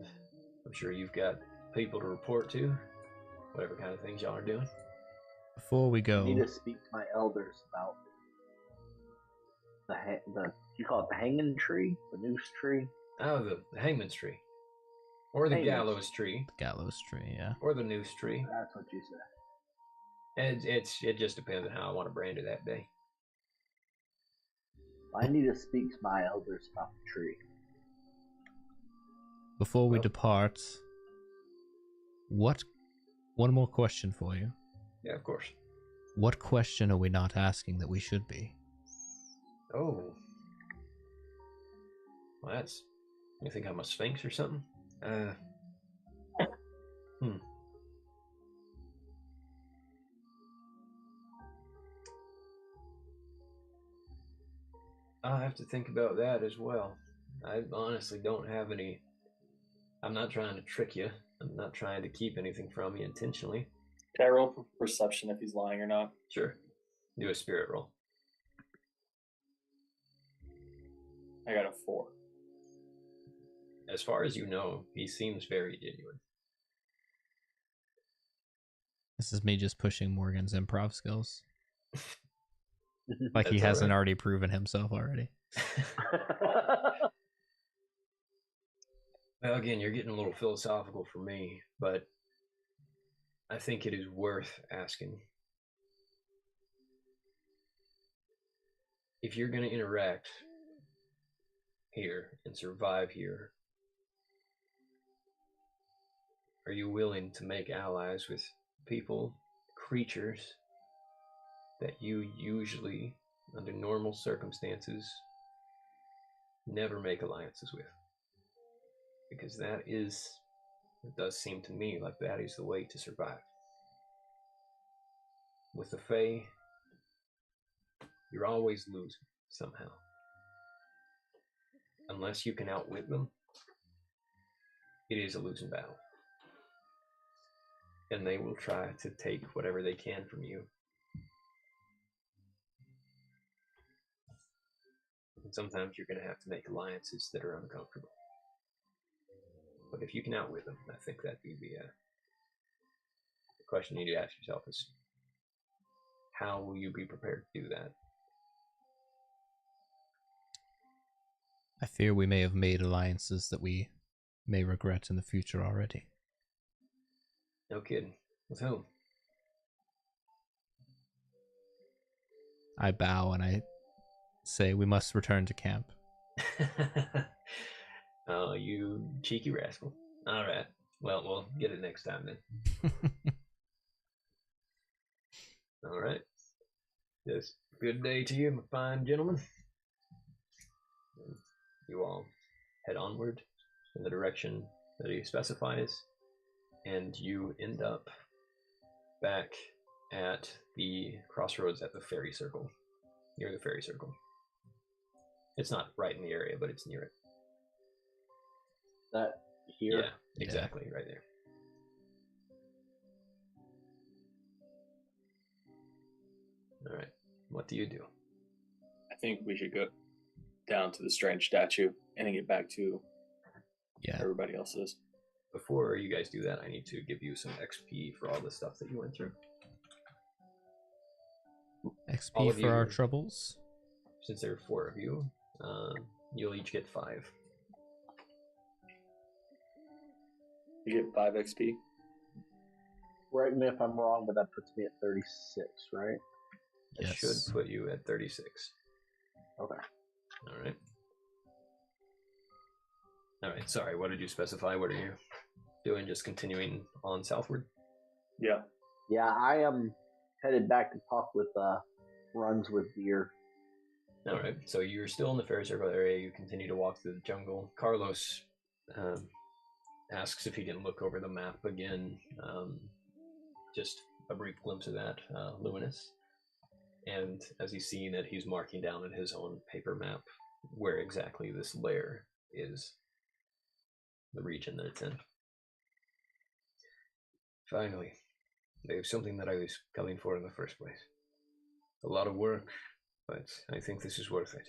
S3: I'm sure you've got people to report to, whatever kind of things y'all are doing.
S2: Before we go,
S5: I need to speak to my elders about the you call it the hanging tree, the noose tree.
S3: Oh, the hangman's tree, or the gallows tree,
S2: gallows tree, yeah,
S3: or the noose tree.
S5: That's what you said.
S3: And it just depends on how I want to brand it that day.
S5: I need to speak to my elders about the tree.
S2: Before we depart, one more question for you.
S3: Yeah, of course.
S2: What question are we not asking that we should be?
S3: Oh. Well, you think I'm a sphinx or something? I'll have to think about that as well. I honestly don't have any. I'm not trying to trick you. I'm not trying to keep anything from you intentionally.
S4: Can I roll for perception if he's lying or not?
S3: Sure. Do a spirit roll.
S4: I got a 4.
S3: As far as you know, he seems very genuine.
S2: This is me just pushing Morgan's improv skills. Like
S3: That's
S2: he hasn't
S3: all right.
S2: already proven himself already.
S3: Well, again, you're getting a little philosophical for me, but I think it is worth asking. If you're going to interact here and survive here, are you willing to make allies with people, creatures that you usually, under normal circumstances, never make alliances with? Because it does seem to me like that is the way to survive. With the Fae, you're always losing somehow. Unless you can outwit them, it is a losing battle. and they will try to take whatever they can from you. And sometimes you're going to have to make alliances that are uncomfortable. But if you can outwit them, I think that'd be the question you need to ask yourself is, how will you be prepared to do that?
S2: I fear we may have made alliances that we may regret in the future already.
S3: No kidding. With whom?
S2: I bow and I say we must return to camp.
S3: Oh, you cheeky rascal. All right. Well, we'll get it next time then. All right. Just good day to you, my fine gentlemen. And you all head onward in the direction that he specifies, and you end up back at the crossroads at the ferry circle, near the ferry circle. It's not right in the area, but it's near it.
S5: That here?
S3: Yeah, exactly, right there. All right. What do you do?
S4: I think we should go down to the strange statue and then get back to everybody else's.
S3: Before you guys do that, I need to give you some XP for all the stuff that you went through.
S2: XP for our troubles?
S3: Since there are 4 of you, you'll each get 5.
S4: You get 5 XP?
S5: Correct me if I'm wrong, but that puts me at 36, right?
S3: It should put you at 36.
S5: Okay.
S3: Alright. Alright, sorry, what did you specify? What are you doing? Just continuing on southward?
S4: Yeah.
S5: Yeah, I am headed back to talk with Runs with Deer.
S3: Alright, so you're still in the ferry circle area. You continue to walk through the jungle. Carlos asks if he can look over the map again. Just a brief glimpse of that, luminous. And as he's seeing it, he's marking down in his own paper map where exactly this lair is, the region that it's in. Finally, they have something that I was coming for in the first place. A lot of work, but I think this is worth it.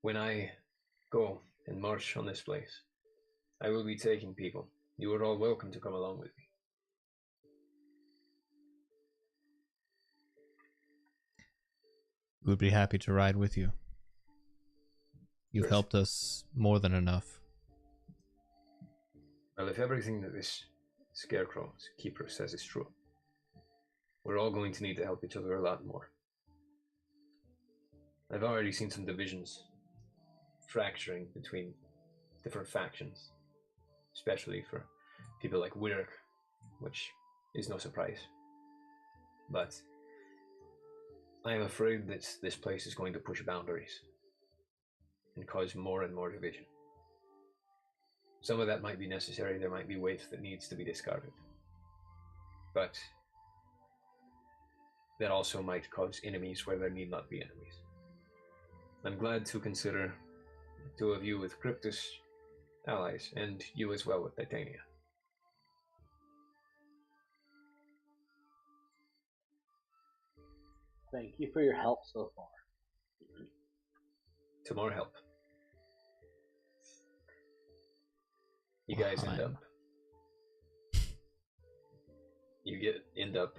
S3: When I go and march on this place, I will be taking people. You are all welcome to come along with me.
S2: We'd be happy to ride with you. You've helped us more than enough.
S3: Well, if everything that this scarecrow keeper says is true, we're all going to need to help each other a lot more. I've already seen some divisions fracturing between different factions, especially for people like Wirk, which is no surprise. But I am afraid that this place is going to push boundaries and cause more and more division. Some of that might be necessary. There might be weight that needs to be discarded. But that also might cause enemies where there need not be enemies. I'm glad to consider the 2 of you with Cryptus allies, and you as well with Titania.
S5: Thank you for your help so far.
S3: To more help. You guys end up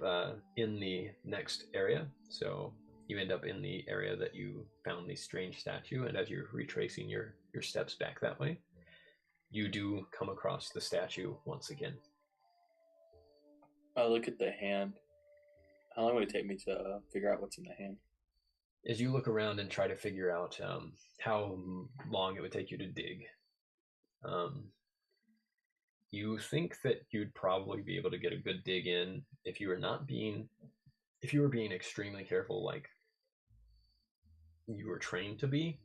S3: in the next area. So you end up in the area that you found the strange statue, and as you're retracing your steps back that way, you do come across the statue once again.
S4: I look at the hand. How long would it take me to figure out what's in the hand?
S3: As you look around and try to figure out how long it would take you to dig, you think that you'd probably be able to get a good dig in if you were being extremely careful, like you were trained to be.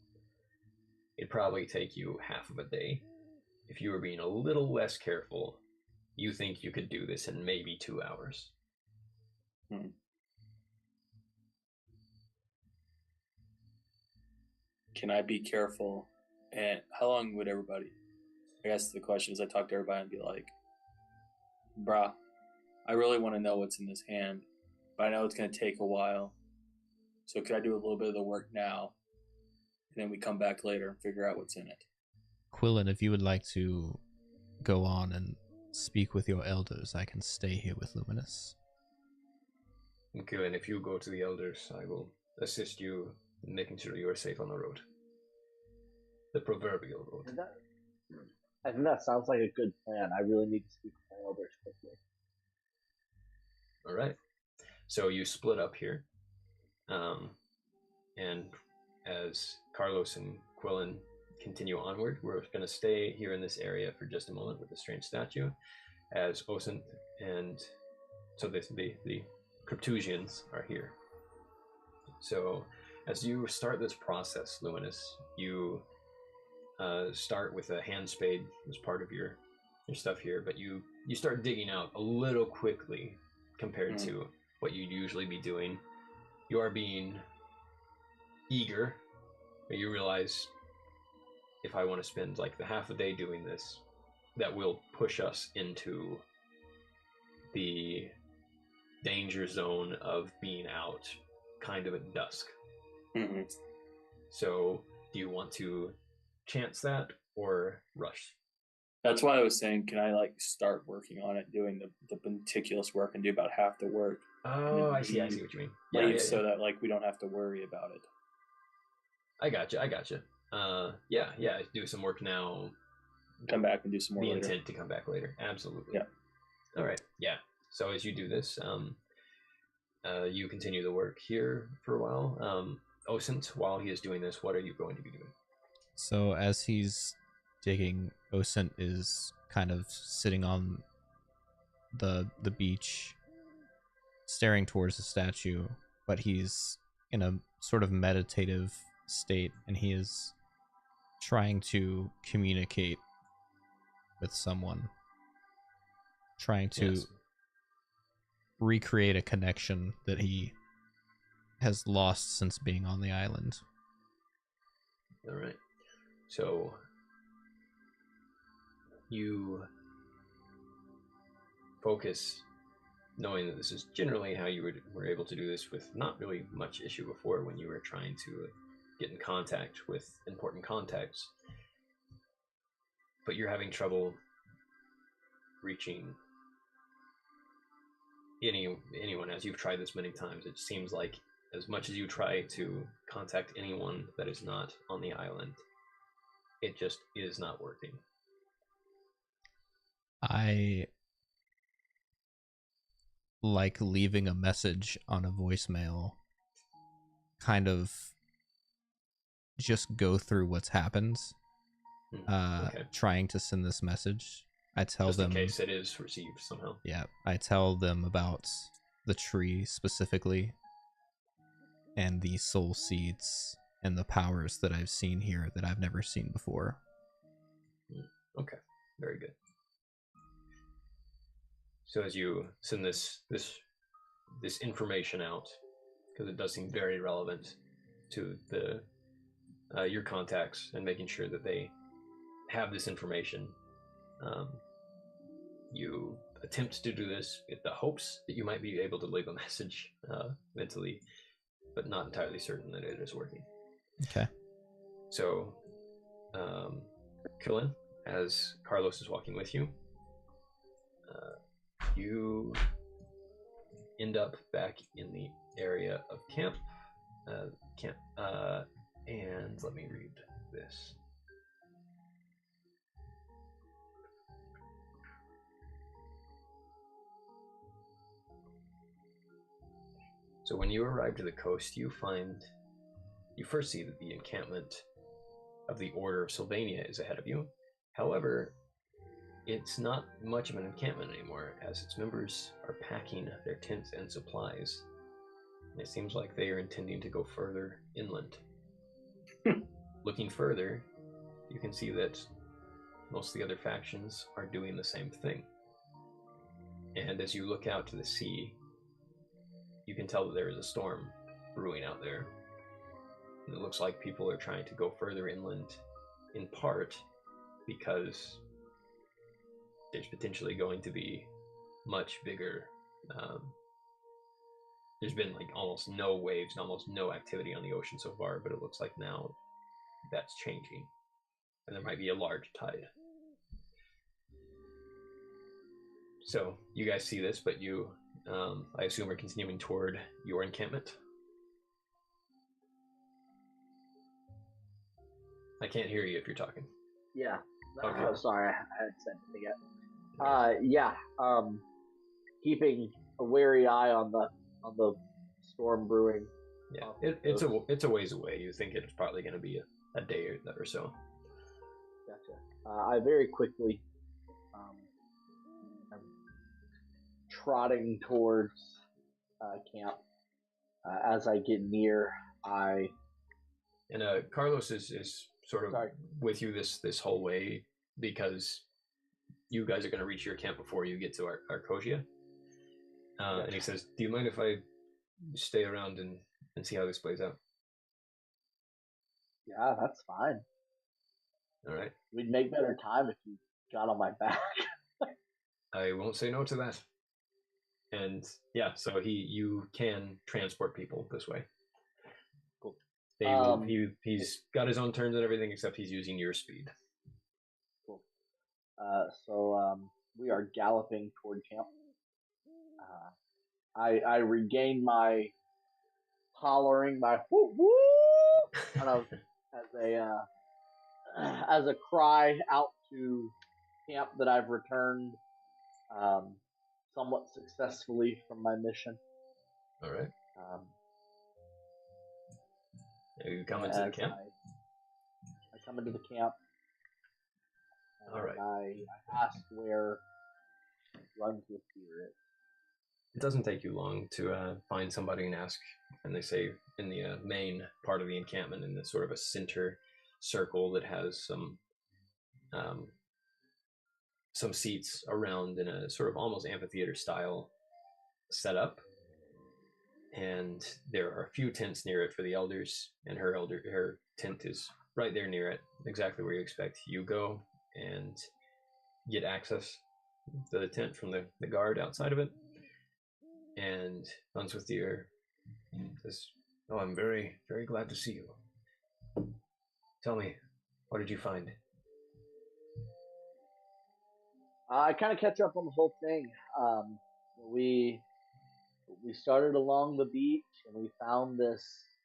S3: It'd probably take you half of a day. If you were being a little less careful, you think you could do this in maybe 2 hours.
S4: Can I be careful? And how long would everybody? I guess the question is I talk to everybody and be like, bruh, I really want to know what's in this hand, but I know it's going to take a while. So could I do a little bit of the work now? And then we come back later and figure out what's in it.
S2: Quillen, if you would like to go on and speak with your elders, I can stay here with Luminous.
S3: Okay, and if you go to the elders, I will assist you in making sure you are safe on the road. The proverbial road.
S5: I think that sounds like a good plan. I really need to speak with my elders quickly.
S3: All right. So you split up here. And as Carlos and Quillen continue onward, we're going to stay here in this area for just a moment with the strange statue, as Osint and so the Cryptusians are here. So as you start this process, Luminous, you start with a hand spade as part of your stuff here, but you start digging out a little quickly compared to what you'd usually be doing. You are being eager, but you realize if I want to spend like the half a day doing this, that will push us into the danger zone of being out kind of at dusk.
S4: Mm-hmm.
S3: So do you want to chance that or rush?
S4: That's why I was saying, can I like start working on it, doing the meticulous work and do about half the work?
S3: Oh, I see what you mean.
S4: Leave so that like we don't have to worry about it.
S3: I gotcha. Yeah, do some work now.
S4: Come back and do some more
S3: the
S4: later.
S3: Intent to come back later. Absolutely.
S4: Yeah.
S3: All right. Yeah. So as you do this, you continue the work here for a while. Osint, while he is doing this, what are you going to be doing?
S2: So as he's digging, Osint is kind of sitting on the beach, staring towards the statue, but he's in a sort of meditative state, and he is trying to communicate with someone, trying to recreate a connection that he has lost since being on the island.
S3: All right. So you focus, knowing that this is generally how you were able to do this with not really much issue before when you were trying to get in contact with important contacts. But you're having trouble reaching anyone as you've tried this many times. It seems like as much as you try to contact anyone that is not on the island, it just is not working.
S2: I like leaving a message on a voicemail, kind of just go through what's happened, trying to send this message. I tell
S3: just
S2: them
S3: in case it is received somehow.
S2: Yeah, I tell them about the tree specifically, and the soul seeds, and the powers that I've seen here that I've never seen before.
S3: Okay, very good. So as you send this information out, because it does seem very relevant to the your contacts and making sure that they have this information, you attempt to do this with the hopes that you might be able to leave a message mentally, but not entirely certain that it is working.
S2: Okay.
S3: So, Killen, as Carlos is walking with you, you end up back in the area of camp. And let me read this. So when you arrive to the coast, you first see that the encampment of the Order of Sylvania is ahead of you. However, it's not much of an encampment anymore, as its members are packing their tents and supplies. And it seems like they are intending to go further inland. Looking further, you can see that most of the other factions are doing the same thing. And as you look out to the sea, you can tell that there is a storm brewing out there. And it looks like people are trying to go further inland, in part because there's potentially going to be much bigger. There's been like almost no waves and almost no activity on the ocean so far, but it looks like now that's changing, and there might be a large tide. So you guys see this, but you, I assume, are continuing toward your encampment. I can't hear you if you're talking.
S5: Yeah.
S3: Okay.
S5: Oh, sorry, I had said anything yet. Yeah. Keeping a wary eye on the storm brewing.
S3: Yeah, it's a ways away. You think it's probably going to be a day or so.
S5: Gotcha. I very quickly am trotting towards camp. As I get near,
S3: and Carlos is sort of with you this whole way because you guys are going to reach your camp before you get to Arcosia. Gotcha. And he says, "Do you mind if I stay around and see how this plays out?"
S5: Yeah, that's fine.
S3: All right.
S5: We'd make better time if you got on my back.
S3: I won't say no to that. And yeah, so you can transport people this way.
S5: Cool.
S3: He's got his own turns and everything, except he's using your speed.
S5: Cool. So we are galloping toward camp. I regain my hollering, my whoop whoop, kind of as a cry out to camp that I've returned somewhat successfully from my mission.
S3: All right. You come into the camp?
S5: I come into the camp.
S3: All right.
S5: I ask where Runs with Fear is.
S3: It doesn't take you long to find somebody and ask, and they say in the main part of the encampment, in the sort of a center circle that has some seats around in a sort of almost amphitheater style setup, and there are a few tents near it for the elders, and her tent is right there near it, exactly where you expect. You go and get access to the tent from the guard outside of it, and Runs with Fear says, "Oh, I'm very, very glad to see you. Tell me, what did you find?"
S5: I kind of catch up on the whole thing. We started along the beach and we found this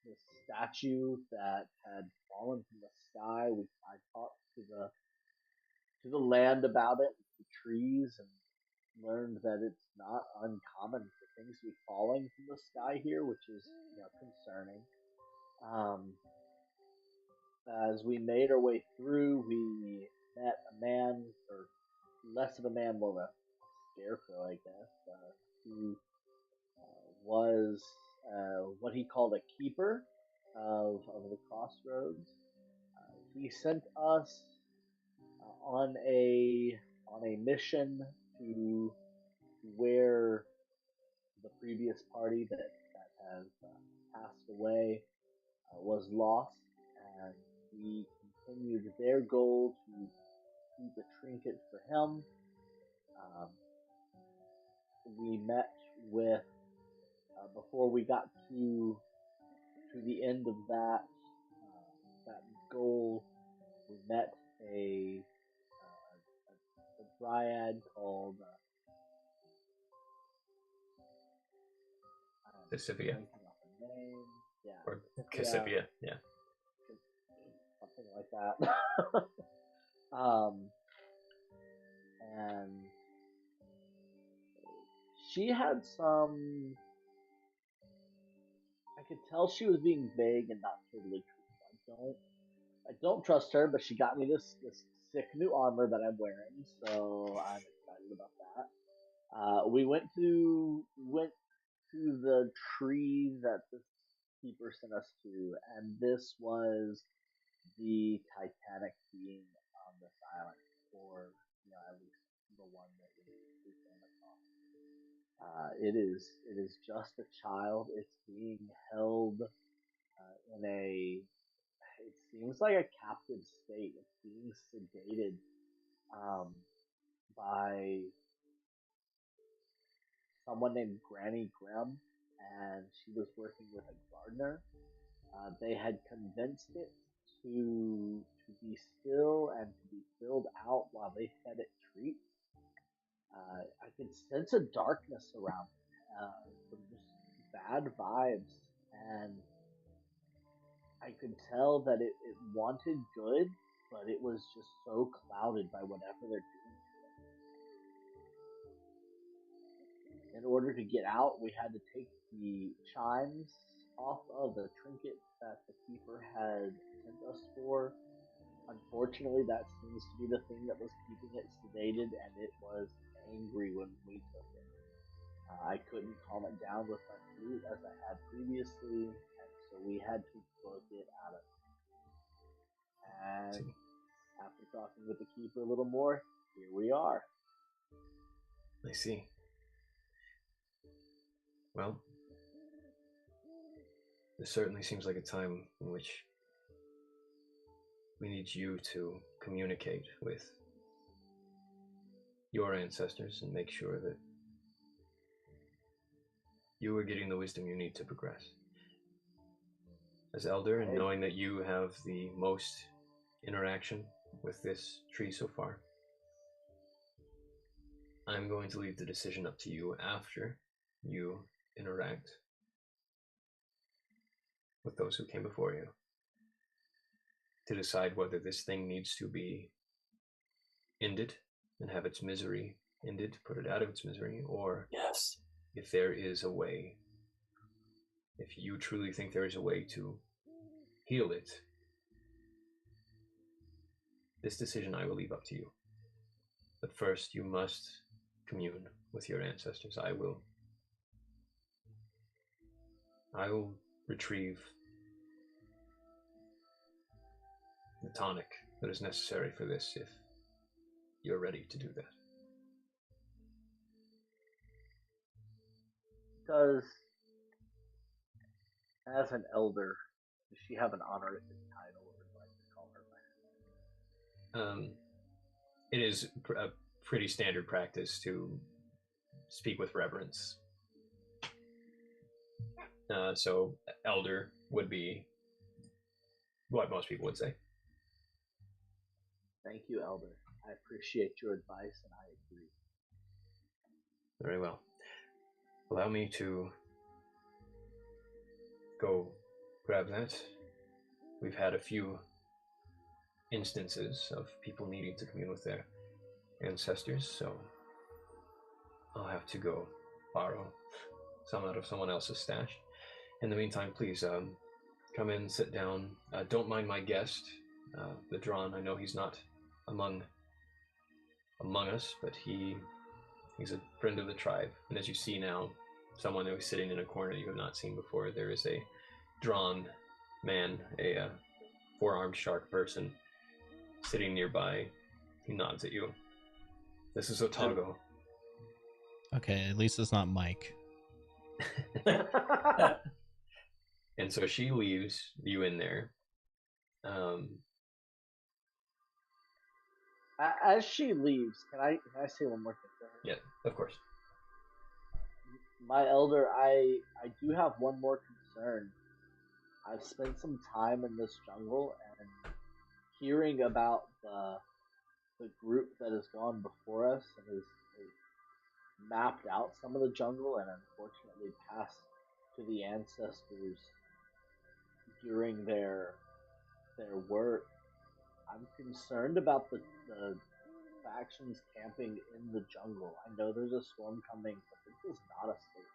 S5: statue that had fallen from the sky. I talked to the land about it, the trees, and learned that it's not uncommon for things to be falling from the sky here, which is concerning. As we made our way through, we met a man, or less of a man, more of a scarecrow, I guess, who was what he called a keeper of the crossroads. He sent us on a mission to where the previous party that has passed away was lost, and we continued their goal to keep a trinket for him. We met with before we got to the end of that goal. We met a dryad called
S3: Cassivia.
S5: Yeah.
S3: Or Cassivia, yeah.
S5: Something like that. And she had some. I could tell she was being vague and not totally truthful. I don't trust her, but she got me this sick new armor that I'm wearing, so I'm excited about that. We went to the tree that this keeper sent us to, and this was the Titanic being on this island, or at least the one that we came across. It is just a child. It's being held in a. It seems like a captive state. It's being sedated by someone named Granny Grimm, and she was working with a gardener. They had convinced it to be still and to be filled out while they fed it treats. I could sense a darkness around it, some just bad vibes, and I could tell that it wanted good, but it was just so clouded by whatever they're doing. In order to get out, we had to take the chimes off of the trinket that the keeper had sent us for. Unfortunately, that seems to be the thing that was keeping it sedated, and it was angry when we took it. I couldn't calm it down with my flute as I had previously, and so we had to book it out of it. And after talking with the keeper a little more, here we are.
S3: I see. Well, this certainly seems like a time in which we need you to communicate with your ancestors and make sure that you are getting the wisdom you need to progress. As Elder, and knowing that you have the most interaction with this tree so far, I'm going to leave the decision up to you after you interact with those who came before you to decide whether this thing needs to be ended and have its misery ended, put it out of its misery, or
S4: Yes.
S3: if there is a way, if you truly think there is a way to heal it, this decision I will leave up to you. But first, you must commune with your ancestors. I will retrieve the tonic that is necessary for this if you're ready to do that.
S5: As an elder, does she have an honorific title, or would like to call her by?
S3: It is a pretty standard practice to speak with reverence. So elder would be what most people would say.
S5: Thank you, Elder. I appreciate your advice, and I agree.
S3: Very well. Allow me to go grab that. We've had a few instances of people needing to commune with their ancestors, so I'll have to go borrow some out of someone else's stash. In the meantime, please come in, sit down. Don't mind my guest, the Drawn. I know he's not among us, but he's a friend of the tribe. And as you see now, someone who is sitting in a corner you have not seen before, there is a Drawn man, a four-armed shark person sitting nearby. He nods at you. This is Otago.
S2: Okay, at least it's not Mike.
S3: And so she leaves you in there.
S5: As she leaves, can I say one more thing to her?
S3: Yeah, of course.
S5: My elder, I do have one more concern. I've spent some time in this jungle, and hearing about the group that has gone before us and has mapped out some of the jungle and unfortunately passed to the ancestors during their work. I'm concerned about the factions camping in the jungle. I know there's a storm coming, but this is not a safe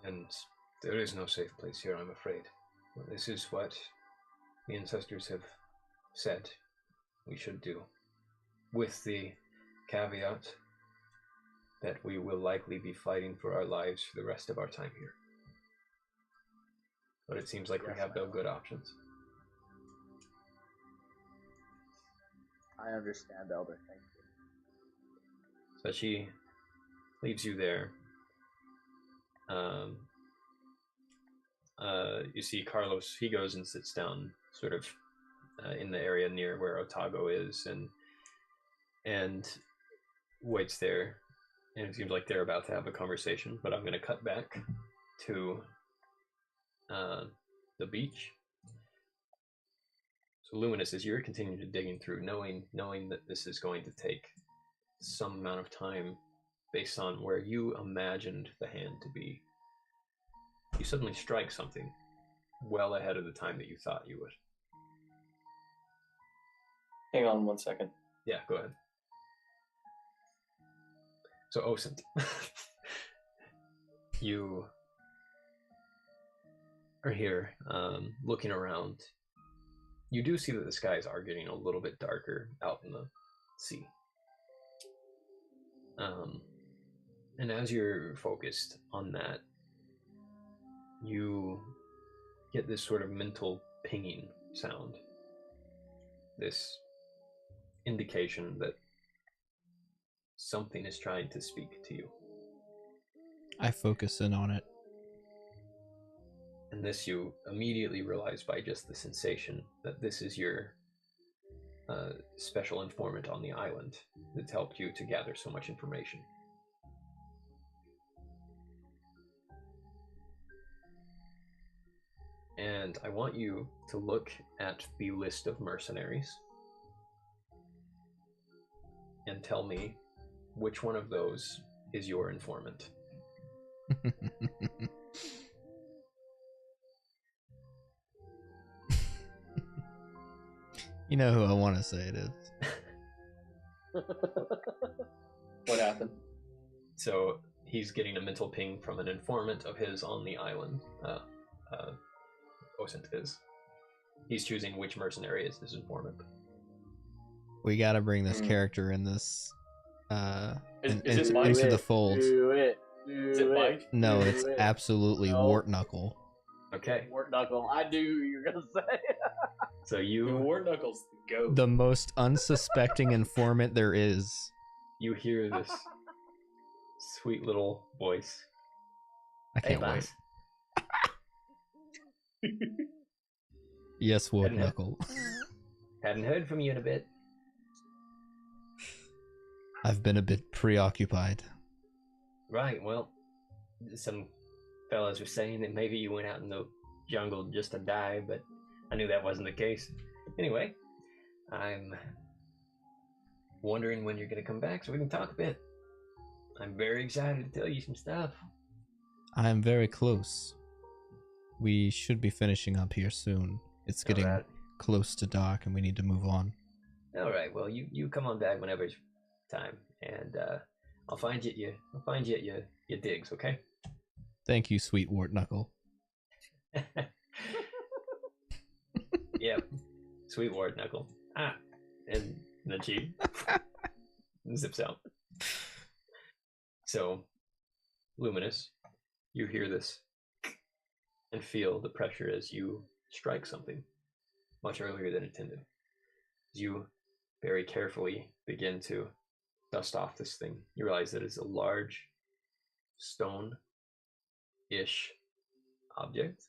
S5: place.
S3: And there is no safe place here, I'm afraid. This is what the ancestors have said we should do, with the caveat that we will likely be fighting for our lives for the rest of our time here. But it seems like we have no good options.
S5: I understand, Elder. Thank you.
S3: So she leaves you there. You see Carlos, he goes and sits down sort of in the area near where Otago is, and and waits there. And it seems like they're about to have a conversation, but I'm going to cut back to the beach. So Luminous, as you're continuing to digging through, knowing that this is going to take some amount of time based on where you imagined the hand to be, you suddenly strike something well ahead of the time that you thought you would.
S4: Hang on 1 second.
S3: Yeah, go ahead. So Osint, you are here looking around. You do see that the skies are getting a little bit darker out in the sea. And as you're focused on that, you get this sort of mental pinging sound. This indication that something is trying to speak to you.
S2: I focus in on it.
S3: And this you immediately realize by just the sensation that this is your special informant on the island that's helped you to gather so much information. And I want you to look at the list of mercenaries and tell me which one of those is your informant.
S2: You know who I want to say it is.
S4: What happened?
S3: So he's getting a mental ping from an informant of his on the island. Osint is. He's choosing which mercenary is his informant.
S2: We gotta bring this character in this
S4: Is it Mike?
S2: into the fold.
S4: Is it Mike?
S2: No, it's absolutely Wart Knuckle.
S3: Okay.
S5: Wart Knuckle. I knew you were gonna say.
S3: So you
S4: War Knuckles the goat.
S2: The most unsuspecting informant there is.
S3: you hear this sweet little voice.
S2: I can't wait.
S3: boss.
S2: Yes, Wart
S3: Hadn't it?
S2: Knuckle.
S3: Hadn't heard from you in a bit.
S2: I've been a bit preoccupied.
S3: Right, well, some fellas were saying that maybe you went out in the jungle just to die, but I knew that wasn't the case. Anyway, I'm wondering when you're going to come back so we can talk a bit. I'm very excited to tell you some stuff.
S2: I am very close. We should be finishing up here soon. It's getting
S3: Alright.
S2: close to dark and we need to move on.
S3: All right, well, you come on back whenever it's time, and I'll find you at your digs, okay?
S2: Thank you, sweet Wart Knuckle.
S3: Yep, sweet Wart Knuckle. And then she zips out. So, Luminous, you hear this and feel the pressure as you strike something much earlier than intended. As you very carefully begin to dust off this thing, you realize that it's a large stone-ish object.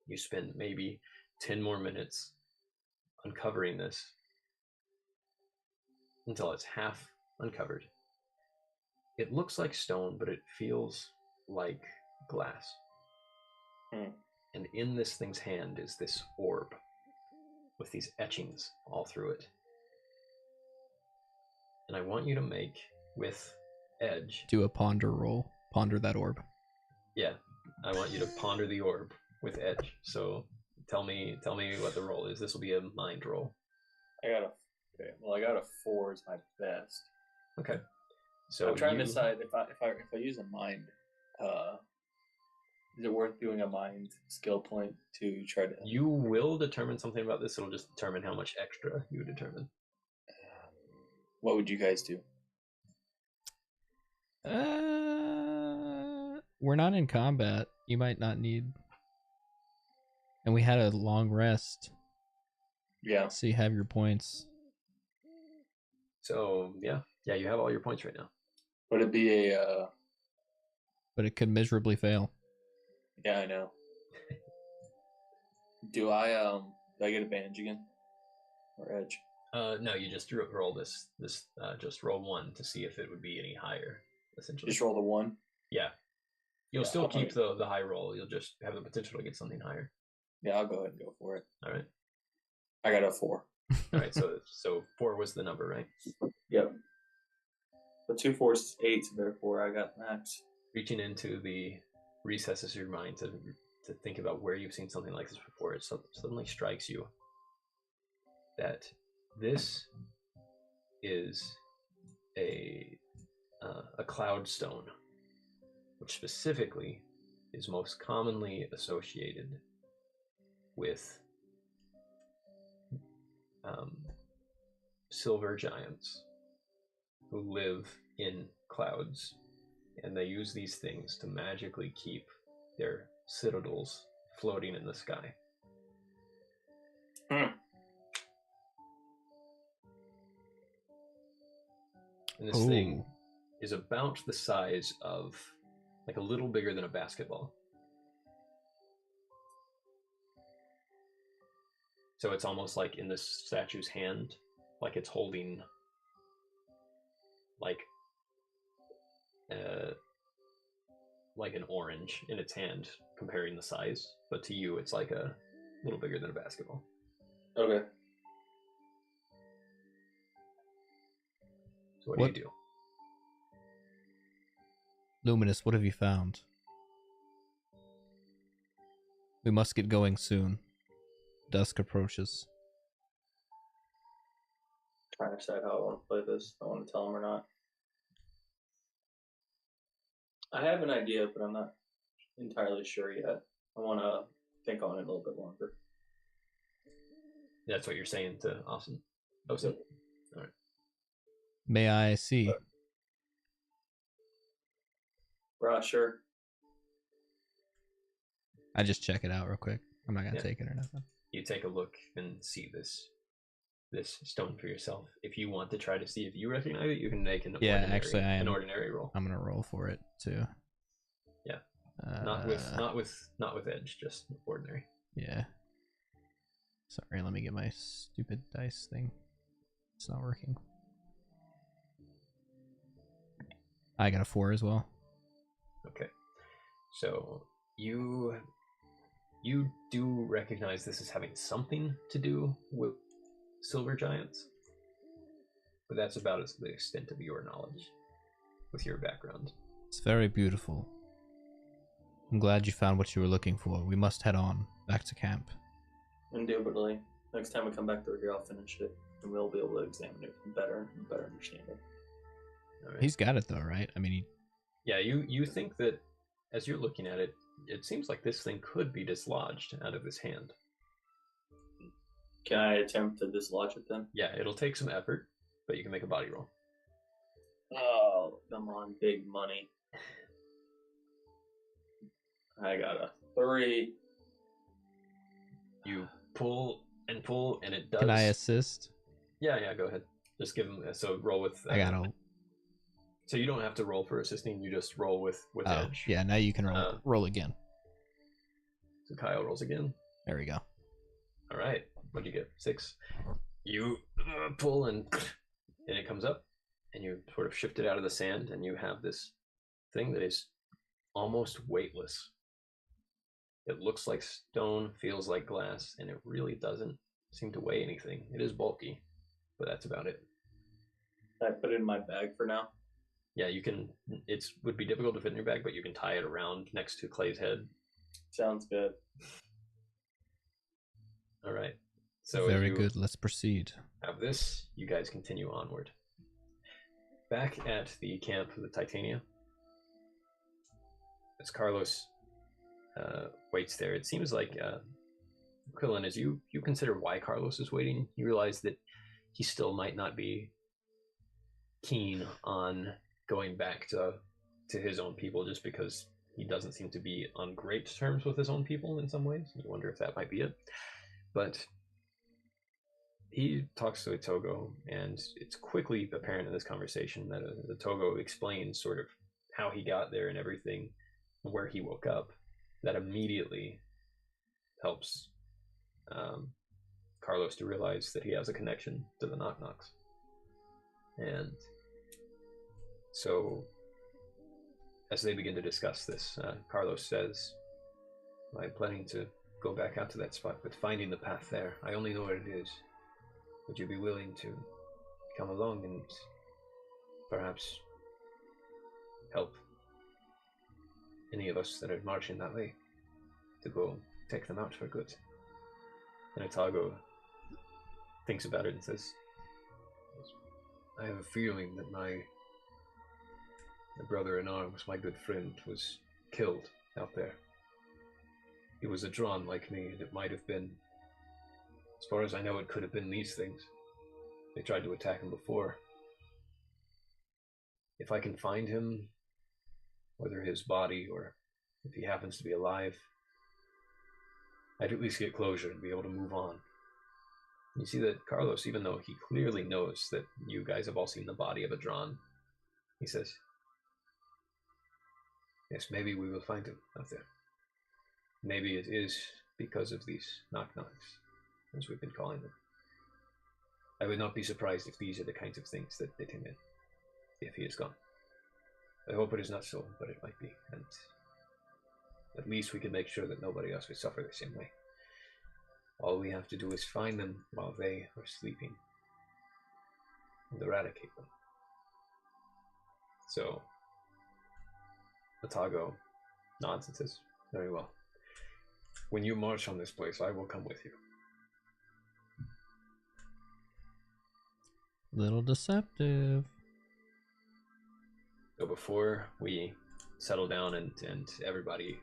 S3: You spend maybe 10 more minutes uncovering this until it's half uncovered. It looks like stone, but it feels like glass. And in this thing's hand is this orb with these etchings all through it. And I want you to make, with Edge...
S2: Do a ponder roll. Ponder that orb.
S3: Yeah, I want you to ponder the orb with Edge. So tell me what the roll is. This will be a mind roll.
S4: I got a 4 is my best.
S3: Okay. So
S4: I'm trying to decide if I use a mind, is it worth doing a mind skill point to try to?
S3: You will determine something about this. It'll just determine how much extra you determine.
S4: What would you guys do?
S2: We're not in combat. You might not need. And we had a long rest.
S4: Yeah.
S2: So you have your points.
S3: So yeah, you have all your points right now.
S4: Would it be a?
S2: But it could miserably fail.
S4: Yeah, I know. Do I get advantage again, or Edge?
S3: No, you just roll this. Just roll 1 to see if it would be any higher. Essentially,
S4: Just roll the 1.
S3: yeah. You'll still
S4: I'll
S3: keep the high roll. You'll just have the potential to get something higher.
S4: Yeah, I'll go ahead and go for it.
S3: All right.
S4: I got a 4.
S3: All right. So 4 was the number, right?
S4: Yep. The 2 4 is 8, so therefore I got max.
S3: Reaching into the recesses of your mind to think about where you've seen something like this before, it suddenly strikes you that this is a cloud stone, which specifically is most commonly associated with silver giants who live in clouds, and they use these things to magically keep their citadels floating in the sky. And this thing is about the size of, like, a little bigger than a basketball. So it's almost like in this statue's hand, like it's holding like an orange in its hand, comparing the size. But to you, it's like a little bigger than a basketball.
S4: Okay.
S3: So what do you do?
S2: Luminous, what have you found? We must get going soon. Dusk approaches.
S4: Trying to decide how I want to play this. I want to tell him or not. I have an idea, but I'm not entirely sure yet. I want to think on it a little bit longer.
S3: That's what you're saying to Austin. Oh, so all right.
S2: May I see?
S4: Sure.
S2: I just check it out real quick. I'm not gonna take it or nothing.
S3: You take a look and see this stone for yourself. If you want to try to see if you recognize it, you can make an ordinary roll.
S2: I'm gonna roll for it too.
S3: Yeah. Not with edge, just ordinary.
S2: Yeah. Sorry, let me get my stupid dice thing. It's not working. I got a 4 as well.
S3: Okay. So you do recognize this as having something to do with silver giants, but that's about the extent of your knowledge with your background.
S2: It's very beautiful. I'm glad you found what you were looking for. We must head on back to camp.
S4: Indubitably. Next time we come back through here, I'll finish it, and we'll be able to examine it better and better understand it.
S3: All right.
S2: He's got it though, right? I mean,
S3: Yeah, you think that as you're looking at it, it seems like this thing could be dislodged out of his hand.
S4: Can I attempt to dislodge it then?
S3: Yeah, it'll take some effort, but you can make a body roll.
S4: Oh, come on, big money. I got a 3.
S3: You pull, and it does.
S2: can I assist?
S3: Yeah, go ahead. Just give him. So roll with.
S2: I got a.
S3: So you don't have to roll for assisting. You just roll with edge.
S2: Yeah, now you can roll again.
S3: So Kyle rolls again.
S2: There we go.
S3: All right. What'd you get? 6. You pull and it comes up, and you sort of shift it out of the sand, and you have this thing that is almost weightless. It looks like stone, feels like glass, and it really doesn't seem to weigh anything. It is bulky, but that's about it.
S4: I put it in my bag for now.
S3: Yeah, you can. It would be difficult to fit in your bag, but you can tie it around next to Clay's head.
S4: Sounds good.
S3: All right. So
S2: very good. Let's proceed.
S3: Have this. You guys continue onward. Back at the camp of the Titania, as Carlos waits there, it seems like Quillen, as you consider why Carlos is waiting, you realize that he still might not be keen on going back to his own people, just because he doesn't seem to be on great terms with his own people in some ways. You wonder if that might be it. But he talks to a Togo, and it's quickly apparent in this conversation that the Togo explains sort of how he got there and everything, where he woke up. That immediately helps Carlos to realize that he has a connection to the Knock Knocks. And so, as they begin to discuss this, Carlos says, I'm planning to go back out to that spot, but finding the path there, I only know where it is. Would you be willing to come along and perhaps help any of us that are marching that way to go take them out for good? And Otago thinks about it and says, I have a feeling that my brother in arms, my good friend, was killed out there. He was a drawn like me, and it might have been, as far as I know, it could have been these things. They tried to attack him before. If I can find him, whether his body or if he happens to be alive, I'd at least get closure and be able to move on. You see that Carlos, even though he clearly knows that you guys have all seen the body of a drawn, he says, yes, maybe we will find him out there. Maybe it is because of these knock-knocks, as we've been calling them. I would not be surprised if these are the kinds of things that did him in, if he is gone. I hope it is not so, but it might be, and at least we can make sure that nobody else will suffer the same way. All we have to do is find them while they are sleeping and eradicate them. So, Otago nods and says, very well. When you march on this place, I will come with you.
S2: Little deceptive.
S3: So before we settle down and everybody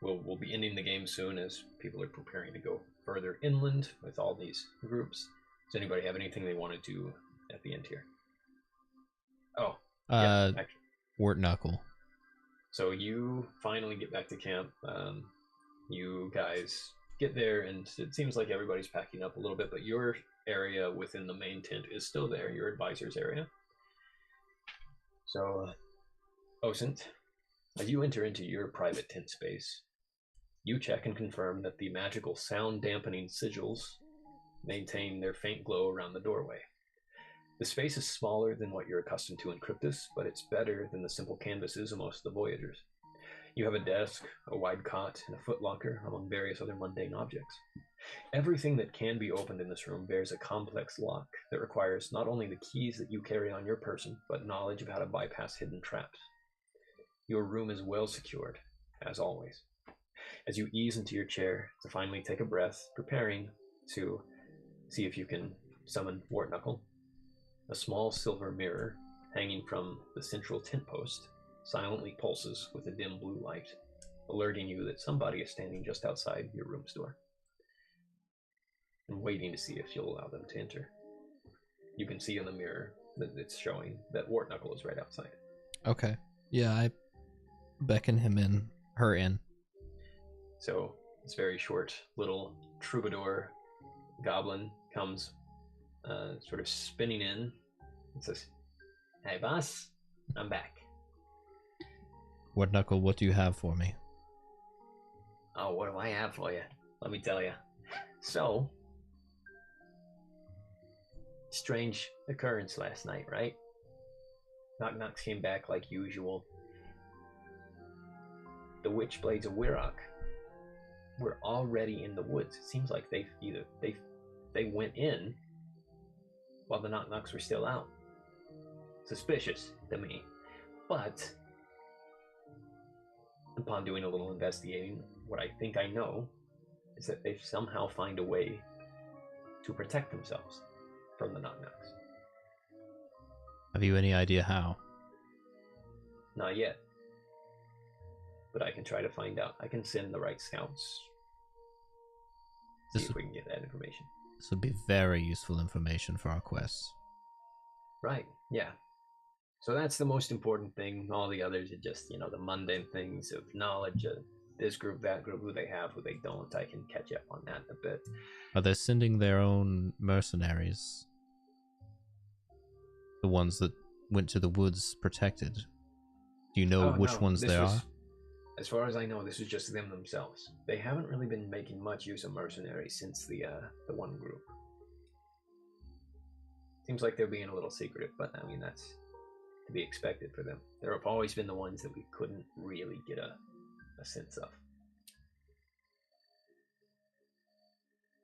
S3: will be ending the game soon as people are preparing to go further inland with all these groups. Does anybody have anything they want to do at the end here? Oh, yeah, actually.
S2: Wart Knuckle.
S3: So you finally get back to camp. You guys get there, and it seems like everybody's packing up a little bit, but your area within the main tent is still there, your advisor's area. So, Osint, as you enter into your private tent space, you check and confirm that the magical sound-dampening sigils maintain their faint glow around the doorway. The space is smaller than what you're accustomed to in Cryptus, but it's better than the simple canvases of most of the Voyagers. You have a desk, a wide cot, and a footlocker, among various other mundane objects. Everything that can be opened in this room bears a complex lock that requires not only the keys that you carry on your person, but knowledge of how to bypass hidden traps. Your room is well secured, as always. As you ease into your chair to finally take a breath, preparing to see if you can summon Wart Knuckle, a small silver mirror hanging from the central tent post silently pulses with a dim blue light, alerting you that somebody is standing just outside your room's door and waiting to see if you'll allow them to enter. You can see in the mirror that it's showing that Wart Knuckle is right outside.
S2: Okay. Yeah, I beckon her in.
S3: So this very short little troubadour goblin comes sort of spinning in and says, hey boss, I'm back.
S2: Wart Knuckle, what do you have for me?
S3: Oh, what do I have for you? Let me tell you. So, strange occurrence last night, right? Knock Knocks came back like usual. The Witchblades of Wirrock were already in the woods. It seems like they went in while the Knock Knocks were still out. Suspicious to me. But upon doing a little investigating, what I think I know is that they somehow find a way to protect themselves from the Knock Knocks.
S2: Have you any idea how?
S3: Not yet. But I can try to find out. I can send the right scouts. See if we can get that information.
S2: This would be very useful information for our quests.
S3: Right, yeah. So that's the most important thing. All the others are just, the mundane things of knowledge of this group, that group, who they have, who they don't. I can catch up on that a bit.
S2: Are they sending their own mercenaries? The ones that went to the woods protected? Do you know which ones they are?
S3: as far as I know, this is just them themselves. They haven't really been making much use of mercenaries since the one group. Seems like they're being a little secretive, but I mean that's to be expected for them. There have always been the ones that we couldn't really get a sense of.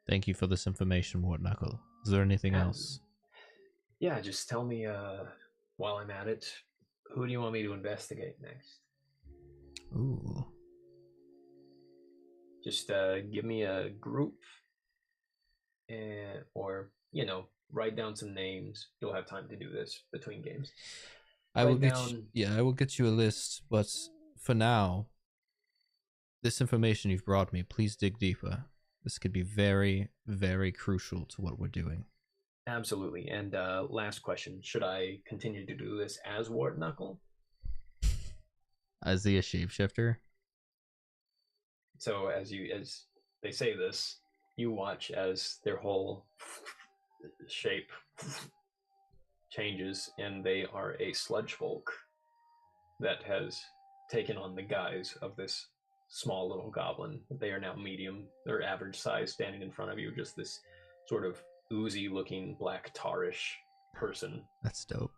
S2: Thank you for this information, Wart Knuckle. Is there anything else?
S3: Yeah, just tell me while I'm at it, who do you want me to investigate next?
S2: Ooh.
S3: Just give me a group, or write down some names. You'll have time to do this between games.
S2: I will get you a list, but for now, this information you've brought me, please dig deeper. This could be very, very crucial to what we're doing.
S3: Absolutely. And last question: should I continue to do this as Wart Knuckle?
S2: As the shapeshifter?
S3: So as they say this, you watch as their whole shape changes, and they are a sludge folk that has taken on the guise of this small little goblin. They are now medium, they're average size, standing in front of you, just this sort of oozy looking black tarish person.
S2: That's dope.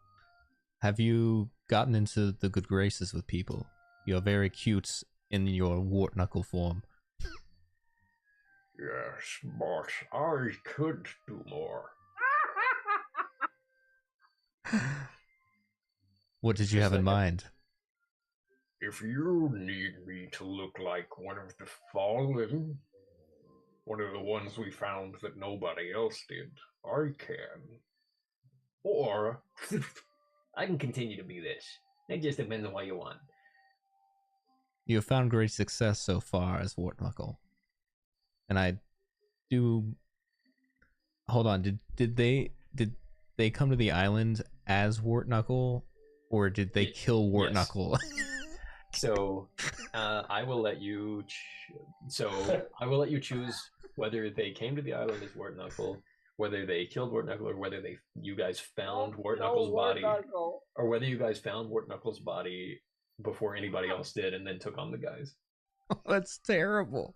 S2: Have you gotten into the good graces with people? You're very cute in your Wart Knuckle form.
S3: Yes, but I could do more.
S2: What did you have in mind?
S3: If you need me to look like one of the fallen, one of the ones we found that nobody else did, I can. Or I can continue to be this. It just depends on what you want.
S2: You have found great success so far as Wart Knuckle. And I do... Hold on, did they come to the island as Wart Knuckle? Or did they kill Wart Knuckle?
S3: So, I will let you. I will let you choose whether they came to the island as Wart Knuckle, whether they killed Wart Knuckle, or whether you guys found Wart Knuckle's body, or whether you guys found Wart Knuckle's body before anybody else did, and then took on the guys.
S2: Oh, that's terrible.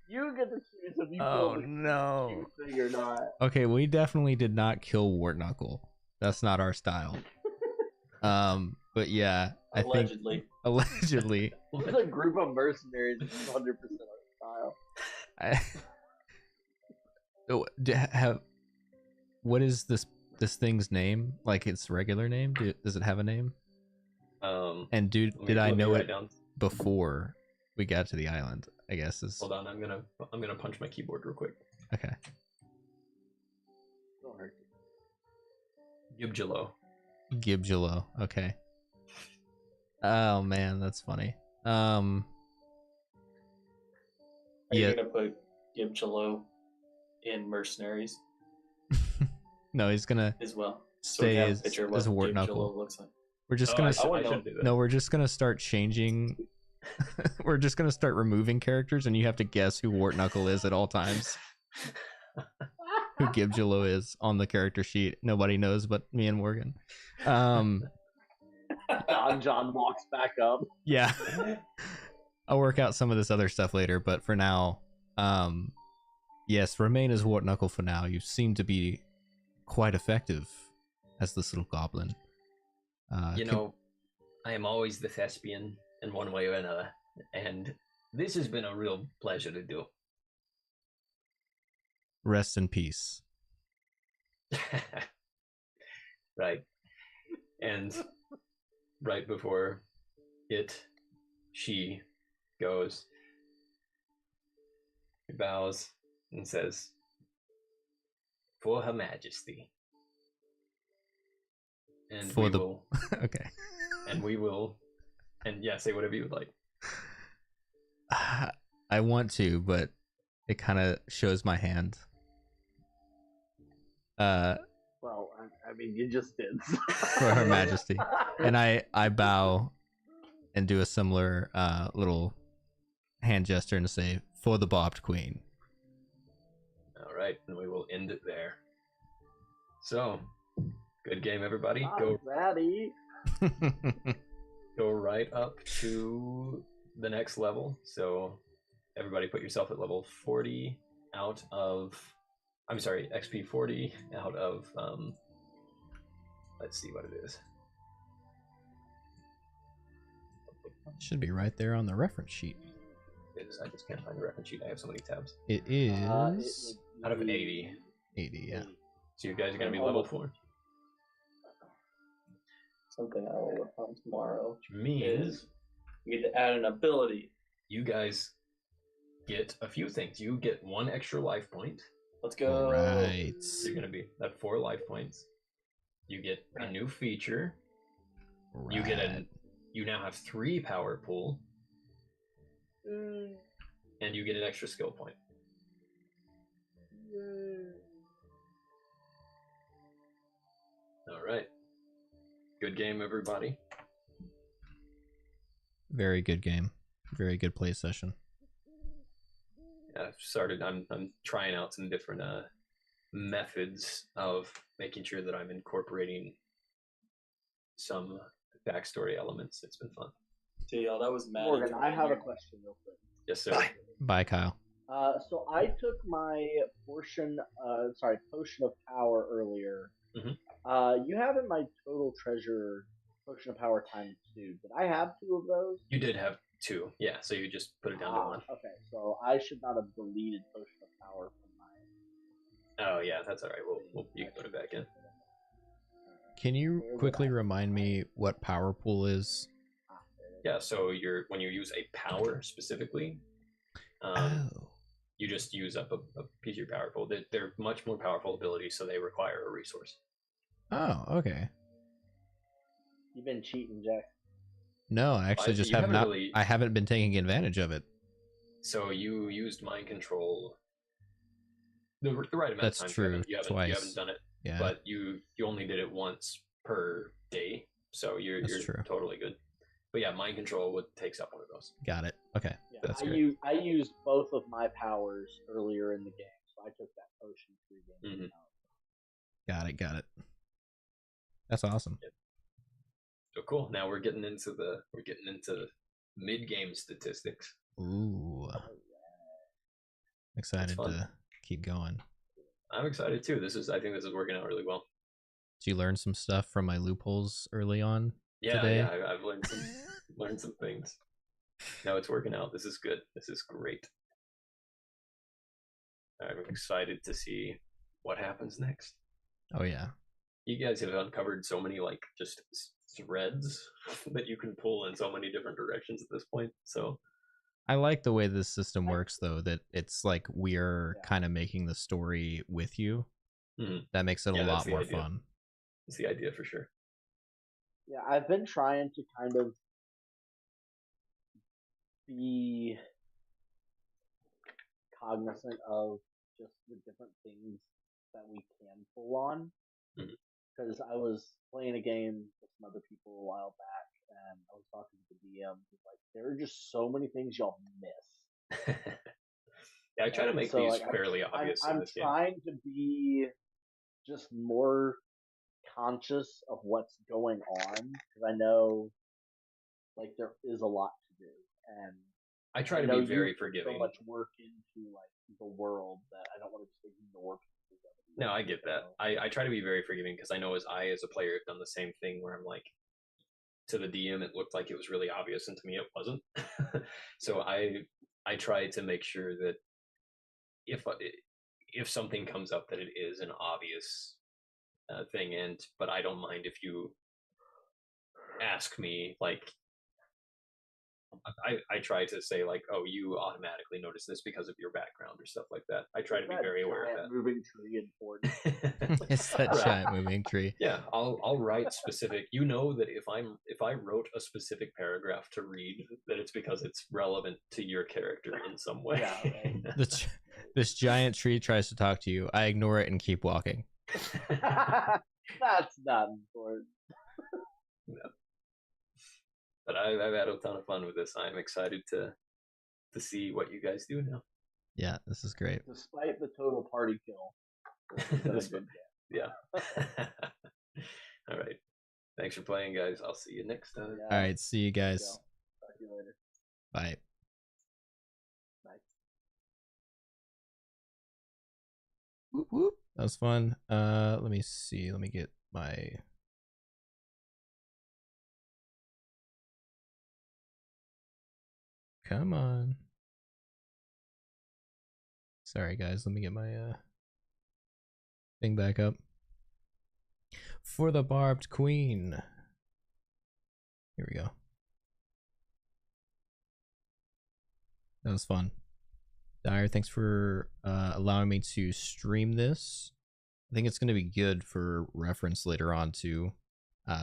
S5: You get to choose if you
S2: Oh no!
S5: Thing or not.
S2: Okay, we definitely did not kill Wart Knuckle. That's not our style. But yeah,
S4: allegedly.
S2: Allegedly.
S5: It's a group of mercenaries. 100% our
S2: style. What is this thing's name? Like its regular name? Does it have a name? And did I know it before we got to the island? I guess is.
S3: Hold on, I'm gonna punch my keyboard real quick.
S2: Okay. Gibjalo. Okay. Oh man, that's funny.
S4: Are you gonna put Gibjalo in mercenaries?
S2: No, he's gonna
S4: as well.
S2: Stay as Wart Knuckle.
S4: Looks like.
S2: We're just we're just gonna start changing. We're just gonna start removing characters, and you have to guess who Wart Knuckle is at all times. Who Gibjalo is on the character sheet. Nobody knows but me and Morgan.
S5: John walks back up.
S2: Yeah. I'll work out some of this other stuff later, but for now, yes, remain as Wart Knuckle for now. You seem to be quite effective as this little goblin.
S3: I am always the thespian in one way or another, and this has been a real pleasure to do.
S2: Rest in peace.
S3: Right. And right before she goes, he bows and says, "For Her Majesty." And
S2: for
S3: we
S2: the
S3: will,
S2: okay.
S3: And we will, and yeah, say whatever you would like.
S2: I want to, but it kind of shows my hand.
S5: Well, I mean, you just did.
S2: For Her Majesty. And I bow and do a similar little hand gesture and say, "For the Bobbed Queen."
S3: All right, and we will end it there. So, good game, everybody. Go,
S5: Daddy.
S3: go right up to the next level. So everybody put yourself at level 40 out of, I'm sorry, XP 40 out of, let's see what it is.
S2: Should be right there on the reference sheet.
S3: I just can't find the reference sheet. I have so many tabs.
S2: It is
S3: out of 80.
S2: 80, yeah.
S3: So you guys are going to be level 4.
S4: Something I will work on tomorrow.
S3: Which means
S4: you get to add an ability.
S3: You guys get a few things. You get 1 extra life point.
S4: Let's go.
S2: Right.
S3: You're going to be at 4 life points. You get a new feature.
S2: Right.
S3: You now have 3 power pool. And you get an extra skill point. All right. Good game, everybody.
S2: Very good game. Very good play session.
S3: Yeah, I've started. I'm trying out some different methods of making sure that I'm incorporating some backstory elements. It's been fun.
S4: So y'all, that was mad.
S5: Morgan, I have a question real quick.
S3: Yes, sir.
S2: Bye, Kyle.
S5: So I took my potion of power earlier.
S3: Mm-hmm.
S5: You have in my total treasure potion of power times 2. Did I have 2 of those?
S3: You did have 2, yeah. So you just put it down to 1.
S5: Okay, so I should not have deleted potion of power from my.
S3: Oh yeah, that's all right. You can put it back in.
S2: Can you quickly remind me what power pool is?
S3: Yeah, so when you use a power specifically, you just use up a piece of your power pool. They're much more powerful abilities, so they require a resource.
S2: Oh, okay.
S5: You've been cheating, Jack.
S2: No, I actually just have not.
S3: Really...
S2: I haven't been taking advantage of it.
S3: So you used mind control the right amount
S2: That's
S3: of time.
S2: True.
S3: You haven't done it.
S2: Yeah.
S3: But you only did it once per day, so you're totally good. But yeah, mind control takes up one of those.
S2: Got it. Okay.
S5: Yeah,
S2: that's great.
S5: I used both of my powers earlier in the game, so I took that potion 3 games.
S2: Got it. That's awesome.
S3: Yep. So cool. Now we're getting into mid-game statistics.
S2: Ooh. Excited to keep going.
S3: I'm excited too. I think this is working out really well.
S2: Did you learn some stuff from my loopholes early on today?
S3: Yeah, I've learned some things. No, it's working out. This is good. This is great. I'm excited to see what happens next.
S2: Oh yeah.
S3: You guys have uncovered so many just threads that you can pull in so many different directions at this point. So
S2: I like the way this system works, though, that it's like we're kind of making the story with you.
S3: Mm-hmm.
S2: That makes it a lot more fun.
S3: It's the idea for sure.
S5: Yeah, I've been trying to kind of be cognizant of just the different things that we can pull on. Because I was playing a game with some other people a while back, and I was talking to the DM. Like, there are just so many things y'all miss.
S3: Yeah, I try to make these fairly obvious.
S5: I'm trying to be just more conscious of what's going on, because I know, there is a lot to do, and
S3: I try to be very forgiving.
S5: So much work into the world that I don't want to just ignore people.
S3: No, I get that. I try to be very forgiving because I know as a player have done the same thing where I'm like, to the DM it looked like it was really obvious, and to me it wasn't. So I try to make sure that if something comes up that it is an obvious thing, but I don't mind if you ask me, I try to say oh, you automatically notice this because of your background or stuff like that. I try to be very aware of that.
S5: Moving tree important.
S2: It's that giant moving tree.
S3: Yeah, I'll write specific. You know that if I wrote a specific paragraph to read, that it's because it's relevant to your character in some way.
S5: Yeah, right.
S2: This giant tree tries to talk to you. I ignore it and keep walking.
S5: That's not important.
S3: No. But I've had a ton of fun with this. I'm excited to see what you guys do now.
S2: Yeah, this is great.
S5: Despite the total party kill.
S3: Yeah. All right. Thanks for playing, guys. I'll see you next time.
S5: Yeah.
S2: All right, see you guys.
S5: Talk to you later.
S2: Bye.
S5: Bye.
S2: Whoop, whoop. That was fun. Let me see. Let me get my. Come on. Sorry, guys. Let me get my thing back up. For the Barbed Queen. Here we go. That was fun. Dyer, thanks for allowing me to stream this. I think it's going to be good for reference later on too.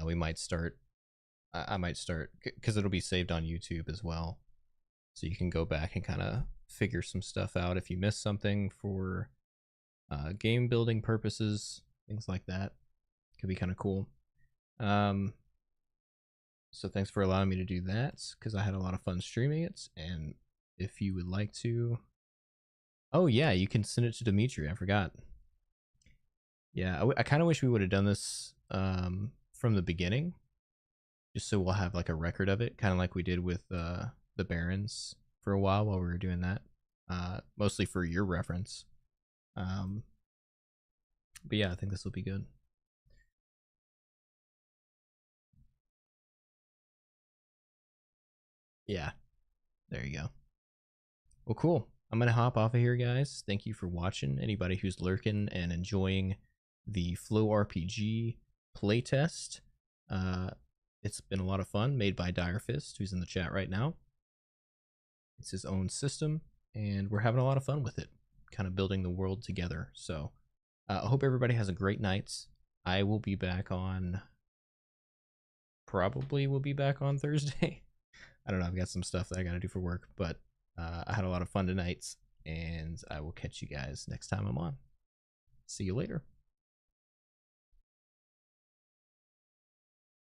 S2: We might start. I might start because it'll be saved on YouTube as well, so you can go back and kind of figure some stuff out if you missed something for game building purposes, things like that. Could be kind of cool. So thanks for allowing me to do that because I had a lot of fun streaming it. And if you would like to, oh yeah, you can send it to Dimitri. I forgot. Yeah, I kind of wish we would have done this from the beginning, just so we'll have like a record of it, kind of like we did with the Barons for a while we were doing that, mostly for your reference. But yeah, I think this will be good. Yeah, there you go. Well, cool. I'm gonna hop off of here, guys. Thank you for watching. Anybody who's lurking and enjoying the Flow RPG playtest, it's been a lot of fun. Made by Direfist, who's in the chat right now. It's his own system, and we're having a lot of fun with it, kind of building the world together. So I hope everybody has a great night. I will be back on. Probably will be back on Thursday. I don't know. I've got some stuff that I got to do for work, but I had a lot of fun tonight, and I will catch you guys next time I'm on. See you later.